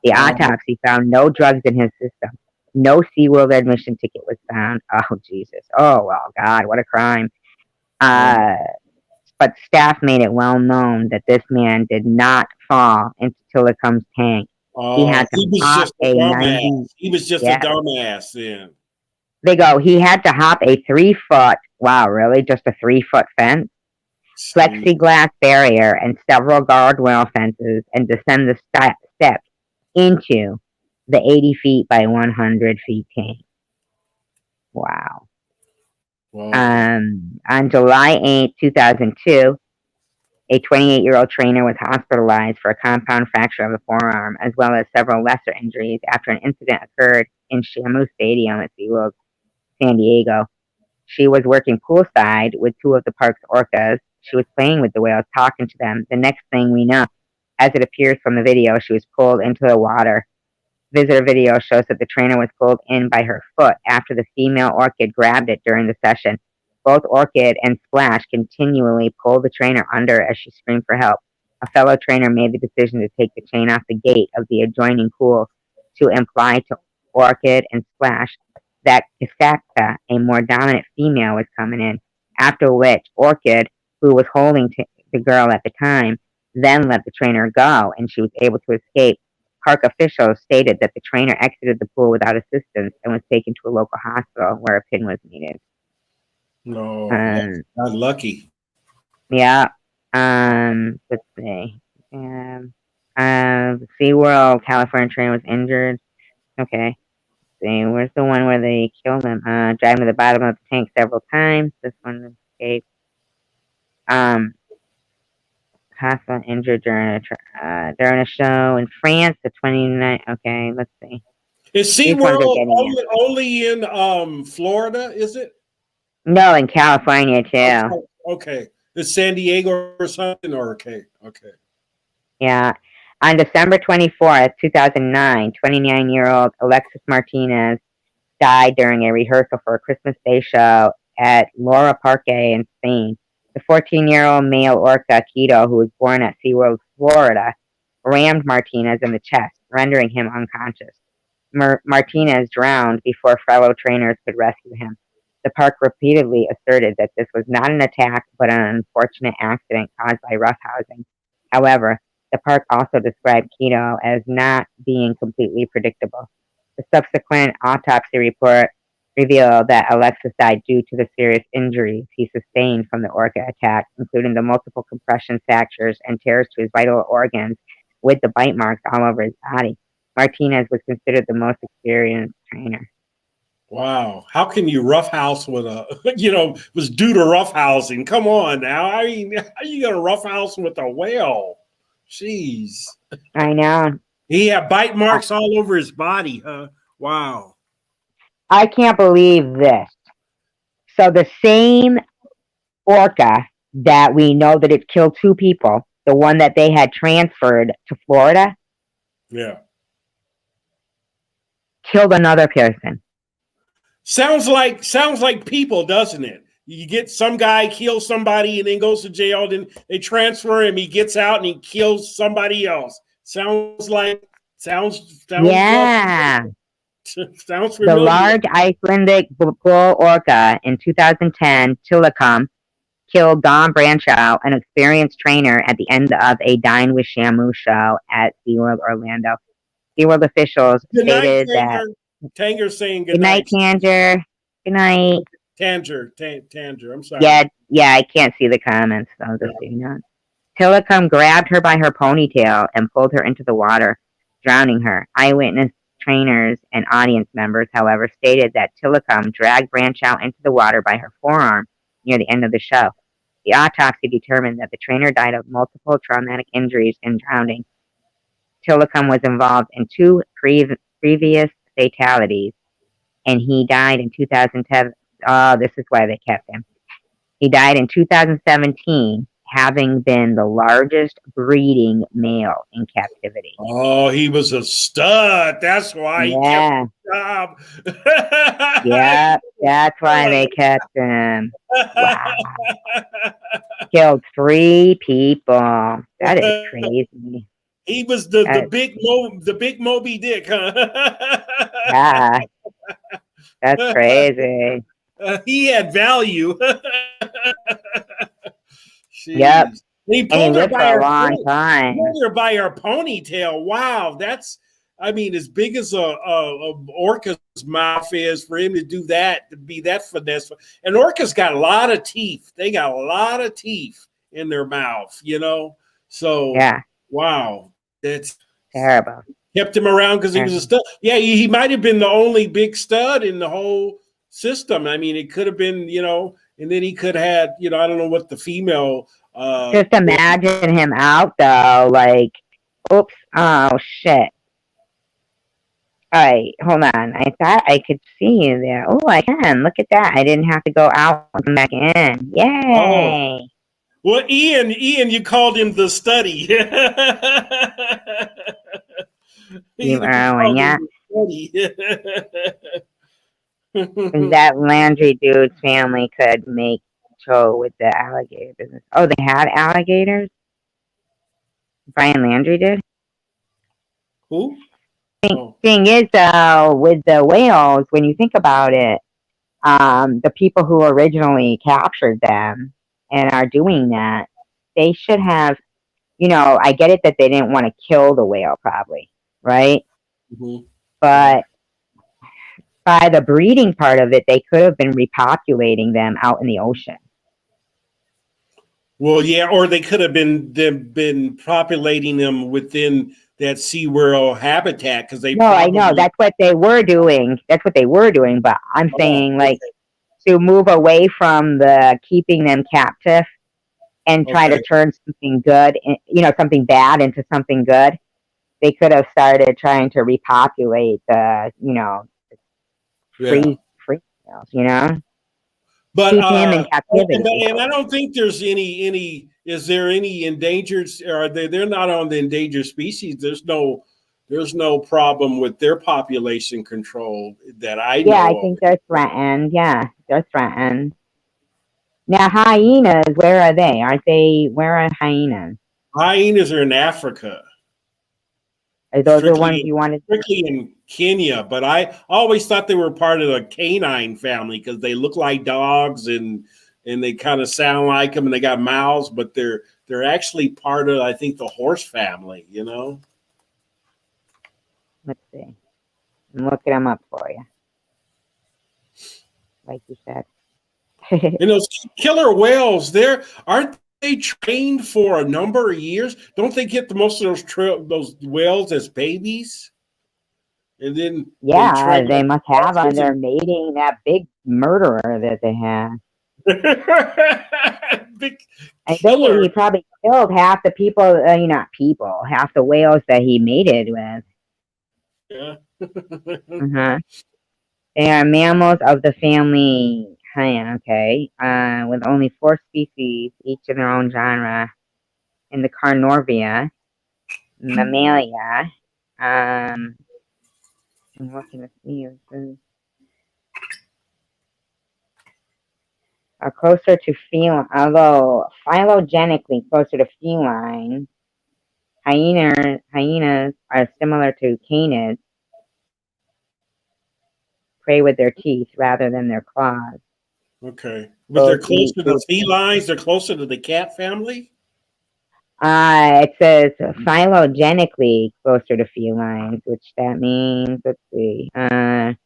The um, autopsy found no drugs in his system. No SeaWorld admission ticket was found. Oh, Jesus. Oh, well, God, what a crime. Uh, but staff made it well known that this man did not fall into Tillicum's tank. He had to he was hop just a a dumbass. 90, He was just a yeah, dumbass then. he had to hop a 3 foot, wow, really? Just a 3 foot fence? Plexiglass barrier and several guardrail fences and descend the steps into the 80 feet by 100 feet tank. Wow. Wow. On July 8, 2002, a 28-year-old trainer was hospitalized for a compound fracture of the forearm, as well as several lesser injuries after an incident occurred in Shamu Stadium at SeaWorld San Diego. She was working poolside with 2 of the park's orcas. She was playing with the whales, talking to them. The next thing we know, as it appears from the video, she was pulled into the water. Visitor video shows that the trainer was pulled in by her foot after the female orchid grabbed it during the session. Both Orchid and Splash continually pulled the trainer under as she screamed for help. A fellow trainer made the decision to take the chain off the gate of the adjoining pool to imply to Orchid and Splash that Kafka, a more dominant female, was coming in, after which Orchid, who was holding the girl at the time, then let the trainer go, and she was able to escape. Park officials stated that the trainer exited the pool without assistance and was taken to a local hospital where a pin was needed. No, not lucky. Yeah. Let's see. SeaWorld California trainer was injured. Okay. Let's see. Where's the one where they killed him? Driving to the bottom of the tank several times. This one escaped. Hospital injured during a show in France. The 29th. Okay, let's see. Is SeaWorld only in Florida? Is it? No, in California too. Okay. Is San Diego or something? Or okay. Yeah. On December 24th, 2009, 29-year-old Alexis Martinez died during a rehearsal for a Christmas Day show at Lora Parque in Spain. The 14-year-old male orca, Quito, who was born at SeaWorld, Florida, rammed Martinez in the chest, rendering him unconscious. Martinez drowned before fellow trainers could rescue him. The park repeatedly asserted that this was not an attack, but an unfortunate accident caused by roughhousing. However, the park also described Quito as not being completely predictable. The subsequent autopsy report revealed that Alexis died due to the serious injuries he sustained from the orca attack, including the multiple compression fractures and tears to his vital organs with the bite marks all over his body. Martinez was considered the most experienced trainer. Wow. How can you roughhouse with was due to roughhousing? Come on now. I mean, how are you going to roughhouse with a whale? Jeez. I know. He had bite marks all over his body, huh? Wow. I can't believe this. So the same orca that we know that it killed 2 people, the one that they had transferred to Florida, killed another person. Sounds like people, doesn't it? You get some guy kills somebody and then goes to jail, then they transfer him, he gets out and he kills somebody else. Sounds yeah. Sounds familiar. The large Icelandic bull orca in 2010, Tilikum, killed Don Branchow, an experienced trainer, at the end of a Dine with Shamu show at SeaWorld Orlando. SeaWorld officials stated that... Tanger's saying good night, Tanger. Good night. Tanger, I'm sorry. Yeah, I can't see the comments, so just so you know. Tilikum grabbed her by her ponytail and pulled her into the water, drowning her. Eyewitness trainers and audience members, however, stated that Tilikum dragged Branchow into the water by her forearm near the end of the show. The autopsy determined that the trainer died of multiple traumatic injuries and drowning. Tilikum was involved in 2 previous fatalities, and he died in 2010. Oh, this is why they kept him. He died in 2017, having been the largest breeding male in captivity. Oh, he was a stud. That's why he kept the job. Yeah, that's why they kept him. Wow. Killed 3 people. That is crazy. He was the big Moby Dick, huh? Yeah. That's crazy. He had value. Yep. He pulled her by her time. Pulled her by her ponytail. Wow, that's as big as a orca's mouth is, for him to do that, to be that finesse. And orcas got a lot of teeth. They got a lot of teeth in their mouth, So yeah. Wow, that's terrible. Kept him around because he was a stud. Yeah, he might have been the only big stud in the whole system. It could have been, and then he could have had, I don't know what the female. Just imagine him out though, like, oops, oh shit. All right, hold on. I thought I could see you there. Oh, I can. Look at that. I didn't have to go out and come back in. Yay. Oh. Well, Ian, you called him the study. Steve Either Irwin, because yeah. of the 'Cause that Landry dude's family could make show with the alligator business. Oh, they had alligators? Brian Landry did? Who? Oh. Thing is, with the whales, when you think about it, the people who originally captured them and are doing that, they should have, I get it that they didn't want to kill the whale, probably, right? Mm-hmm. But by the breeding part of it, they could have been repopulating them out in the ocean. Well, yeah, or they could have been populating them within that SeaWorld habitat because they. No, I know that's what they were doing. That's what they were doing. But I'm saying, like, to move away from the keeping them captive and try to turn something good, something bad into something good. They could have started trying to repopulate the, free whales, But keep him in captivity. and I don't think there's any. Is there any endangered? Or they're not on the endangered species. There's no problem with their population control that I know. Yeah, I think they're threatened. Yeah, they're threatened. Now hyenas, where are they? Aren't they? Where are hyenas? Hyenas are in Africa. Are those the ones you wanted? Strictly in Kenya, but I always thought they were part of the canine family because they look like dogs and they kind of sound like them and they got mouths, but they're actually part of, I think, the horse family. Let's see. I'm looking them up for you. Like you said. And those killer whales, aren't they trained for a number of years? Don't they get most of those whales as babies? And then they must have on their mating that big murderer that they have. Big I bet you he probably killed half the people, half the whales that he mated with. Yeah. They are mammals of the family Hyen, with only 4 species, each in their own genre, in the Carnorvia, Mammalia. I'm looking to see are closer to feline, although phylogenetically closer to feline. Hyenas are similar to canids, prey with their teeth rather than their claws. Okay. But they're closer to felines? They're closer to the cat family? It says phylogenetically closer to felines, which that means, let's see, by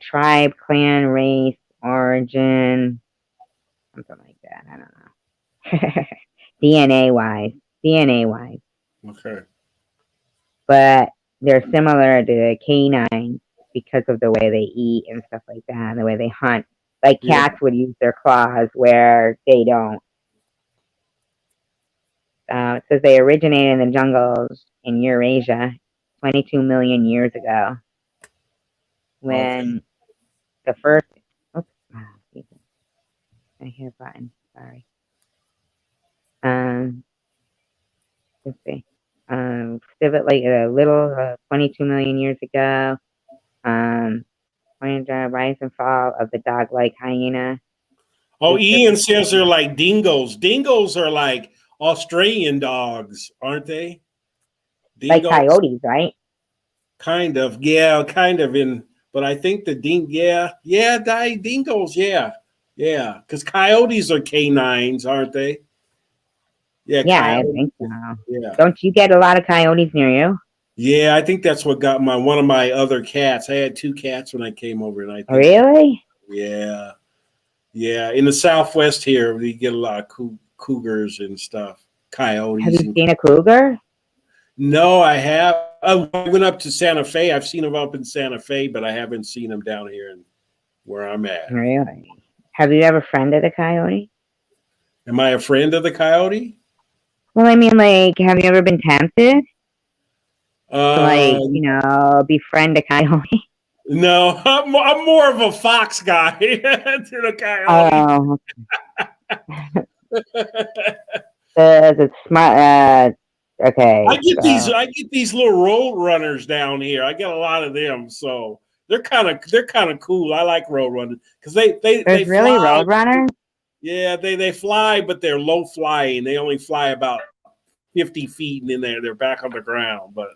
tribe, clan, race, origin, something like that. I don't know. DNA wise. Okay. But they're similar to canines because of the way they eat and stuff like that, and the way they hunt. Like cats would use their claws where they don't. It says they originated in the jungles in Eurasia 22 million years ago. When the first... Oops. I hear a button. Sorry. Let's see. Like a little 22 million years ago. Pointed the rise and fall of the dog-like hyena. Oh, Ian says they're like dingoes. Dingoes are like Australian dogs, aren't they? Dingoes? Like coyotes, right? Kind of, yeah, kind of but I think the dingoes, yeah, because coyotes are canines, aren't they? Yeah, I think so. Yeah. Don't you get a lot of coyotes near you? Yeah, I think that's what got one of my other cats. I had 2 cats when I came over, and I think really, yeah. In the Southwest here, we get a lot of cougars and stuff, coyotes. Have you seen a cougar? No, I have. I went up to Santa Fe. I've seen them up in Santa Fe, but I haven't seen them down here where I'm at. Really? Have you ever friended a coyote? Am I a friend of the coyote? Well, I mean, like, have you ever been tempted? Befriend a coyote? No, I'm more of a fox guy than a coyote. Oh. It's smart. Okay. I get So these little road runners down here. I get a lot of them, so they're kind of cool. I like road runners because they there's really fly. roadrunners, Yeah, they fly, but they're low flying. They only fly about 50 feet, and then they're back on the ground. But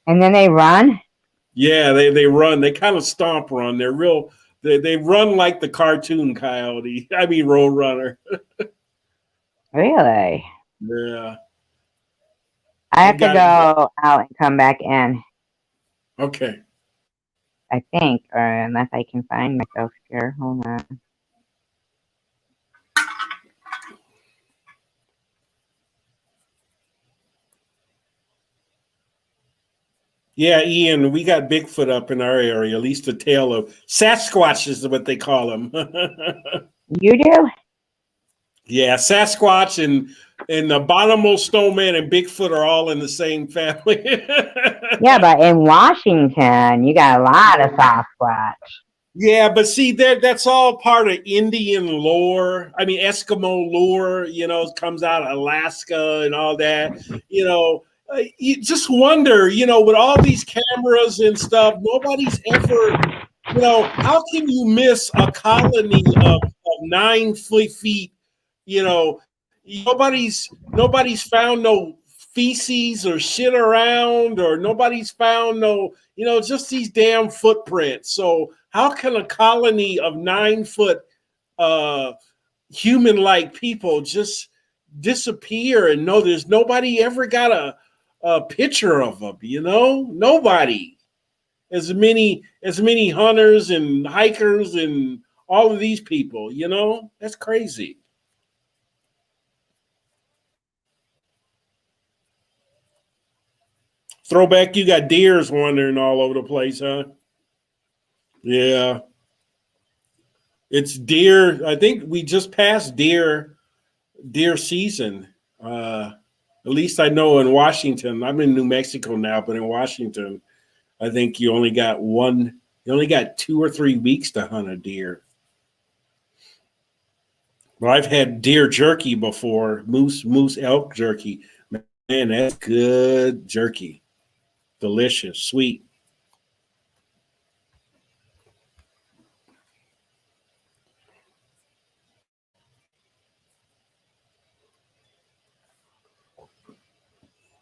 and then they run. yeah, they run. They kind of stomp run. They're real. They run like the cartoon Coyote. I mean, Road Runner. Really? Yeah. I They have to got it. go out and come back in, Okay. I think, or unless I can find myself here. Hold on. Yeah, Ian, we got Bigfoot up in our area, at least the tail of Sasquatch is what they call them. You do? Yeah, Sasquatch and the Abominable Snowman and Bigfoot are all in the same family. Yeah, but in Washington, you got a lot of Sasquatch. Yeah, but see, that's all part of Indian lore. I mean, Eskimo lore, it comes out of Alaska and all that. You just wonder, with all these cameras and stuff, nobody's ever, how can you miss a colony of 9 feet? Nobody's found no feces or shit around, or nobody's found no, just these damn footprints. So how can a colony of 9 foot human-like people just disappear and there's nobody ever got a picture of them? Nobody. As many hunters and hikers and all of these people, that's crazy. Throwback, you got deers wandering all over the place, huh? Yeah. It's deer. I think we just passed deer season. At least I know in Washington. I'm in New Mexico now, but in Washington, I think you only got 2 or 3 weeks to hunt a deer. But I've had deer jerky before, moose elk jerky. Man, that's good jerky. Delicious, sweet.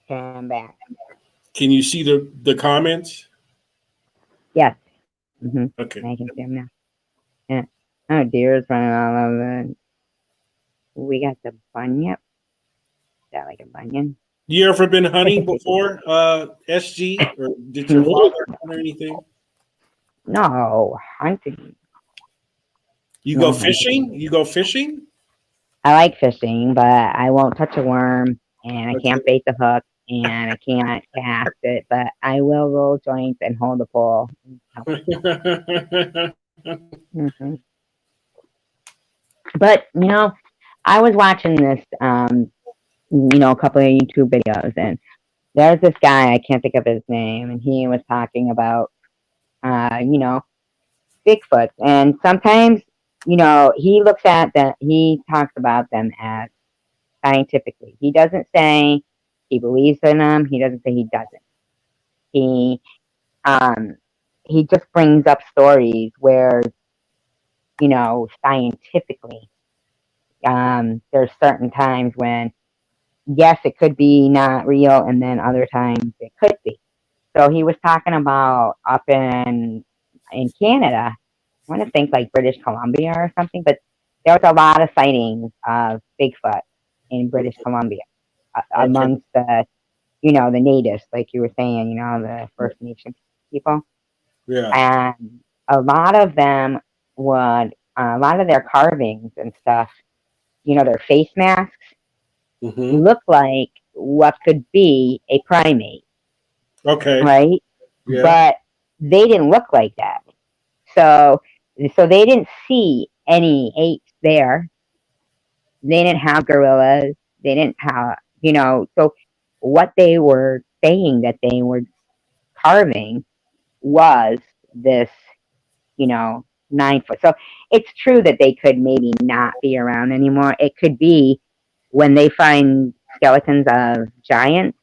Okay, I'm back. Can you see the comments? Yes. Mm-hmm. Okay. I can see them now. Yeah. Oh, deer's running all over. We got the bunyip. Is that like a bunion? You ever been hunting before, SG? Or did your father hunt or anything? No, hunting. You go fishing? You go fishing? I like fishing, but I won't touch a worm, and I can't bait the hook, and I can't cast it, but I will roll joints and hold the pole. Mm-hmm. But, I was watching this, a couple of YouTube videos, and there's this guy, I can't think of his name, and he was talking about, Bigfoot. And sometimes, he talks about them as scientifically. He doesn't say he believes in them. He doesn't say he doesn't. He just brings up stories where, scientifically, there's certain times when, yes, it could be not real, and then other times it could be. So he was talking about up in Canada, I want to think like British Columbia or something, but there was a lot of sightings of Bigfoot in British Columbia amongst the, the natives, like you were saying, the First Nation people. Yeah. And a lot of them would, a lot of their carvings and stuff, their face masks look like what could be a primate. Okay. Right? Yeah. But they didn't look like that. So they didn't see any apes there. They didn't have gorillas. They didn't have, so what they were saying that they were carving was this, 9 foot. So it's true that they could maybe not be around anymore. It could be when they find skeletons of giants,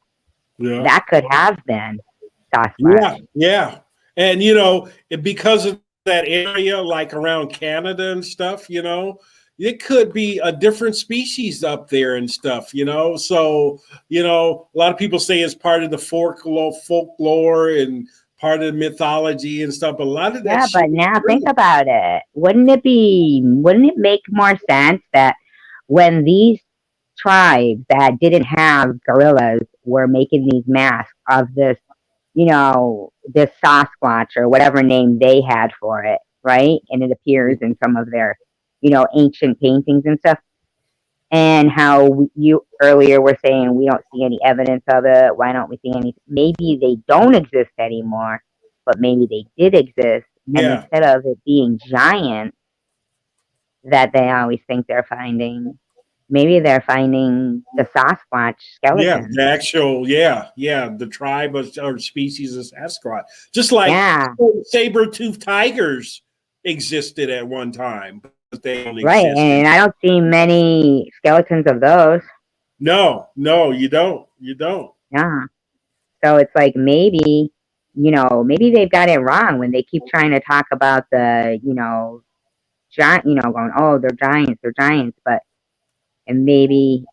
Yeah. That could have been Sasquatch. Yeah. Yeah. And, because of that area, like around Canada and stuff, it could be a different species up there and stuff, So, a lot of people say it's part of the folklore and part of the mythology and stuff. But a lot of that Yeah, shit but is now true. think about it. Wouldn't it make more sense that when these tribes that didn't have gorillas were making these masks of this, this Sasquatch or whatever name they had for it, right? And it appears in some of their, ancient paintings and stuff. And how you earlier were saying we don't see any evidence of it. Why don't we see any? Maybe they don't exist anymore, but maybe they did exist. And Yeah. instead of it being giant that they always think they're finding, maybe they're finding the Sasquatch Yeah, skeleton. the actual, the tribe or species of Sasquatch. Just like Yeah, saber-toothed tigers existed at one time, but they don't right. exist. And I don't see many skeletons of those. No, you don't. You don't. Yeah. So it's like maybe, maybe they've got it wrong when they keep trying to talk about the, giant, going, oh, they're giants, but, and maybe,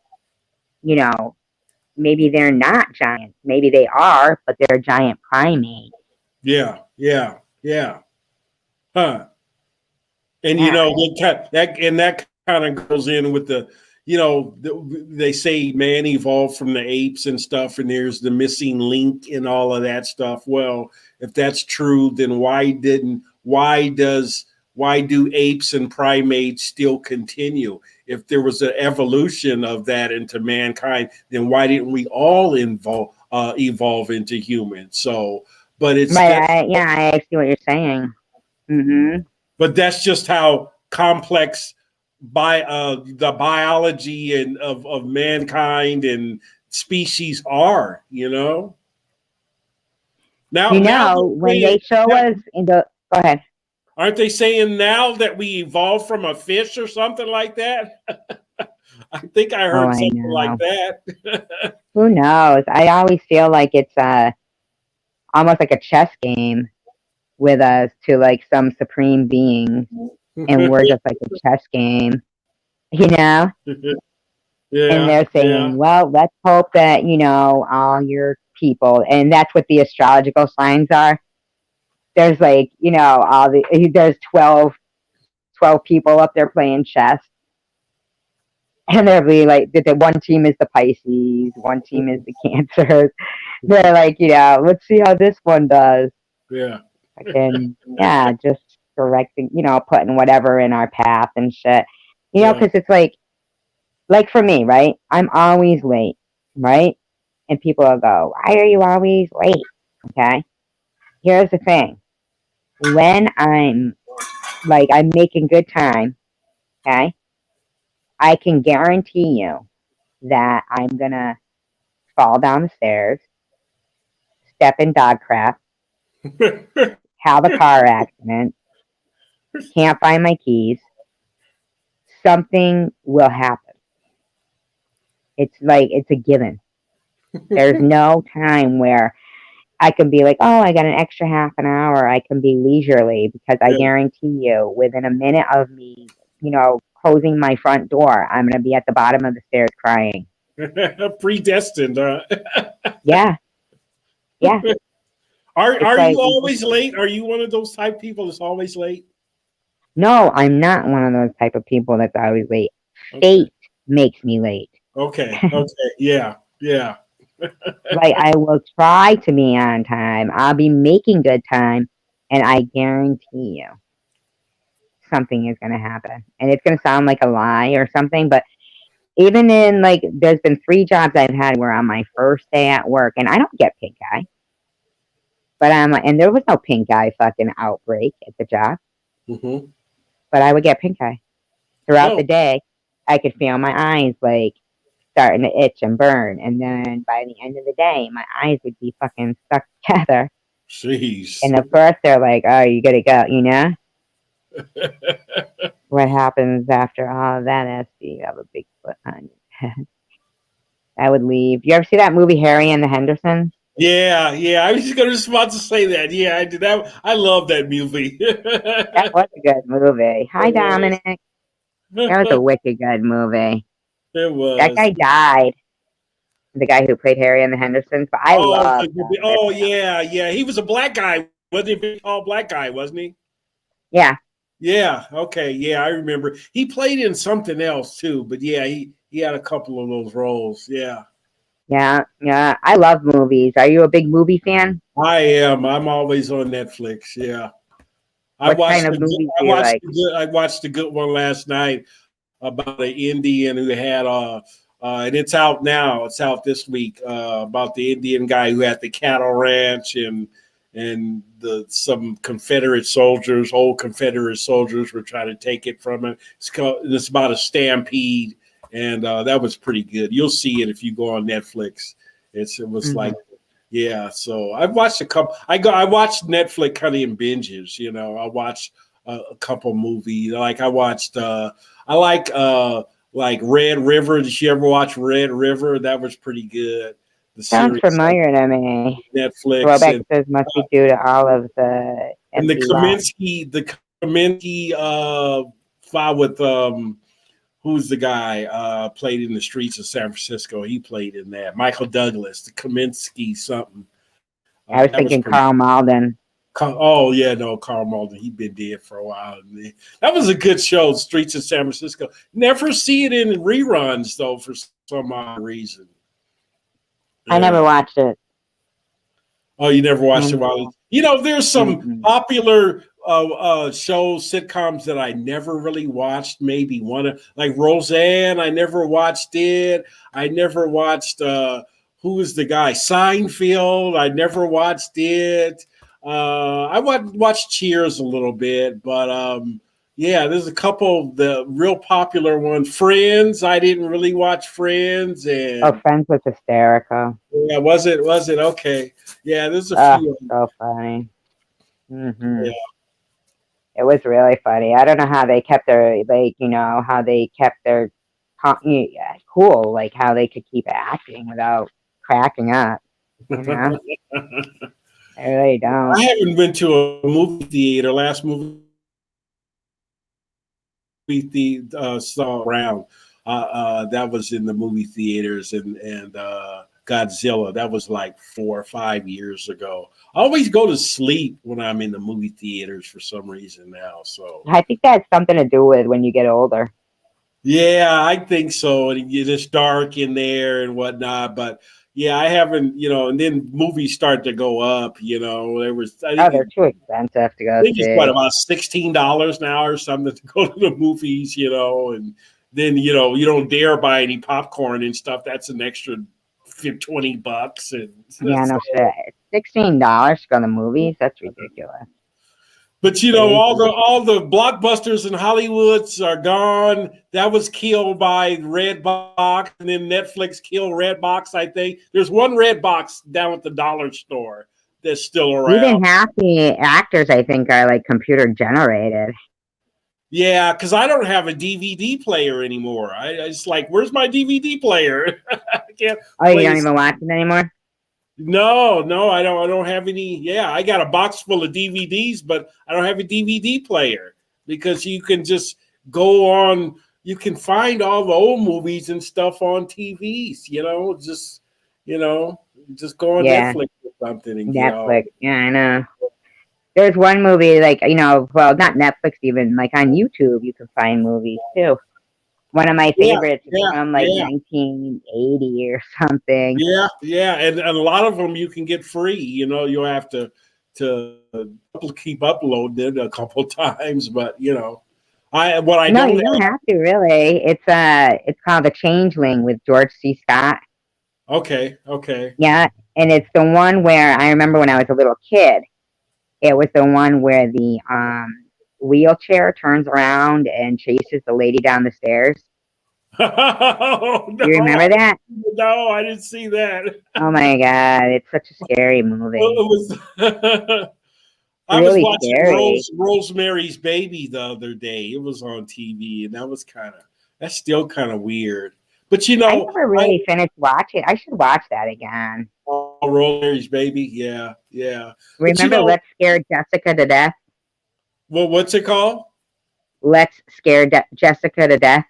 maybe they're not giants. Maybe they are, but they're giant primates. Yeah. Huh. And Yeah. that kind of goes in with the, they say man evolved from the apes and stuff, and there's the missing link and all of that stuff. Well, if that's true, then why do apes and primates still continue? If there was an evolution of that into mankind, then why didn't we all evolve into humans? So, but it's Right. I see what you're saying. Mm-hmm. but that's just how complex the biology and of mankind and species are, Now When they show us go ahead. aren't they saying now that we evolved from a fish or something like that? I think I heard something like that. Who knows? I always feel like it's almost like a chess game with us to like some supreme being, and we're just like a chess game, Yeah, and they're saying, well, let's hope that, all your people, and that's what the astrological signs are. There's like, there's 12 people up there playing chess. And they're really like, the one team is the Pisces, one team is the Cancers. They're like, let's see how this one does. Yeah. And just correcting, putting whatever in our path and shit. Because it's like for me, right? I'm always late, right? And people will go, why are you always late? Okay. Here's the thing. When I'm making good time, okay, I can guarantee you that I'm going to fall down the stairs, step in dog crap, have a car accident, can't find my keys, something will happen. It's a given. There's no time where I can be like, oh, I got an extra half an hour. I can be leisurely, because I guarantee you within a minute of me, closing my front door, I'm going to be at the bottom of the stairs crying. Predestined. Yeah. Are you always late? Are you one of those type of people that's always late? No, I'm not one of those type of people that's always late. Fate makes me late. Okay. Yeah. I will try to be on time. I'll be making good time, and I guarantee you something is going to happen. And it's going to sound like a lie or something, but even in there's been 3 jobs I've had where on my first day at work, and I don't get pink eye, but and there was no pink eye fucking outbreak at the job, but I would get pink eye throughout the day. I could feel my eyes starting to itch and burn, and then by the end of the day, my eyes would be fucking stuck together. Jeez. And of course, they're like, "Oh, you gotta go," What happens after all of that is you have a big foot on your head. I would leave. You ever see that movie Harry and the Hendersons? Yeah, yeah. I was just about to say that. Yeah, I did that. I love that movie. That was a good movie. Hi, It was. Dominic. That was a wicked good movie. It That was. guy died. The guy who played Harry and the Hendersons, but I Oh, love oh yeah, yeah. He was a black guy, wasn't he? A big tall black guy, wasn't he? Yeah, Yeah. Okay. Yeah, I remember. He played in something else too, but yeah, he had a couple of those roles. Yeah. yeah, yeah. I love movies. Are you a big movie fan? I am. I'm always on Netflix. Yeah. I What kind watched of the movies do you like? I watched the good one last night about an Indian who had and it's out now. It's out this week about the Indian guy who had the cattle ranch and some Confederate soldiers, old Confederate soldiers, were trying to take it from him. It's about a stampede, and that was pretty good. You'll see it if you go on Netflix. It was like. Yeah, so I've watched a couple. I watched Netflix kind of in binges. You know, I watched a couple movies. Like I watched. I like Red River. Did you ever watch Red River? That was pretty good. The Sounds series on familiar to me. Netflix Throwback says must be due to all of the and the empty lots. Kaminsky file with who's the guy played in the streets of San Francisco? He played in that. Michael Douglas, the Kaminsky something. I was thinking Carl Malden. Oh yeah, no, Carl Malden. He'd been dead for a while. That was a good show, Streets of San Francisco. Never see it in reruns though, for some odd reason. I never watched it. Oh, you never watched it? While you know, there's some popular shows, sitcoms that I never really watched. Maybe one like Roseanne. I never watched it. I never watched. Who was the guy? Seinfeld. I never watched it. I watched Cheers a little bit, but yeah, there's a couple of the real popular ones. Friends. I didn't really watch Friends, and Friends was hysterical. yeah, was it okay? Yeah, there's a few. So funny. Yeah. It was really funny. I don't know how they kept their cool, like how they could keep acting without cracking up. You know, I really don't. I haven't been to a movie theater. Last movie saw around that was in the movie theaters and Godzilla. That was like 4 or 5 years ago. I always go to sleep when I'm in the movie theaters for some reason now. So I think that's something to do with when you get older. yeah, I think so. And it's dark in there and whatnot. But yeah, I haven't, and then movies start to go up, They're too expensive to go I think see. it's about $16 now or something to go to the movies, and then, you don't dare buy any popcorn and stuff. That's an extra $20. And yeah, no shit. $16 to go to the movies? That's ridiculous. But all the blockbusters in Hollywoods are gone. That was killed by Redbox, and then Netflix killed Redbox. I think there's one Redbox down at the dollar store that's still around. Even half the actors, I think, are like computer generated. Yeah, because I don't have a DVD player anymore. I just like, where's my DVD player? I can't. Oh, you don't even watch it anymore? No, I don't have any. Yeah, I got a box full of DVDs, but I don't have a DVD player because you can just go on. You can find all the old movies and stuff on TVs. Just go on Netflix or something and Netflix. Yeah, I know. There's one movie not Netflix even, like on YouTube you can find movies too. One of my favorites is from 1980 or something. Yeah, and a lot of them you can get free. You'll have to keep uploading it a couple times, but you don't have to really. It's called The Changeling with George C. Scott. Okay. Yeah, and it's the one where I remember when I was a little kid. It was the one where the wheelchair turns around and chases the lady down the stairs. Oh, no. You remember that? No, I didn't see that. Oh my god, it's such a scary movie. I was watching Rosemary's Baby the other day. It was on TV, and that's still kind of weird. But you I know, never really finished watching. I should watch that again. Rollers, baby. Yeah, yeah. But you Remember know, Let's Scare Jessica to Death? what's it called? Let's Scare Jessica to Death.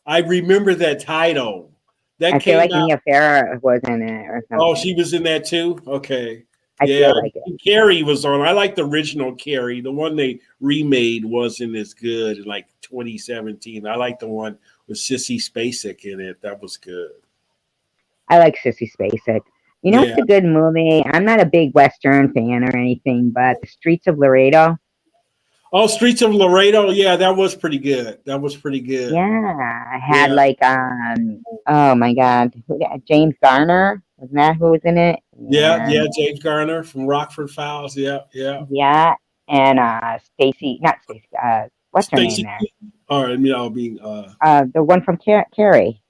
I remember that title. I That feel came like out. Mia Farrow was in it or Oh, something. she was in that too? Okay. I Yeah. feel like it. Carrie was on. I like the original Carrie. The one they remade wasn't as good in like 2017. I like the one with Sissy Spacek in it. That was good. I like Sissy Spacek. You know, Yeah. it's a good movie. I'm not a big Western fan or anything, but The Streets of Laredo. Oh, Streets of Laredo. Yeah, that was pretty good. That was pretty good. Yeah, I had Yeah. like oh my God, James Garner, wasn't that who was in it? Yeah. And Yeah. James Garner from Rockford Files. Yeah. Yeah. yeah, and Stacy, not Stacy, what's her name Stacy. there? Or, being, The one from Carrie,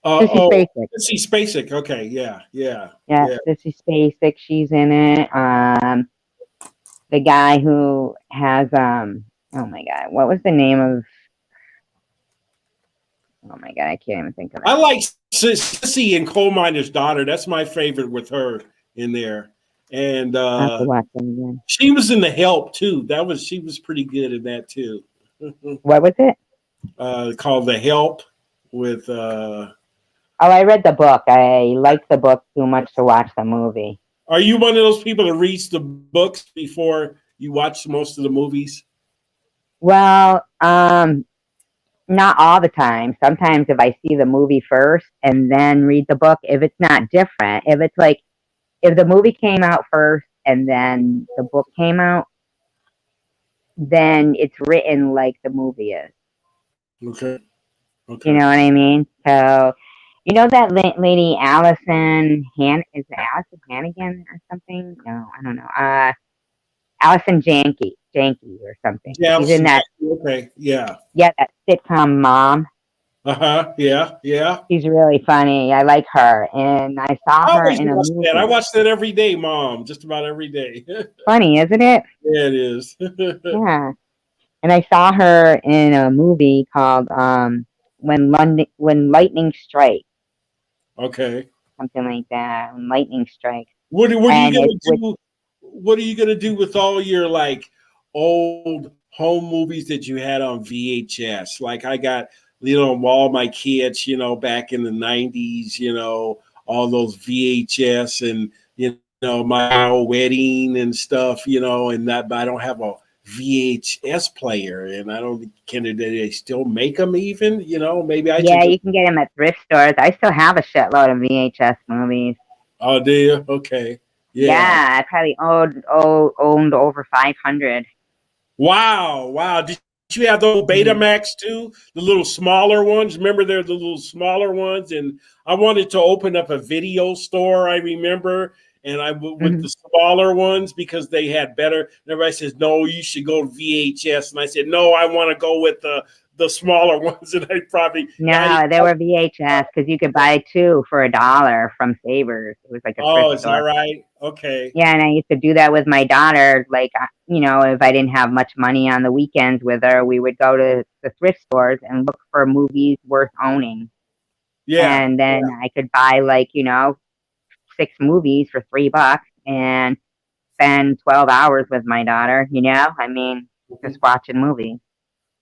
Sissy oh, Spacek. Sissy Spacek. Okay. Yeah. Yeah. Yeah, Yeah. Sissy Spacek, she's in it. The guy who has oh my God, what was the name of? Oh my God, I can't even think of I it. like Sissy and Coal Miner's Daughter. That's my favorite with her in there. And I have to watch them again. she was in The Help too. She was pretty good in that too. What was it? Called The Help with Oh, I read the book. I liked the book too much to watch the movie. Are you one of those people that reads the books before you watch most of the movies? Well, not all the time. Sometimes if I see the movie first and then read the book, if it's not different, if it's like if the movie came out first and then the book came out, then it's written like the movie is. Okay. You know what I mean? So, you know that lady Allison is it Allison Hannigan or something? No, I don't know. Allison Janke or something. Yeah. She's in that. Okay. Yeah. Yeah, that sitcom Mom. Yeah. Yeah. She's really funny. I like her, and I saw I her always in a watch movie. that. I watch that every day, Mom. Just about every day. Funny, isn't it? Yeah, it is. Yeah. And I saw her in a movie called When Lightning Strikes, Okay. something like that. When Lightning Strikes. What are you And gonna it's with do? What are you gonna do with all your like old home movies that you had on VHS? Like I got, all my kids, back in the 90s, all those VHS and my old wedding and stuff, and that, but I don't have a VHS player, and I don't do they still make them even? Maybe I should yeah, just. you can get them at thrift stores. I still have a shitload of VHS movies. Oh, do you? Okay. Yeah, I probably owned over 500. Wow. Wow. Did you have those Betamax too? The little smaller ones? Remember they're the little smaller ones? And I wanted to open up a video store, I remember. And with the smaller ones because they had better. And everybody says, no, you should go to VHS. And I said, no, I want to go with the smaller ones. And I probably. No, they were VHS because you could buy two for $1 from Savers. It was like a Oh, thrift is store. that right? Okay. Yeah, and I used to do that with my daughter. Like, if I didn't have much money on the weekends with her, we would go to the thrift stores and look for movies worth owning. Yeah. And then I could buy 6 movies for $3 and spend 12 hours with my daughter. I mean, just watching movies.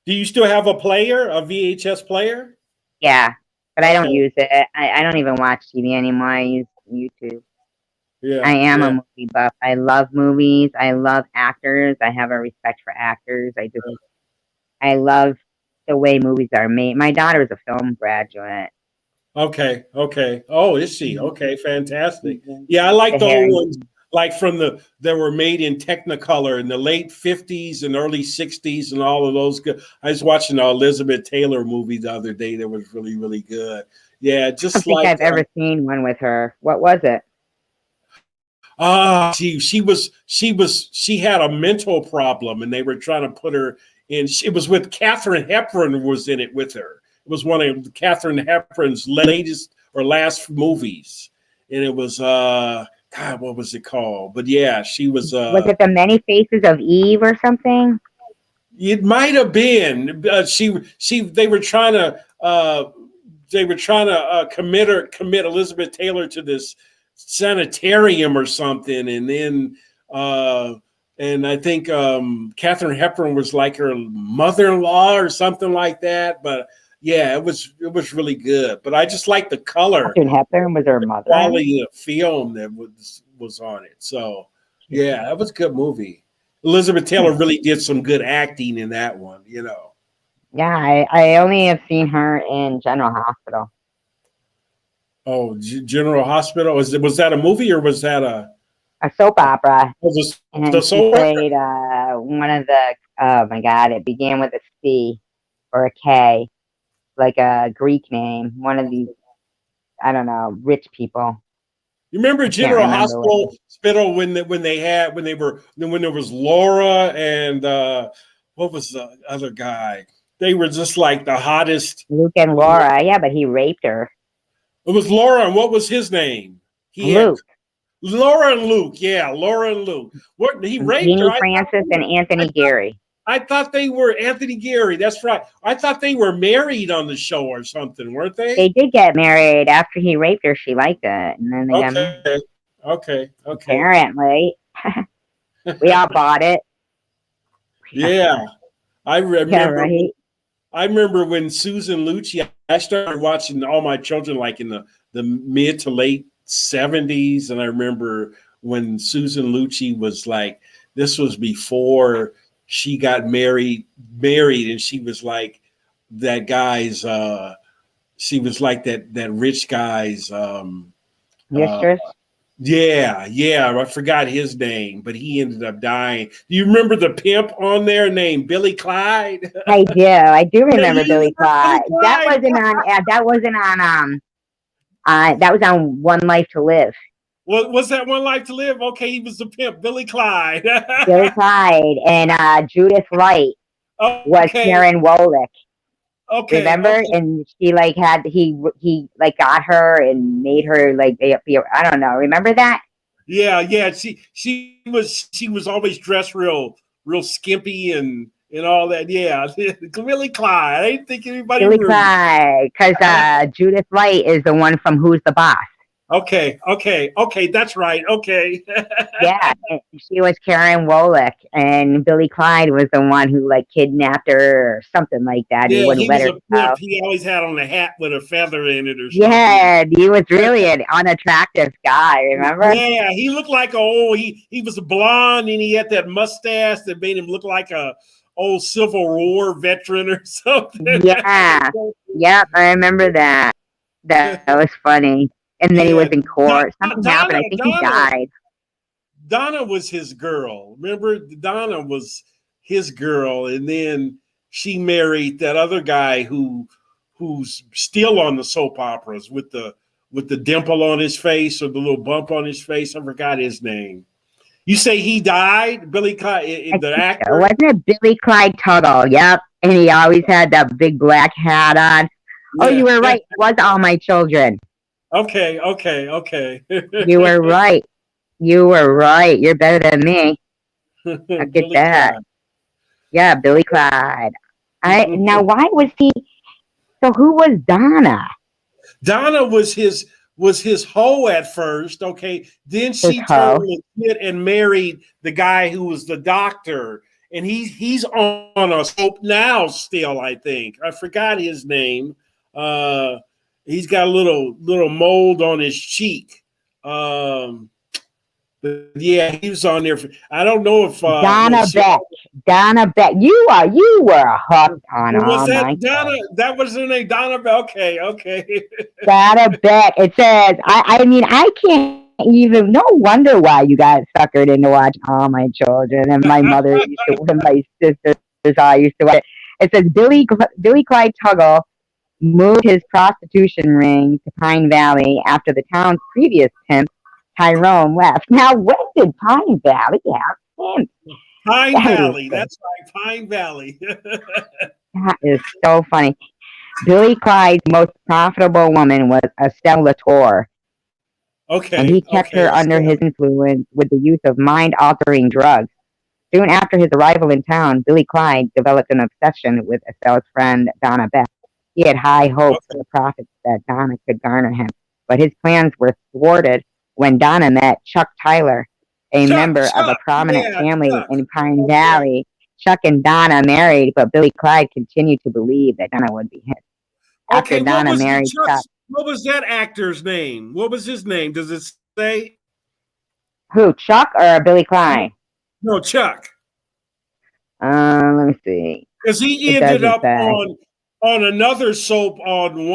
Do you still have a VHS player? Yeah, but I don't Okay. use it. I don't even watch TV anymore. I use YouTube. Yeah. I am yeah. a movie buff. I love movies. I love actors. I have a respect for actors. I love the way movies are made. My daughter is a film graduate. Okay. Oh, is she? Okay, fantastic. Mhm. Yeah, I like The the hair. old ones, like that were made in Technicolor in the late 50s and early 60s and all of those good. I was watching an Elizabeth Taylor movie the other day that was really, really good. Yeah, I just don't think like I've ever seen one with her. What was it? she had a mental problem and they were trying to put her in. It was with Katharine Hepburn was in it with her. It was one of Katharine Hepburn's latest or last movies, and it was God, what was it called? But yeah, she was. Was it The Many Faces of Eve or something? It might have been. They were trying to they were trying to commit Elizabeth Taylor to this sanitarium or something, and then and I think Katharine Hepburn was like her mother-in-law or something like that. But yeah, it was really good. But I just like the color. Katharine Hepburn was her mother. Quality of film that was on it. So yeah, that was a good movie. Elizabeth Taylor really did some good acting in that one, you know. Yeah, I only have seen her in General Hospital. Oh, General Hospital. Was that a movie or was that a soap opera? And she played one of the, oh my God, it began with a C or a K, like a Greek name. One of these, I don't know, rich people. You remember General Hospital when there was Laura and what was the other guy? They were just like the hottest. Luke and Laura, yeah, but he raped her. It was Laura, and what was his name? Luke. Laura and Luke, yeah, Laura and Luke. What he raped Jeannie her? Francis and Anthony Gary. I thought they were Anthony Gary. That's right. I thought they were married on the show or something, weren't they? They did get married after he raped her. She liked it, and then they got married. Okay. Apparently, we all bought it. Yeah, I remember. Yeah, right? I remember when Susan Lucci. I started watching All My Children like in the mid to late 70s, and I remember when Susan Lucci was like, this was before she got married, and she was like that guy's. She was like that rich guy's. Mistress. Yeah, I forgot his name, but he ended up dying. Do you remember the pimp on there named Billy Clyde? I do remember Billy Clyde. That wasn't on that was on One Life to Live. Well, was that One Life to Live? Okay, he was the pimp, Billy Clyde. Billy Clyde and Judith Light was Karen Wolick. Okay, remember? Okay. And she like had he like got her and made her like I don't know. Remember that? Yeah. She was always dressed real skimpy and all that. Yeah, Billy Clyde. I didn't think anybody. Billy Clyde, because Judith Light is the one from Who's the Boss. Okay, that's right. Okay. Yeah, she was Karen Wolick, and Billy Clyde was the one who like kidnapped her or something like that. Yeah, he wouldn't let her go. He always had on a hat with a feather in it or something. Yeah, he was really an unattractive guy. Remember? Yeah, he looked like he was blonde and he had that mustache that made him look like a old Civil War veteran or something. Yeah, yep, I remember that. That was funny. And then he was in court. Something happened. I think he died. Donna was his girl. Remember, Donna was his girl, and then she married that other guy who's still on the soap operas with the dimple on his face or the little bump on his face. I forgot his name. You say he died, Billy Clyde, the actor? Wasn't it Billy Clyde Tuttle? Yep. And he always had that big black hat on. Yeah. Oh, you were right. It was All My Children. Okay. You were right. You're better than me. I get that. Clyde. Yeah, Billy Clyde. Now, why was he? So, who was Donna? Donna was his hoe at first. Okay, then she totally quit and married the guy who was the doctor, and he's on a soap now still. I think I forgot his name. He's got a little mold on his cheek. But yeah, he was on there. I don't know if Donna Beck. Donna Beck. You were hooked on her. Was that Donna? That was her name, Donna Beck. Okay. Donna Beck. It says. I mean, I can't even. No wonder why you got suckered into watching All My Children, and my mother used to, and my sisters I used to watch. It says Billy Clyde Tuttle moved his prostitution ring to Pine Valley after the town's previous pimp, Tyrone, left. Now, when did Pine Valley have pimps? Pine Valley, that's right, Pine Valley. That is so funny. Billy Clyde's most profitable woman was Estelle Latour. Okay. And he kept her under his influence with the use of mind-altering drugs. Soon after his arrival in town, Billy Clyde developed an obsession with Estelle's friend, Donna Beck. He had high hopes for the profits that Donna could garner him, but his plans were thwarted when Donna met Chuck Tyler, a member of a prominent Yeah, family Chuck. in Pine Okay. Valley. Chuck and Donna married, but Billy Clyde continued to believe that Donna would be his. After Okay, Donna married Chuck, what was that actor's name? What was his name? Does it say? who, Chuck or Billy Clyde? No, Chuck. Let me see. Because he It ended doesn't up say. on another soap on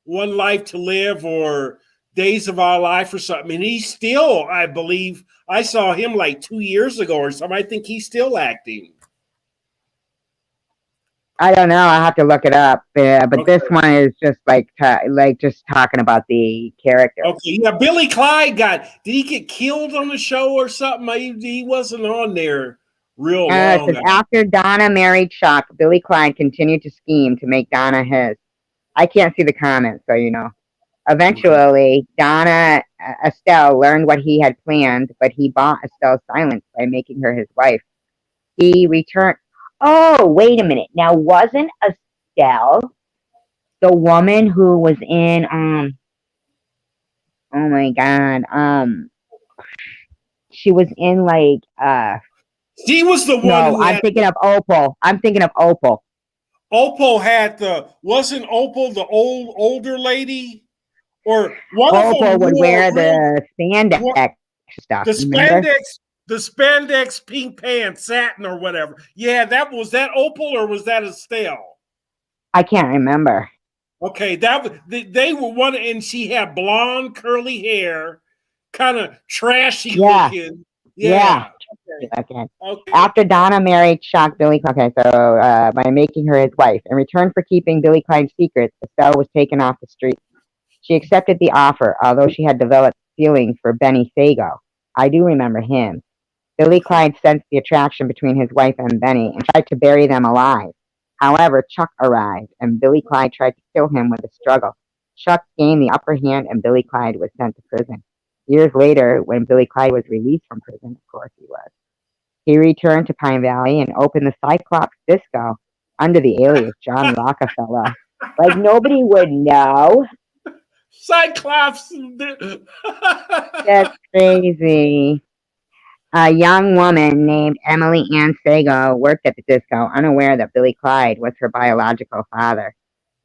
One Life to Live or Days of Our Life or something. And he's still, I believe, I saw him like 2 years ago or something. I think he's still acting. I don't know. I'll have to look it up. But Okay. this one is just like just talking about the character. Okay, yeah, Billy Clyde did he get killed on the show or something? He wasn't on there real long. It says, after Donna married Chuck, Billy Clyde continued to scheme to make Donna his. I can't see the comments, so you know. Eventually, Donna Estelle learned what he had planned, but he bought Estelle's silence by making her his wife. He returned. Oh, wait a minute. Now, wasn't Estelle the woman who was in oh my god, she was in like He was the one no, who I'm had thinking of Opal. I'm thinking of Opal. Opal wasn't Opal the older lady? Or one of Opal them would wore wear the spandex stuff. the Remember? spandex pink pants, satin or whatever. Yeah, was that Opal or was that Estelle? I can't remember. Okay, they were one, and she had blonde curly hair, kind of trashy looking. Yeah. Okay. After Donna married Chuck, Billy. Okay, so by making her his wife, in return for keeping Billy Clyde's secrets, Estelle was taken off the street. She accepted the offer, although she had developed feelings for Benny Sago. I do remember him. Billy Clyde sensed the attraction between his wife and Benny and tried to bury them alive. However, Chuck arrived, and Billy Clyde tried to kill him with a struggle. Chuck gained the upper hand, and Billy Clyde was sent to prison. Years later, when Billy Clyde was released from prison, of course he was, he returned to Pine Valley and opened the Cyclops Disco under the alias John Rockefeller. Like nobody would know. Cyclops. That's crazy. A young woman named Emily Ann Sago worked at the disco, unaware that Billy Clyde was her biological father.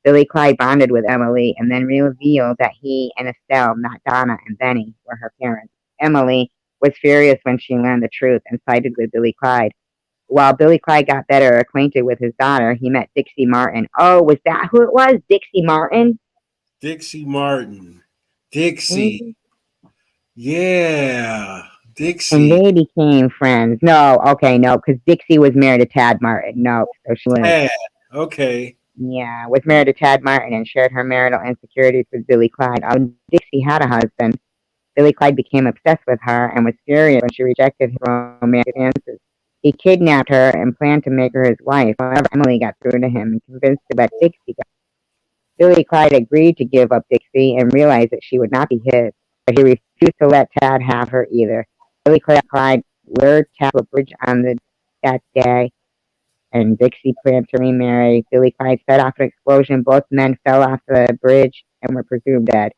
Billy Clyde bonded with Emily and then revealed that he and Estelle, not Donna and Benny, were her parents. Emily was furious when she learned the truth and sided with Billy Clyde. While Billy Clyde got better acquainted with his daughter, he met Dixie Martin. Oh, was that who it was? Dixie Martin? Dixie Martin. Dixie. Mm-hmm. Yeah. Dixie. And they became friends. No, okay, no, because Dixie was married to Tad Martin. No, so she was. Tad. Okay. Yeah, was married to Tad Martin and shared her marital insecurities with Billy Clyde. Dixie had a husband. Billy Clyde became obsessed with her and was furious when she rejected his romantic advances. He kidnapped her and planned to make her his wife. However, Emily got through to him and convinced her to let Dixie go. Billy Clyde agreed to give up Dixie and realized that she would not be his, but he refused to let Tad have her either. Billy Clyde lured Tad to a bridge on that day, and Dixie planned to remarry. Billy Clyde set off an explosion. Both men fell off the bridge and were presumed dead.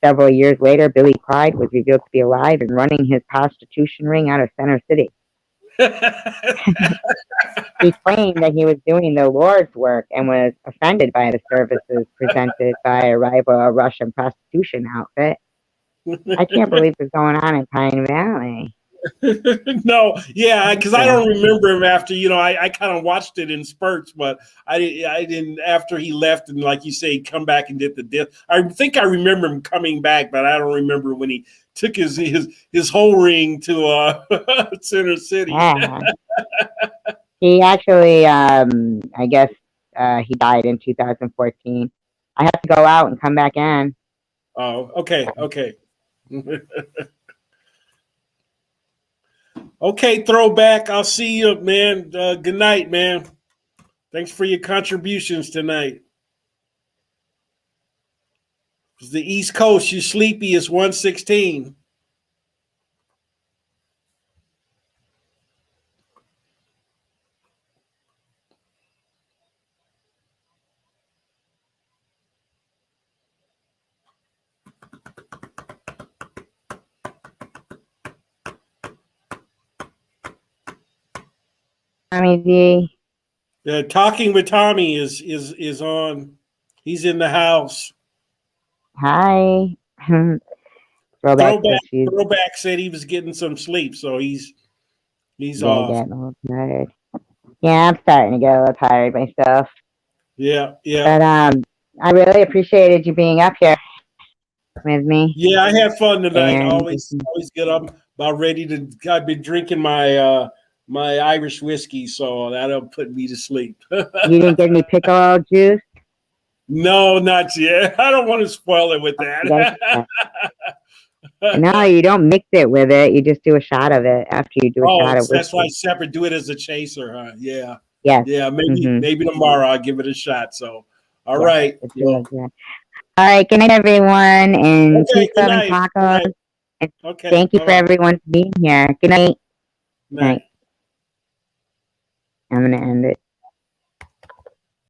Several years later, Billy Clyde was revealed to be alive and running his prostitution ring out of Center City. He claimed that he was doing the Lord's work and was offended by the services presented by a rival Russian prostitution outfit. I can't believe what's going on in Pine Valley. No, yeah, because I don't remember him after, I kind of watched it in spurts, but I didn't after he left and like you say, come back and did the death. I think I remember him coming back, but I don't remember when he took his whole ring to Center City. Yeah. He actually, I guess he died in 2014. I have to go out and come back in. Oh, okay. Okay, throwback. I'll see you, man. Good night, man. Thanks for your contributions tonight. The East Coast, you sleepy, is 1:16. Tommy D. Talking with Tommy is on. He's in the house. Hi. Throwback says she's Throwback said he was getting some sleep, so he's off. getting a little tired. Yeah, I'm starting to get a little tired myself. Yeah. But I really appreciated you being up here with me. Yeah, I had fun tonight. And Always good. I'm about ready to. I've been drinking my my Irish whiskey, so that'll put me to sleep. you didn't get any pickle juice? No, not yet. I don't want to spoil it with that. No, you don't mix it with it. You just do a shot of it after you do a shot of whiskey. That's why separate. Do it as a chaser, huh? Yeah. Yes. Yeah, maybe tomorrow I'll give it a shot. So, all Yeah, right. it's really good. All right. Good night, everyone. And Okay, peace, love, and tacos. And Okay. thank you for everyone being here. Good night. Night. I'm going to end it.